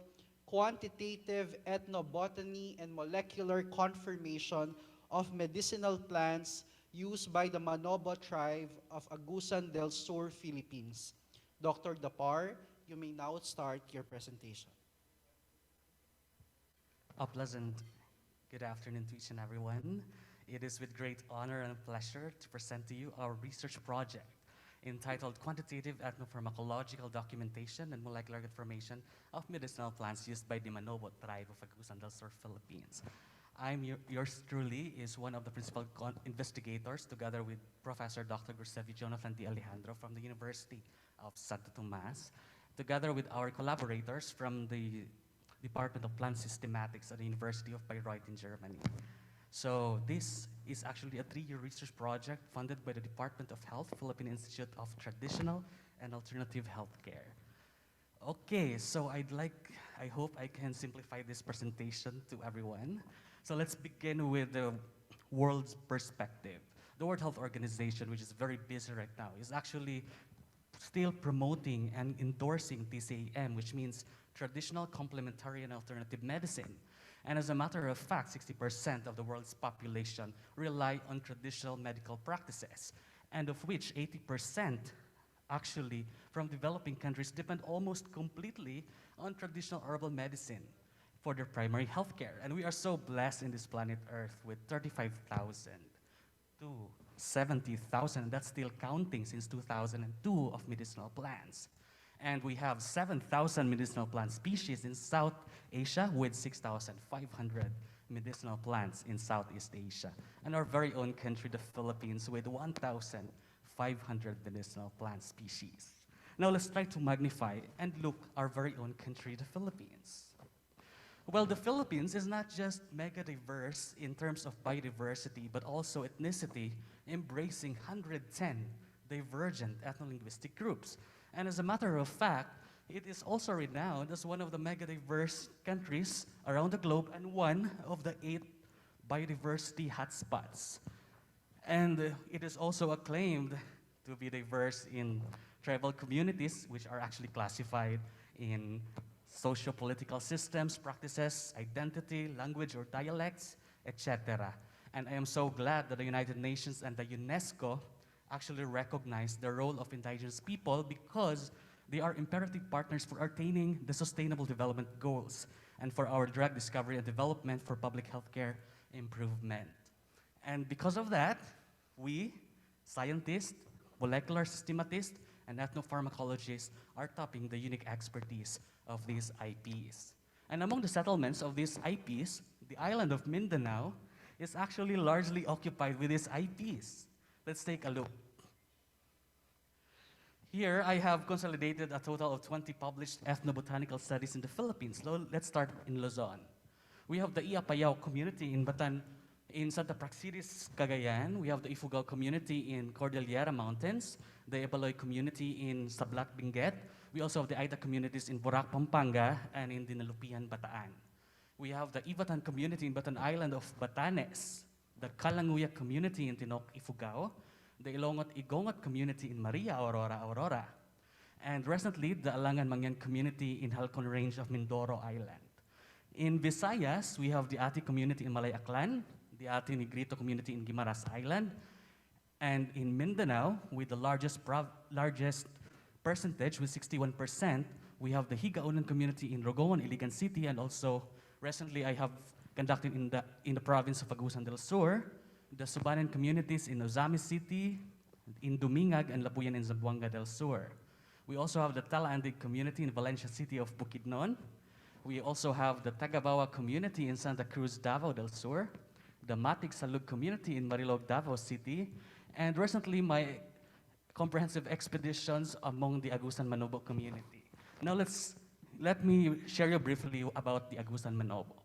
Quantitative Ethnobotany and Molecular Confirmation of Medicinal Plants Used by the Manobo Tribe of Agusan del Sur, Philippines. Dr. Dapar, you may now start your presentation. A pleasant good afternoon to each and everyone. It is with great honor and pleasure to present to you our research project entitled Quantitative Ethnopharmacological Documentation and Molecular Information of Medicinal Plants Used by the Manobo Tribe of Agusan del Sur, Philippines. Yours truly is one of the principal investigators, together with Professor Dr. Giuseppe Jonathan D. Alejandro from the University of Santo Tomas, together with our collaborators from the Department of Plant Systematics at the University of Bayreuth in Germany. So this is actually a 3-year research project funded by the Department of Health, Philippine Institute of Traditional and Alternative Healthcare. Okay, so I hope I can simplify this presentation to everyone. So let's begin with the world's perspective. The World Health Organization, which is very busy right now, is actually still promoting and endorsing TCAM, which means traditional, complementary, and alternative medicine. And as a matter of fact, 60% of the world's population rely on traditional medical practices, and of which 80% actually from developing countries depend almost completely on traditional herbal medicine for their primary health care. And we are so blessed in this planet Earth with 35,000 to 70,000, that's still counting since 2002, of medicinal plants. And we have 7,000 medicinal plant species in South Asia with 6,500 medicinal plants in Southeast Asia. And our very own country, the Philippines, with 1,500 medicinal plant species. Now let's try to magnify and look our very own country, the Philippines. Well, the Philippines is not just mega diverse in terms of biodiversity, but also ethnicity, embracing 110 divergent ethno-linguistic groups. And as a matter of fact, it is also renowned as one of the mega diverse countries around the globe and one of the 8 biodiversity hotspots. And it is also acclaimed to be diverse in tribal communities, which are actually classified in socio-political systems, practices, identity, language or dialects, etc. And I am so glad that the United Nations and the UNESCO actually recognize the role of indigenous people because they are imperative partners for attaining the Sustainable Development Goals and for our drug discovery and development for public health care improvement. And because of that, we, scientists, molecular systematists, and ethnopharmacologists are topping the unique expertise of these IPs. And among the settlements of these IPs, the island of Mindanao is actually largely occupied with these IPs. Let's take a look. Here, I have consolidated a total of 20 published ethnobotanical studies in the Philippines. Let's start in Luzon. We have the Iapayao community in Santa Praxedis, Cagayan. We have the Ifugao community in Cordillera Mountains, the Epaloy community in Sablat, Benguet. We also have the Aita communities in Borac, Pampanga, and in Dinalupian, Bataan. We have the Ivatan community in Batan Island of Batanes, the Kalanguya community in Tinok, Ifugao, the Ilongot-Igongot community in Maria Aurora, Aurora, and recently the Alangan Mangyan community in Halcon Range of Mindoro Island. In Visayas, we have the Ati community in Malay Aklan, the Ati Negrito community in Guimaras Island, and in Mindanao, with the largest percentage, with 61%, we have the Higaonon community in Rogoon, Iligan City, and also recently I have conducted in the province of Agusan del Sur, the Subanan communities in Ozamis City, in Dumingag, and Labuyan in Zamboanga del Sur. We also have the Talaandig community in Valencia City of Bukidnon. We also have the Tagabawa community in Santa Cruz, Davao del Sur, the Matig Salug community in Marilog, Davao City, and recently my comprehensive expeditions among the Agusan Manobo community. Now let me share you briefly about the Agusan Manobo.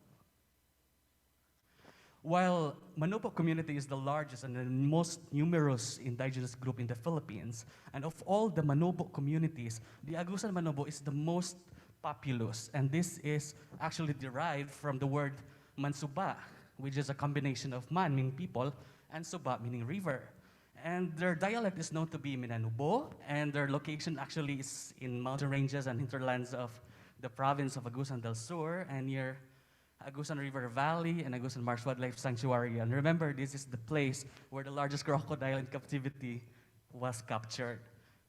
While Manobo community is the largest and the most numerous indigenous group in the Philippines, and of all the Manobo communities, the Agusan Manobo is the most populous, and this is actually derived from the word Mansuba, which is a combination of man, meaning people, and Suba, meaning river. And their dialect is known to be Minanubo, and their location actually is in mountain ranges and hinterlands of the province of Agusan del Sur, and near Agusan River Valley and Agusan Marsh Wildlife Sanctuary. And remember, this is the place where the largest crocodile in captivity was captured.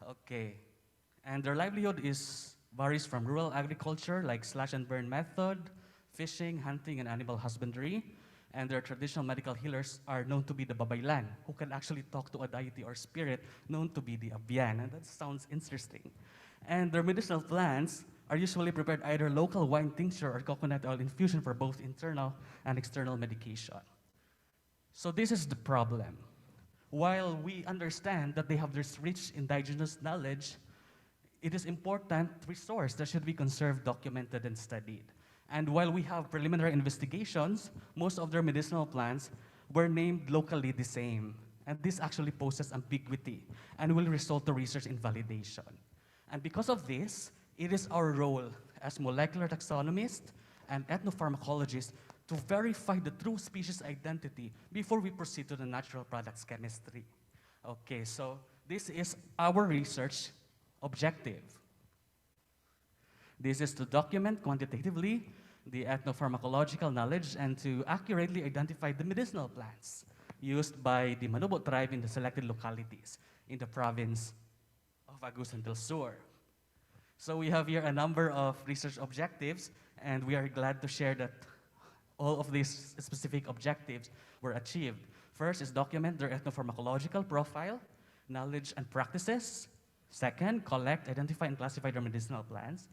Okay. And their livelihood varies from rural agriculture, like slash and burn method, fishing, hunting, and animal husbandry. And their traditional medical healers are known to be the Babaylan, who can actually talk to a deity or spirit known to be the Abyan. And that sounds interesting. And their medicinal plants are usually prepared either local wine tincture or coconut oil infusion for both internal and external medication. So this is the problem. While we understand that they have this rich indigenous knowledge, it is important resource that should be conserved, documented, and studied. And while we have preliminary investigations, most of their medicinal plants were named locally the same. And this actually poses ambiguity and will result to research invalidation. And because of this, it is our role as molecular taxonomists and ethnopharmacologists to verify the true species identity before we proceed to the natural products chemistry. Okay, so this is our research objective. This is to document quantitatively the ethnopharmacological knowledge and to accurately identify the medicinal plants used by the Manobo tribe in the selected localities in the province of Agusan del Sur. So we have here a number of research objectives, and we are glad to share that all of these specific objectives were achieved. First is document their ethnopharmacological profile, knowledge and practices. Second, collect, identify, and classify their medicinal plants.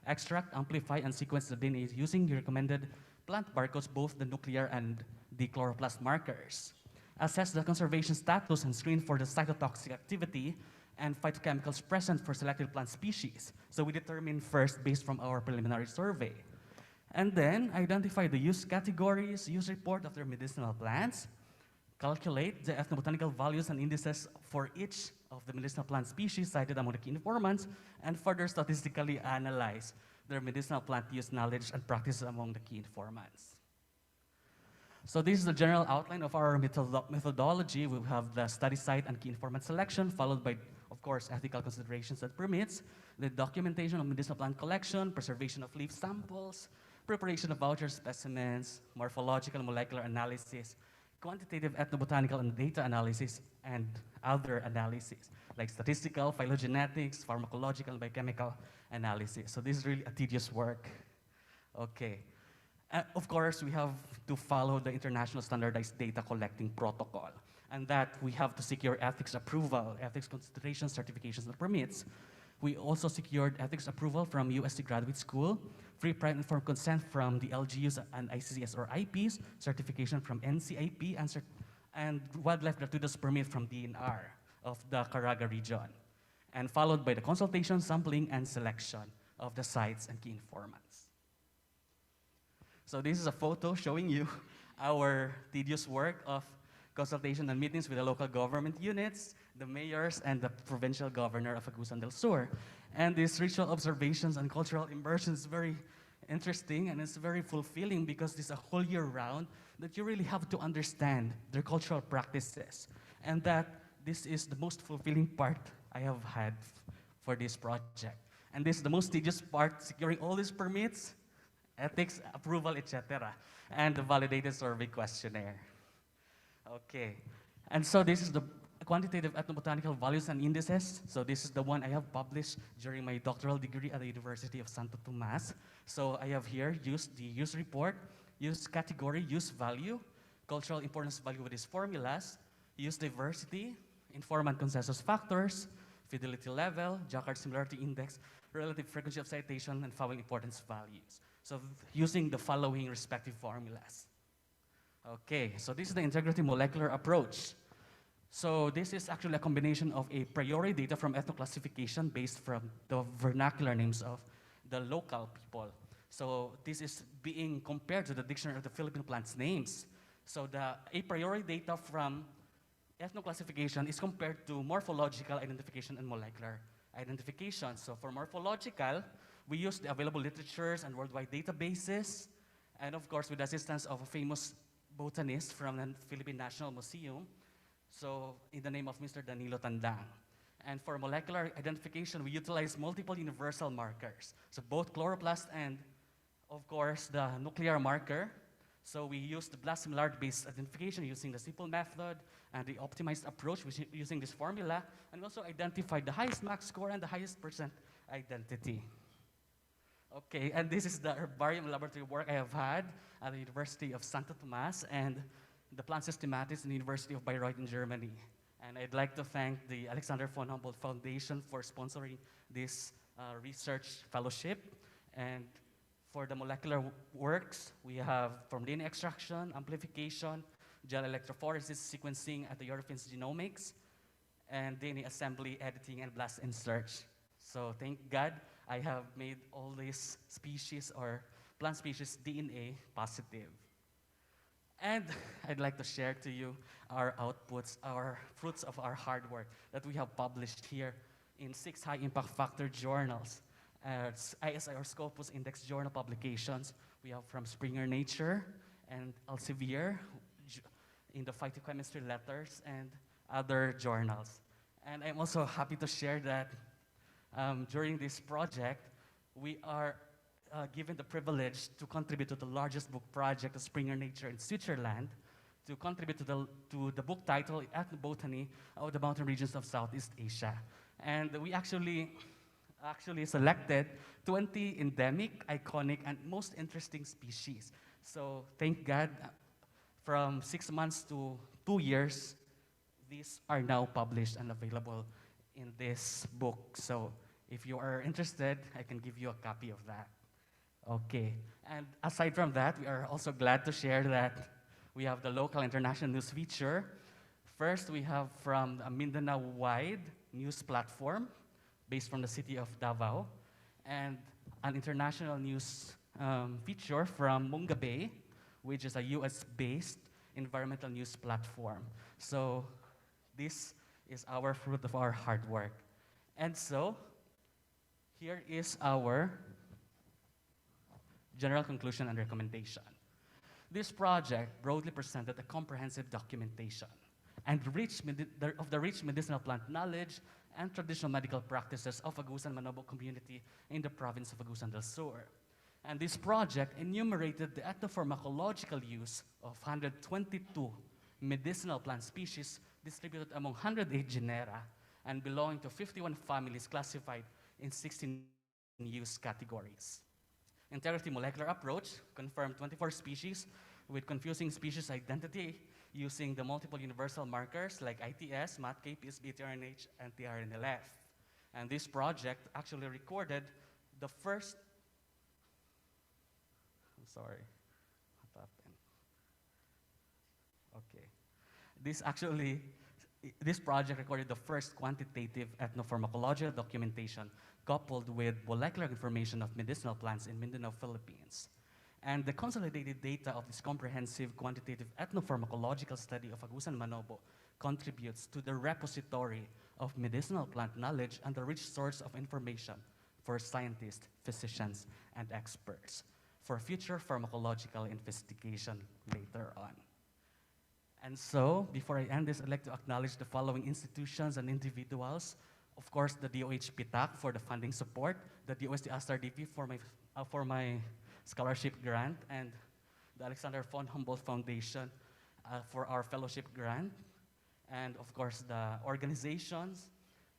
Extract, amplify, and sequence the DNA using the recommended plant barcodes, both the nuclear and the chloroplast markers. Assess the conservation status and screen for the cytotoxic activity and phytochemicals present for selected plant species. So we determine first based from our preliminary survey. And then identify the use categories, use report of their medicinal plants, calculate the ethnobotanical values and indices for each of the medicinal plant species cited among the key informants, and further statistically analyze their medicinal plant use knowledge and practices among the key informants. So this is the general outline of our methodology. We have the study site and key informant selection, followed by, of course, ethical considerations and permits, the documentation of medicinal plant collection, preservation of leaf samples, preparation of voucher specimens, morphological and molecular analysis, quantitative ethnobotanical and data analysis, and other analysis, like statistical, phylogenetics, pharmacological, and biochemical analysis. So this is really a tedious work. Okay. Of course, we have to follow the international standardized data collecting protocol, and that we have to secure ethics approval, ethics consideration, certifications, and permits. We also secured ethics approval from USC Graduate School, free prior informed consent from the LGUs and ICCS or IPs, certification from NCIP, and wildlife gratuitous permit from DNR of the Caraga region, and followed by the consultation, sampling, and selection of the sites and key informants. So this is a photo showing you our tedious work of consultation and meetings with the local government units, the mayors, and the provincial governor of Agusan del Sur. And these ritual observations and cultural immersion is very interesting, and it's very fulfilling because this is a whole year round that you really have to understand their cultural practices. And that this is the most fulfilling part I have had for this project. And this is the most tedious part, securing all these permits, ethics, approval, etc., and the validated survey questionnaire. Okay, and so this is the quantitative ethnobotanical values and indices. So this is the one I have published during my doctoral degree at the University of Santo Tomas. So I have here used the use report, use category, use value, cultural importance value with these formulas, use diversity, informant consensus factors, fidelity level, Jacquard similarity index, relative frequency of citation, and following importance values. So using the following respective formulas. Okay, so this is the integrity molecular approach. So this is actually a combination of a priori data from ethnoclassification based from the vernacular names of the local people. So this is being compared to the Dictionary of the Philippine Plants names. So the a priori data from ethnoclassification is compared to morphological identification and molecular identification. So for morphological, we use the available literatures and worldwide databases, and of course with the assistance of a famous botanist from the Philippine National Museum, so in the name of Mr. Danilo Tandang. And for molecular identification, we utilize multiple universal markers, so both chloroplast and, of course, the nuclear marker. So we use the blast similarity-based identification using the simple method and the optimized approach using this formula, and we also identified the highest max score and the highest percent identity. Okay, and this is the herbarium laboratory work I have had at the University of Santo Tomas and the plant systematics in the University of Bayreuth in Germany. And I'd like to thank the Alexander von Humboldt Foundation for sponsoring this research fellowship. And for the molecular works, we have from DNA extraction, amplification, gel electrophoresis, sequencing at the European Genomics, and DNA assembly, editing, and blast insert. So thank God I have made all these species or plant species DNA positive. And I'd like to share to you our outputs, our fruits of our hard work that we have published here in 6 high impact factor journals. ISI or Scopus Index journal publications. We have from Springer Nature and Elsevier in the phytochemistry letters and other journals. And I'm also happy to share that during this project, we are given the privilege to contribute to the largest book project of Springer Nature in Switzerland, to contribute to the book title, Ethnobotany of the Mountain Regions of Southeast Asia. And we actually selected 20 endemic, iconic, and most interesting species. So thank God, from 6 months to 2 years, these are now published and available in this book. So if you are interested, I can give you a copy of that. Okay, and aside from that, we are also glad to share that we have the local international news feature. First, we have from Mindanao-wide news platform based from the city of Davao, and an international news feature from Munga Bay, which is a US-based environmental news platform. So this is our fruit of our hard work. And so here is our general conclusion and recommendation. This project broadly presented a comprehensive documentation and of the rich medicinal plant knowledge and traditional medical practices of Agusan Manobo community in the province of Agusan del Sur. And this project enumerated the ethnopharmacological use of 122 medicinal plant species distributed among 108 genera and belonging to 51 families classified in 16 use categories. Integrity molecular approach confirmed 24 species with confusing species identity using the multiple universal markers like ITS, MATK, PSB, TRNH, and TRNLF. And this project actually recorded the first, I'm sorry, what happened? Okay. This project recorded the first quantitative ethnopharmacological documentation coupled with molecular information of medicinal plants in Mindanao, Philippines. And the consolidated data of this comprehensive quantitative ethnopharmacological study of Agusan Manobo contributes to the repository of medicinal plant knowledge and a rich source of information for scientists, physicians, and experts for future pharmacological investigation later on. And so, before I end this, I'd like to acknowledge the following institutions and individuals. Of course, the DOH PITAC for the funding support, the DOST SRDP for my scholarship grant, and the Alexander von Humboldt Foundation for our fellowship grant, and of course the organizations,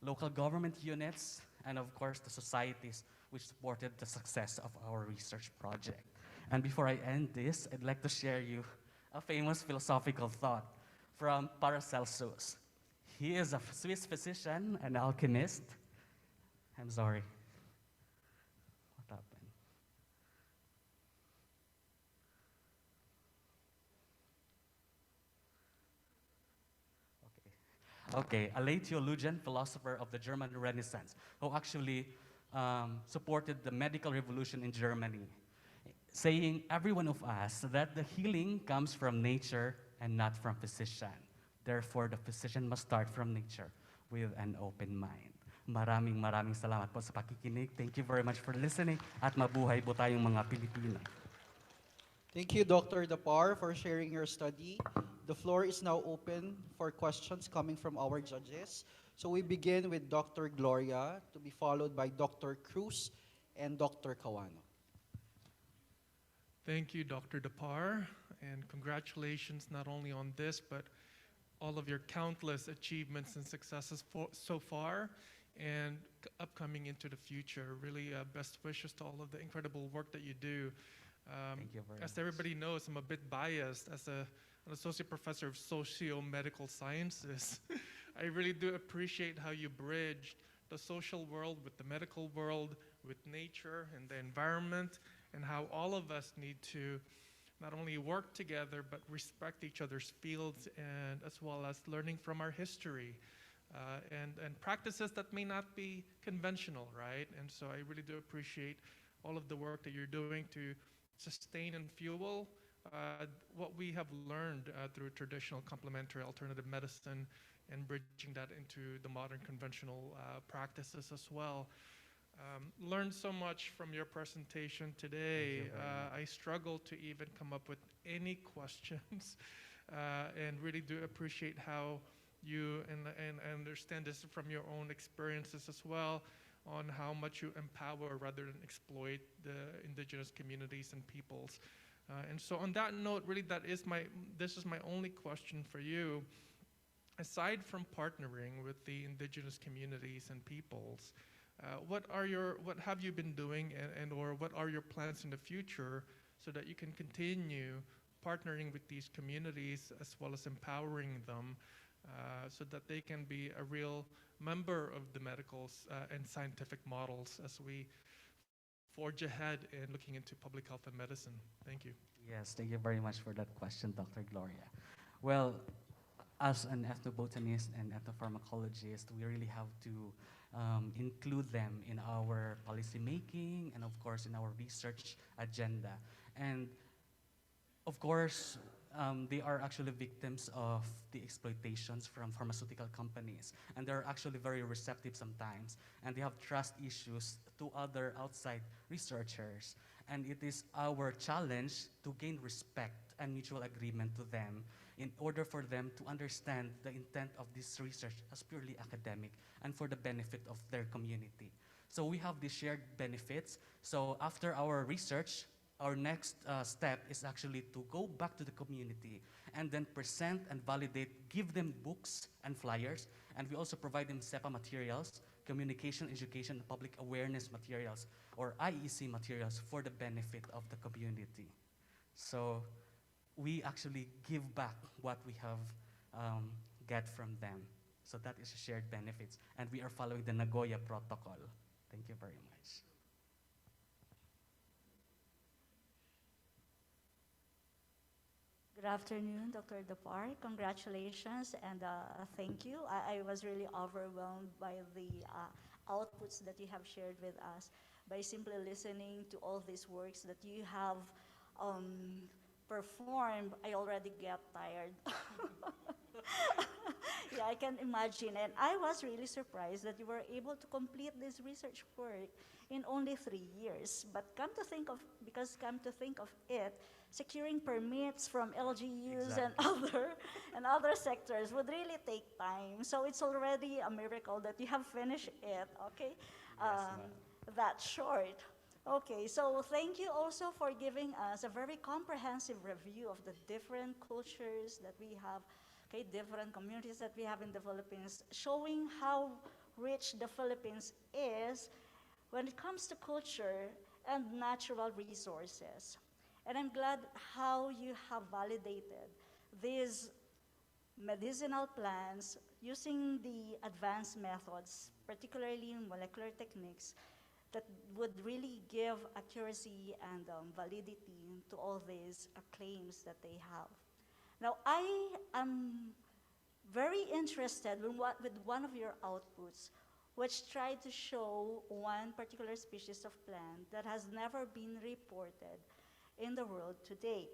local government units, and of course the societies which supported the success of our research project. And before I end this, I'd like to share you a famous philosophical thought from Paracelsus. He is a Swiss physician and alchemist. I'm sorry. What happened? Okay, a late theologian, philosopher of the German Renaissance, who actually supported the medical revolution in Germany, saying, every one of us, that the healing comes from nature and not from physician. Therefore, the physician must start from nature with an open mind. Maraming salamat po sa pakikinig. Thank you very much for listening at mabuhay po tayong mga Pilipino. Thank you, Dr. Dapar, for sharing your study. The floor is now open for questions coming from our judges. So we begin with Dr. Gloria, to be followed by Dr. Cruz and Dr. Kawano. Thank you, Dr. Dapar, and congratulations not only on this, but all of your countless achievements and successes so far and upcoming into the future. Really best wishes to all of the incredible work that you do. Thank you very as much. everybody knows, I'm a bit biased as an associate professor of socio-medical sciences. I really do appreciate how you bridged the social world with the medical world, with nature and the environment, and how all of us need to not only work together, but respect each other's fields, and as well as learning from our history and practices that may not be conventional, right? And so I really do appreciate all of the work that you're doing to sustain and fuel what we have learned through traditional complementary alternative medicine and bridging that into the modern conventional practices as well. Learned so much from your presentation today. I struggled to even come up with any questions and really do appreciate how you, and I understand this from your own experiences as well, on how much you empower rather than exploit the indigenous communities and peoples. And so on that note, really this is my only question for you. Aside from partnering with the indigenous communities and peoples, what have you been doing or what are your plans in the future so that you can continue partnering with these communities as well as empowering them so that they can be a real member of the medical and scientific models as we forge ahead in looking into public health and medicine? Thank you. Yes, thank you very much for that question, Dr. Gloria. Well, as an ethnobotanist and ethnopharmacologist, we really have to include them in our policy making and, of course, in our research agenda. And of course, they are actually victims of the exploitations from pharmaceutical companies, and they're actually very receptive sometimes, and they have trust issues to other outside researchers. And it is our challenge to gain respect and mutual agreement to them in order for them to understand the intent of this research as purely academic and for the benefit of their community. So we have these shared benefits. So after our research, our next step is actually to go back to the community and then present and validate, give them books and flyers, and we also provide them SEPA materials, communication, education, and public awareness materials, or IEC materials for the benefit of the community. So we actually give back what we have get from them. So that is shared benefits, and we are following the Nagoya Protocol. Thank you very much. Good afternoon, Dr. Depar. Congratulations and thank you. I was really overwhelmed by the outputs that you have shared with us. By simply listening to all these works that you have performed, I already get tired. Yeah, I can imagine. And I was really surprised that you were able to complete this research work in only 3 years. But come to think of it, securing permits from LGUs and other sectors would really take time. So it's already a miracle that you have finished it, okay? That short. Okay, so thank you also for giving us a very comprehensive review of the different cultures that we have, okay, different communities that we have in the Philippines, showing how rich the Philippines is when it comes to culture and natural resources. And I'm glad how you have validated these medicinal plants using the advanced methods, particularly molecular techniques, that would really give accuracy and validity to all these claims that they have. Now, I am very interested with one of your outputs, which tried to show one particular species of plant that has never been reported in the world to date.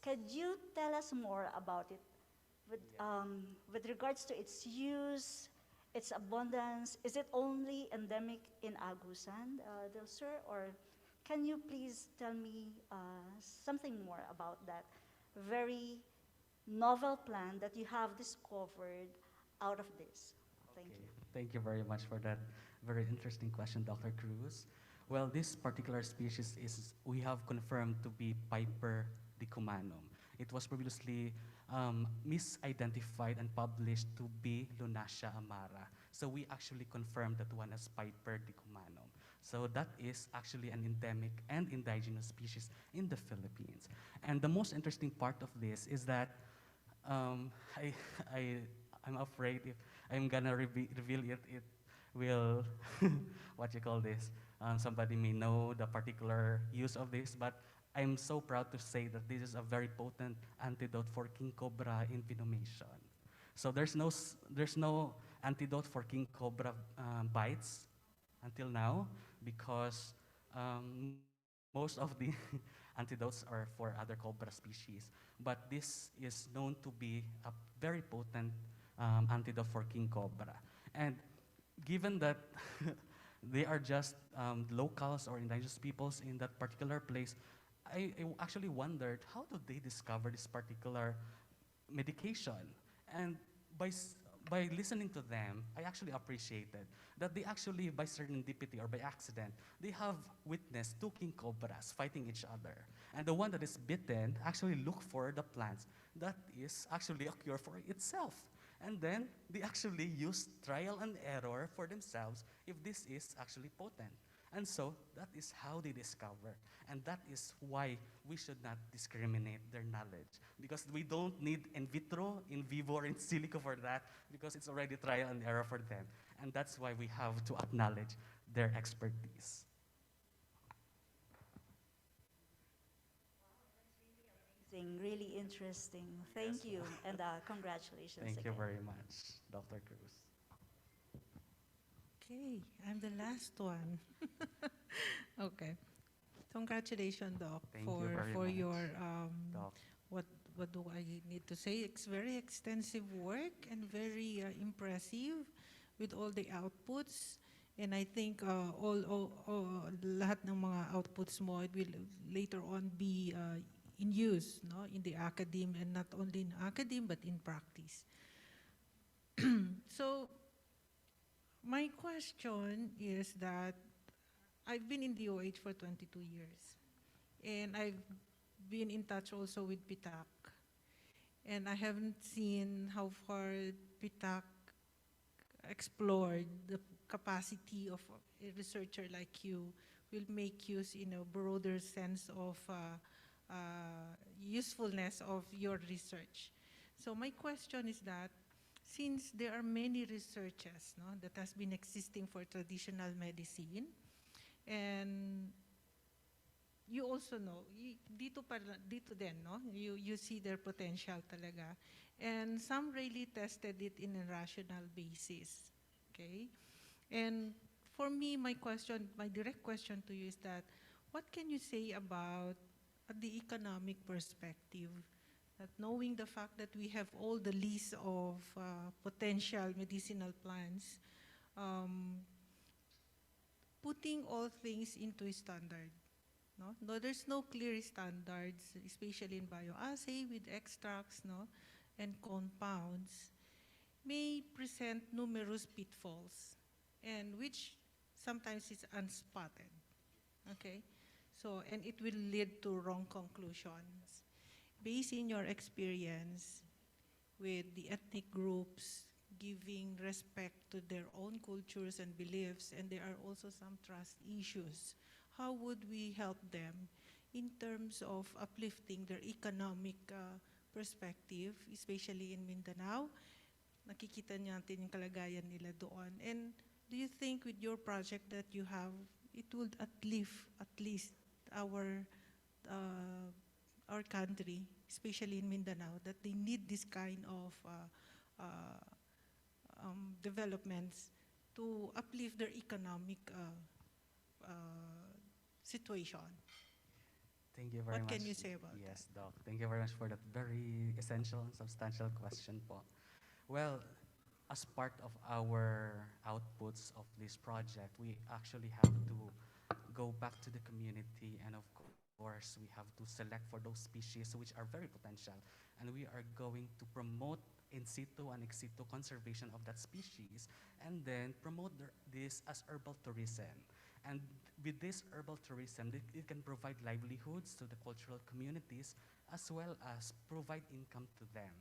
Could you tell us more about it with regards to its use, its abundance? Is it only endemic in Agusan, sir, or can you please tell me something more about that very novel plant that you have discovered out of this? Thank you. Thank you very much for that very interesting question, Dr. Cruz. Well, this particular species we have confirmed to be Piper decumanum. It was previously misidentified and published to be Lunacia amara. So we actually confirmed that one as Piper decumanum. So that is actually an endemic and indigenous species in the Philippines. And the most interesting part of this is that I'm afraid if I'm gonna reveal it, it will, what you call this, somebody may know the particular use of this, but I'm so proud to say that this is a very potent antidote for king cobra in venomation. So there's no antidote for king cobra bites until now, because most of the antidotes are for other cobra species. But this is known to be a very potent antidote for king cobra. And given that they are just locals or indigenous peoples in that particular place, I actually wondered, how do they discover this particular medication? And by listening to them, I actually appreciated that they actually, by serendipity or by accident, they have witnessed two king cobras fighting each other. And the one that is bitten actually look for the plants that is actually a cure for itself. And then they actually use trial and error for themselves if this is actually potent. And so that is how they discover. And that is why we should not discriminate their knowledge. Because we don't need in vitro, in vivo, or in silico for that, because it's already trial and error for them. And that's why we have to acknowledge their expertise. interesting, really interesting. Thank you, and congratulations Thank you again. very much, Dr. Cruz. Okay, I'm the last one. Okay. Congratulations, Doc, Thank you very for much, your Doc. what what do I need to say? It's very extensive work and very impressive with all the outputs. And I think lahat ng mga outputs mo, it will later on be in use, no, in the academe, and not only in academe but in practice. So my question is that I've been in DOH for 22 years, and I've been in touch also with PITAC, and I haven't seen how far PITAC explored the capacity of a researcher like you will make use in a broader sense of usefulness of your research. So my question is that since there are many researches, no, that has been existing for traditional medicine, and you also know, dito din, no? You see their potential talaga. And some really tested it in a rational basis, okay? And for me, my direct question to you is that, what can you say about the economic perspective? That knowing the fact that we have all the list of potential medicinal plants, putting all things into a standard. No, there's no clear standards, especially in bioassay with extracts, no, and compounds, may present numerous pitfalls, and which sometimes is unspotted. Okay, so and it will lead to wrong conclusions. Based in your experience with the ethnic groups, giving respect to their own cultures and beliefs, and there are also some trust issues. How would we help them in terms of uplifting their economic perspective, especially in Mindanao? Nakikita natin yung kalagayan nila doon. And do you think with your project that you have, it would uplift at least our country, especially in Mindanao, that they need this kind of developments to uplift their economic situation? Thank you very much. What can you say about Yes, Doc. Thank you very much for that very essential and substantial question po. Well, as part of our outputs of this project, we actually have to go back to the community, and of course, we have to select for those species which are very potential, and we are going to promote in situ and ex situ conservation of that species, and then promote this as herbal tourism. And with this herbal tourism, it can provide livelihoods to the cultural communities as well as provide income to them.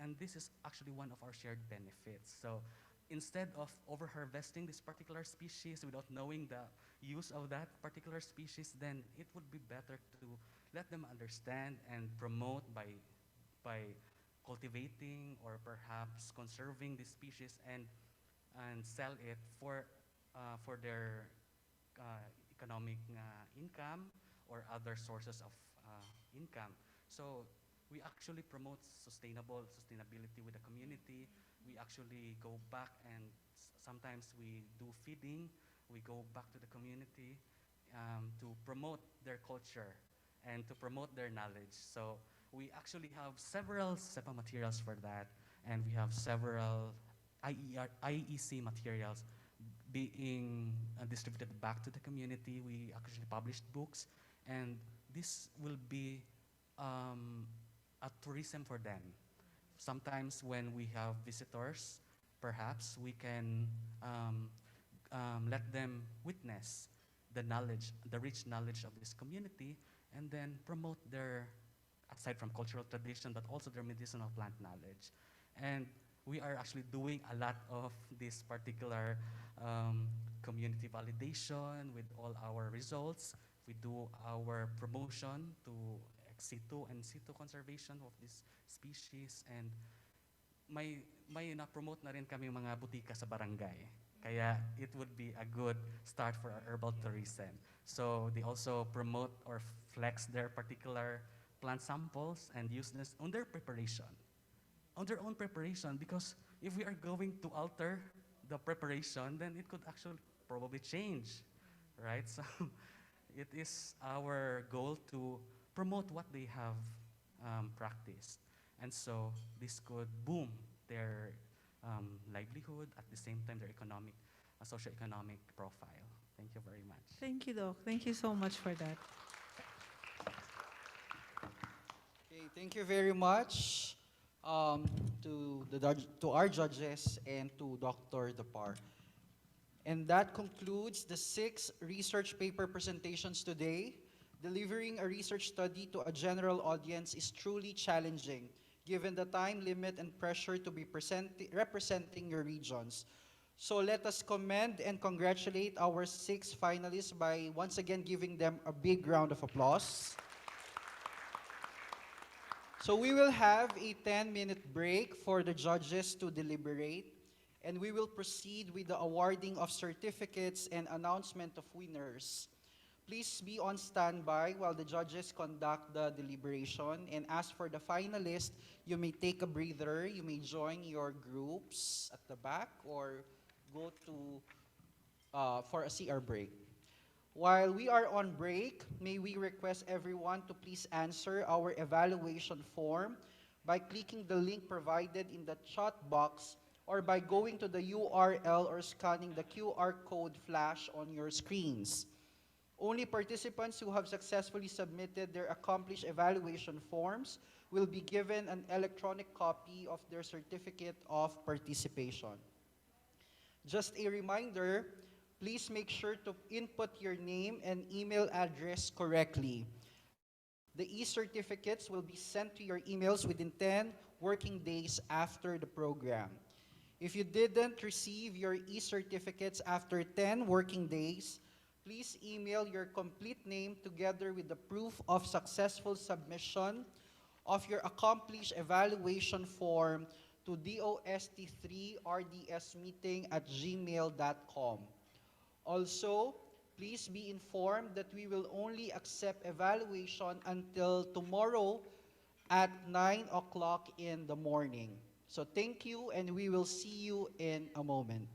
And this is actually one of our shared benefits. So instead of over-harvesting this particular species without knowing the use of that particular species, then it would be better to let them understand and promote by cultivating or perhaps conserving this species and sell it for their economic income or other sources of income. So we actually promote sustainability with the community. We actually go back and sometimes we do feeding. We go back to the community to promote their culture and to promote their knowledge. So we actually have several SEPA materials for that, and we have several IEC materials being distributed back to the community. We actually published books, and this will be a tourism for them. Sometimes when we have visitors, perhaps we can let them witness the knowledge, the rich knowledge of this community, and then promote their, aside from cultural tradition, but also their medicinal plant knowledge. And we are actually doing a lot of this particular community validation with all our results. We do our promotion to ex situ and situ conservation of this species, and may na-promote na rin kami mga butika sa barangay. Kaya it would be a good start for our herbal tourism. So they also promote or flex their particular plant samples and use this on their preparation, on their own preparation, because if we are going to alter the preparation, then it could actually probably change, right? So it is our goal to promote what they have practiced. And so this could boom their livelihood, at the same time their economic, socioeconomic profile. Thank you very much. Thank you, Doc. Thank you so much for that. Okay, thank you very much to our judges and to Dr. Depar. And that concludes the 6 research paper presentations today. Delivering a research study to a general audience is truly challenging, given the time limit and pressure to be representing your regions. So let us commend and congratulate our 6 finalists by once again giving them a big round of applause. So we will have a 10-minute break for the judges to deliberate, and we will proceed with the awarding of certificates and announcement of winners. Please be on standby while the judges conduct the deliberation, and as for the finalists, you may take a breather, you may join your groups at the back or go to for a CR break. While we are on break, may we request everyone to please answer our evaluation form by clicking the link provided in the chat box or by going to the URL or scanning the QR code flash on your screens. Only participants who have successfully submitted their accomplished evaluation forms will be given an electronic copy of their certificate of participation. Just a reminder, please make sure to input your name and email address correctly. The e-certificates will be sent to your emails within 10 working days after the program. If you didn't receive your e-certificates after 10 working days, please email your complete name together with the proof of successful submission of your accomplished evaluation form to dost3rdsmeeting@gmail.com. Also, please be informed that we will only accept evaluation until tomorrow at 9 o'clock in the morning. So thank you, and we will see you in a moment.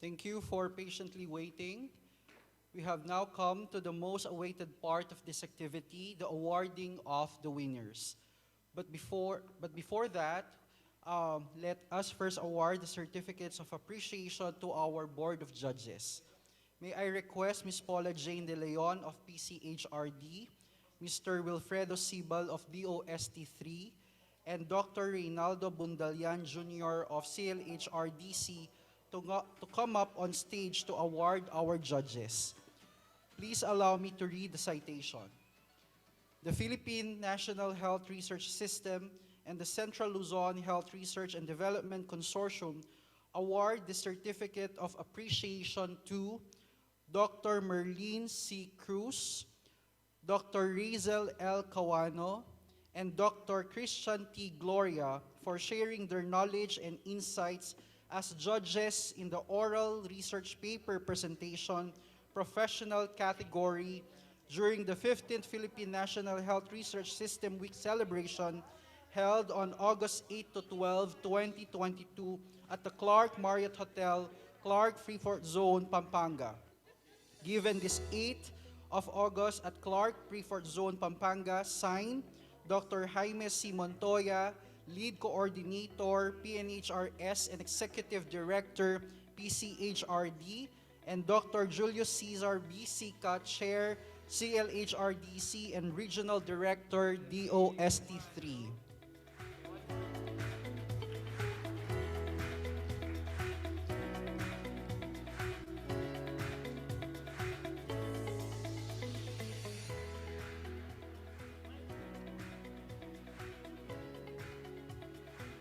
Thank you for patiently waiting. We have now come to the most awaited part of this activity, the awarding of the winners. But before that, let us first award the certificates of appreciation to our Board of Judges. May I request Ms. Paula Jane De Leon of PCHRD, Mr. Wilfredo Sibal of DOST3, and Dr. Reynaldo Bundalian Jr. of CLHRDC to come up on stage to award our judges. Please allow me to read the citation. The Philippine National Health Research System and the Central Luzon Health Research and Development Consortium award the Certificate of Appreciation to Dr. Merlene C. Cruz, Dr. Rizel L. Cawano, and Dr. Christian T. Gloria for sharing their knowledge and insights as judges in the oral research paper presentation professional category during the 15th Philippine National Health Research System Week celebration held on August 8 to 12, 2022 at the Clark Marriott Hotel, Clark Freeport Zone, Pampanga. Given this 8th of August at Clark Freeport Zone, Pampanga, signed Dr. Jaime C. Montoya, Lead Coordinator, PNHRS and Executive Director, PCHRD, and Dr. Julius Cesar B. Sica, Chair, CLHRDC and Regional Director, DOST3.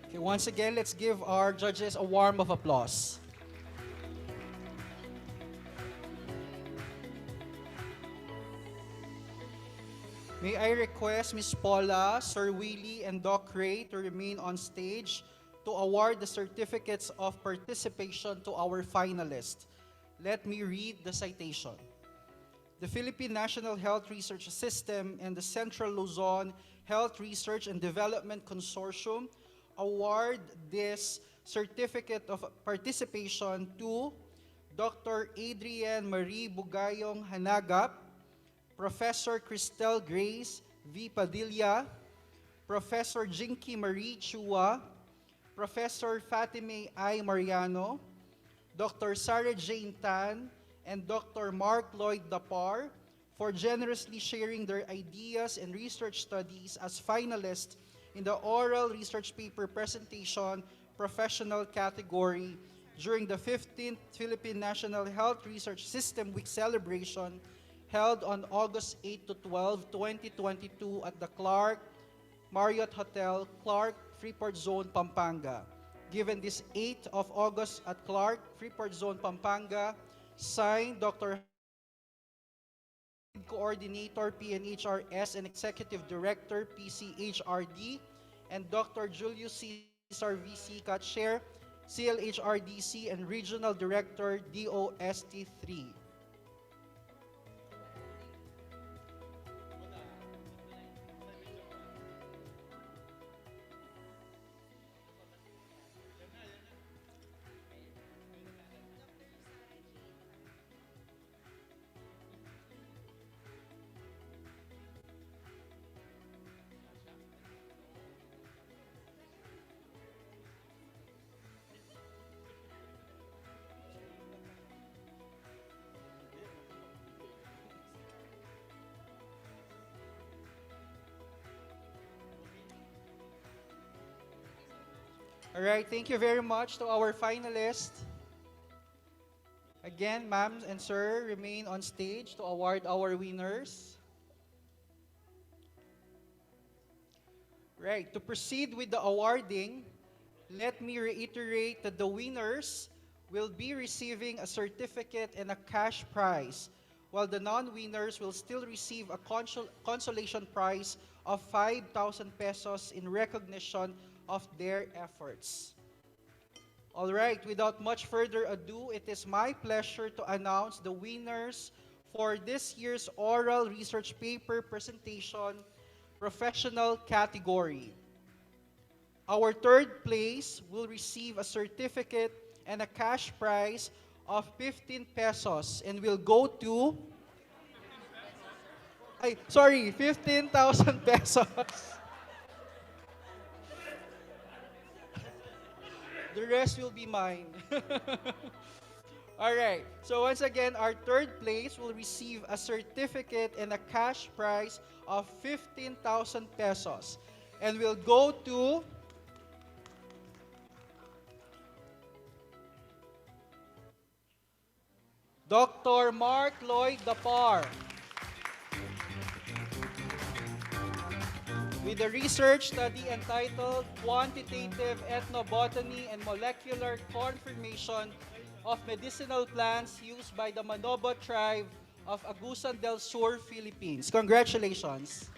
Okay, once again, let's give our judges a warm of applause. May I request Ms. Paula, Sir Willie, and Doc Ray to remain on stage to award the certificates of participation to our finalists. Let me read the citation. The Philippine National Health Research System and the Central Luzon Health Research and Development Consortium award this certificate of participation to Dr. Adrienne Marie Bugayong Hanagap, Professor Cristel Grace V. Padilla, Professor Jinky Marie Chua, Professor Fatime I. Mariano, Dr. Sarah Jane Tan, and Dr. Mark Lloyd Dapar for generously sharing their ideas and research studies as finalists in the oral research paper presentation professional category during the 15th Philippine National Health Research System Week celebration held on August 8 to 12, 2022 at the Clark Marriott Hotel, Clark Freeport Zone, Pampanga. Given this 8th of August at Clark Freeport Zone, Pampanga, signed Dr. Coordinator, PNHRS and Executive Director, PCHRD, and Dr. Julius Cesar V. Sica, Chair, CLHRDC and Regional Director, DOST3. All right, thank you very much to our finalists. Again, ma'am and sir, remain on stage to award our winners. Right, to proceed with the awarding, let me reiterate that the winners will be receiving a certificate and a cash prize, while the non-winners will still receive a consolation prize of 5,000 pesos in recognition of their efforts. All right, without much further ado, it is my pleasure to announce the winners for this year's oral research paper presentation professional category. Our third place will receive a certificate and a cash prize of 15 pesos and will go to, ay, sorry, 15,000 pesos. The rest will be mine. All right. So once again, our third place will receive a certificate and a cash prize of 15,000 pesos and will go to Dr. Mark Lloyd Dapar with a research study entitled Quantitative Ethnobotany and Molecular Confirmation of Medicinal Plants Used by the Manobo Tribe of Agusan del Sur, Philippines. Congratulations.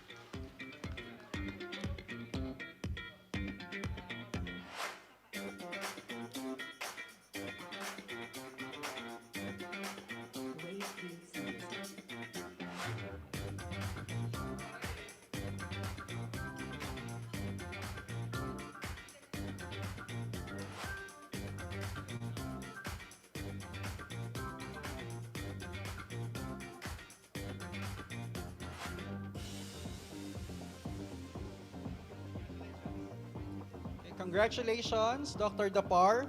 Okay, congratulations, Dr. Dapar.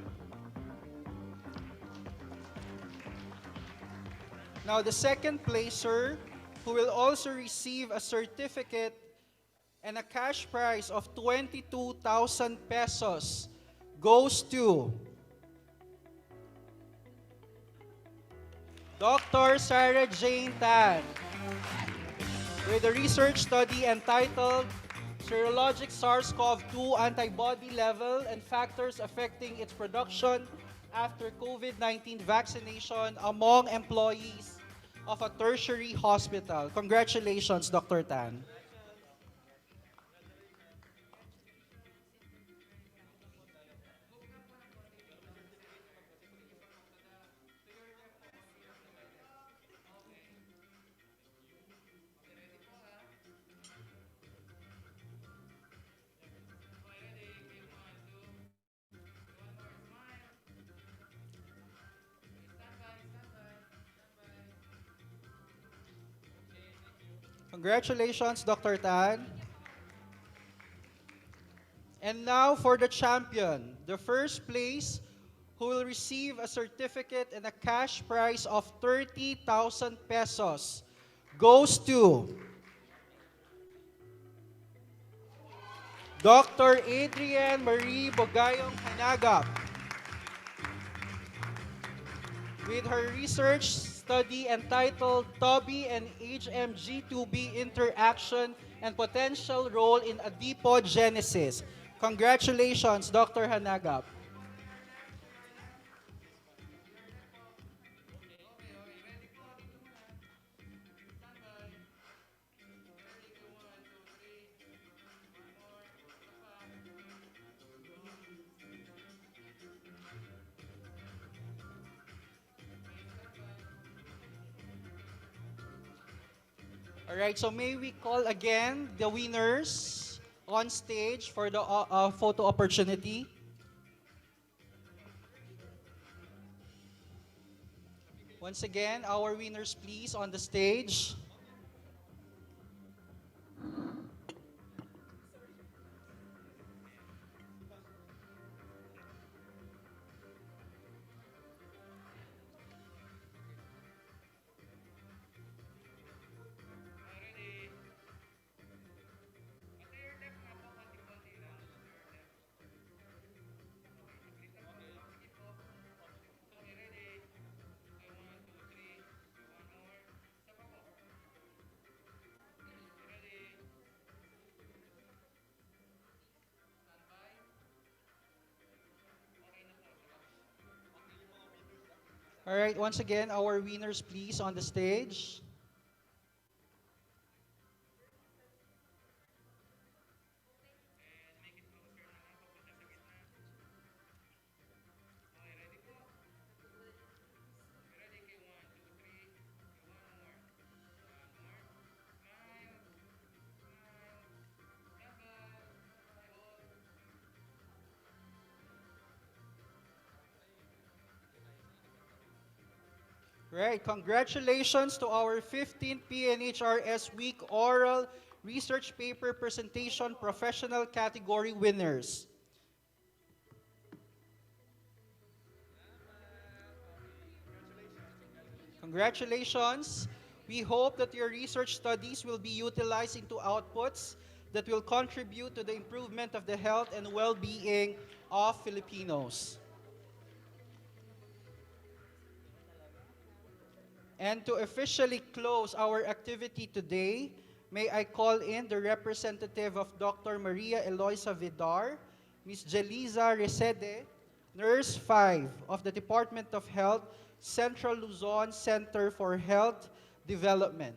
Now, the second placer, who will also receive a certificate and a cash prize of 22,000 pesos, goes to Dr. Sarah Jane Tan with a research study entitled Serologic SARS-CoV-2 Antibody Level and Factors Affecting Its Production After COVID-19 Vaccination Among Employees of a Tertiary Hospital. Congratulations, Dr. Tan. Congratulations, Dr. Tan. And now for the champion, the first place who will receive a certificate and a cash prize of 30,000 pesos goes to Dr. Adrienne Marie Bogayong Hanagap with her research study entitled TOBI and HMG2B Interaction and Potential Role in Adipogenesis. Congratulations, Dr. Hanagap. All right, so may we call again the winners on stage for the photo opportunity. Once again, our winners please on the stage. All right, once again, our winners please on the stage. Right, congratulations to our 15th PNHRS Week Oral Research Paper Presentation Professional Category winners. Congratulations. We hope that your research studies will be utilized into outputs that will contribute to the improvement of the health and well-being of Filipinos. And to officially close our activity today, may I call in the representative of Dr. Maria Eloisa Vidar, Ms. Jeliza Resede, Nurse 5 of the Department of Health, Central Luzon Center for Health Development.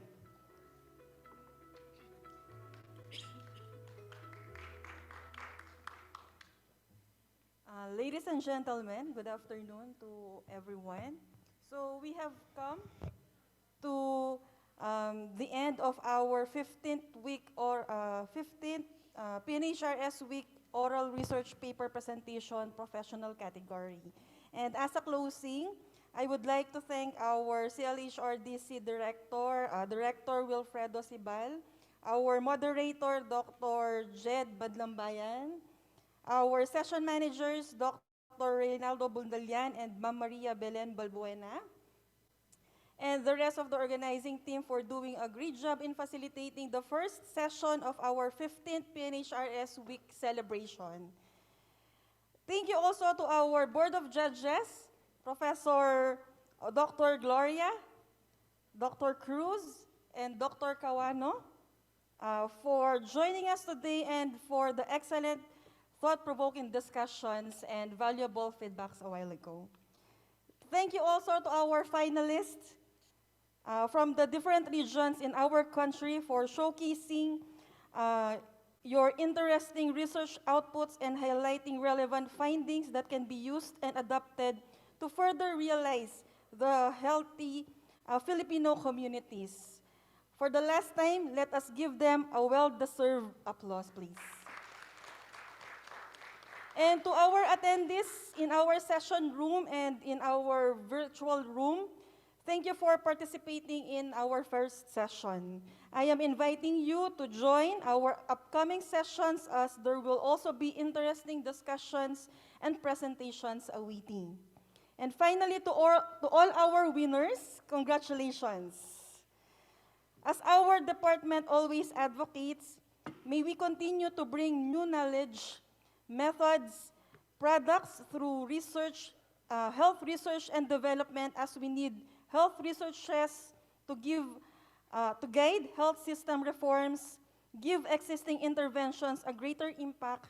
Ladies and gentlemen, good afternoon to everyone. So we have come to the end of our 15th week or 15th PNHRS week oral research paper presentation professional category. And as a closing, I would like to thank our CLHRDC Director, Director Wilfredo Sibal, our moderator, Dr. Jed Badlambayan, our session managers, Dr. Reynaldo Bundalian and Ma'am Maria Belen Balbuena, and the rest of the organizing team for doing a great job in facilitating the first session of our 15th PNHRS Week celebration. Thank you also to our Board of Judges, Professor Dr. Gloria, Dr. Cruz, and Dr. Cawano for joining us today and for the excellent thought-provoking discussions and valuable feedbacks a while ago. Thank you also to our finalists from the different regions in our country for showcasing your interesting research outputs and highlighting relevant findings that can be used and adapted to further realize the healthy Filipino communities. For the last time, let us give them a well-deserved applause, please. And to our attendees in our session room and in our virtual room, thank you for participating in our first session. I am inviting you to join our upcoming sessions as there will also be interesting discussions and presentations awaiting. And finally, to all our winners, congratulations. As our department always advocates, may we continue to bring new knowledge, methods, products through research, health research and development, as we need health researchers to guide health system reforms, give existing interventions a greater impact,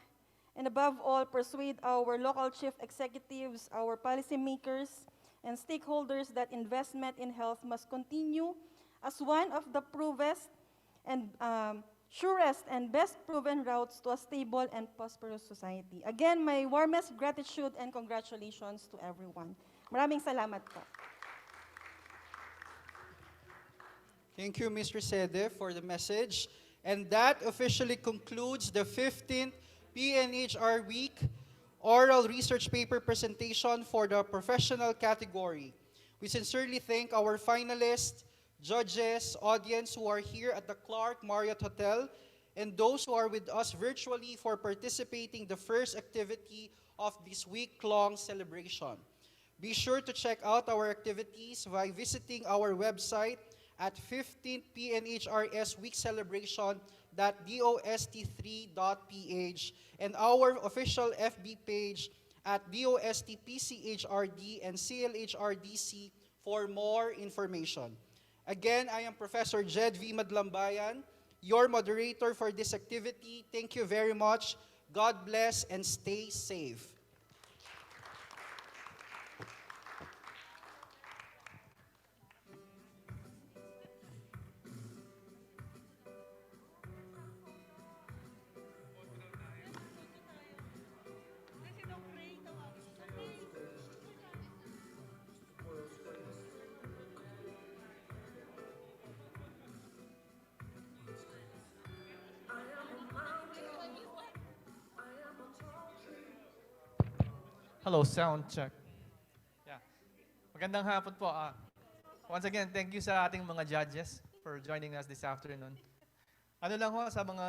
and above all, persuade our local chief executives, our policymakers, and stakeholders that investment in health must continue as one of the provest and surest and best proven routes to a stable and prosperous society. Again, my warmest gratitude and congratulations to everyone. Maraming salamat po. Thank you, Mr. Sede, for the message. And that officially concludes the 15th PNHR Week Oral Research Paper Presentation for the Professional category. We sincerely thank our finalists, judges, audience who are here at the Clark Marriott Hotel, and those who are with us virtually for participating the first activity of this week-long celebration. Be sure to check out our activities by visiting our website at 15thpnhrSweekcelebration.dost3.ph and our official FB page at DOSTPCHRD and CLHRDC for more information. Again, I am Professor Jed V. Madlambayan, your moderator for this activity. Thank you very much. God bless and stay safe. Hello, sound check. Yeah. Magandang hapon po. Once again, thank you sa ating mga judges for joining us this afternoon. Ano lang ho sa mga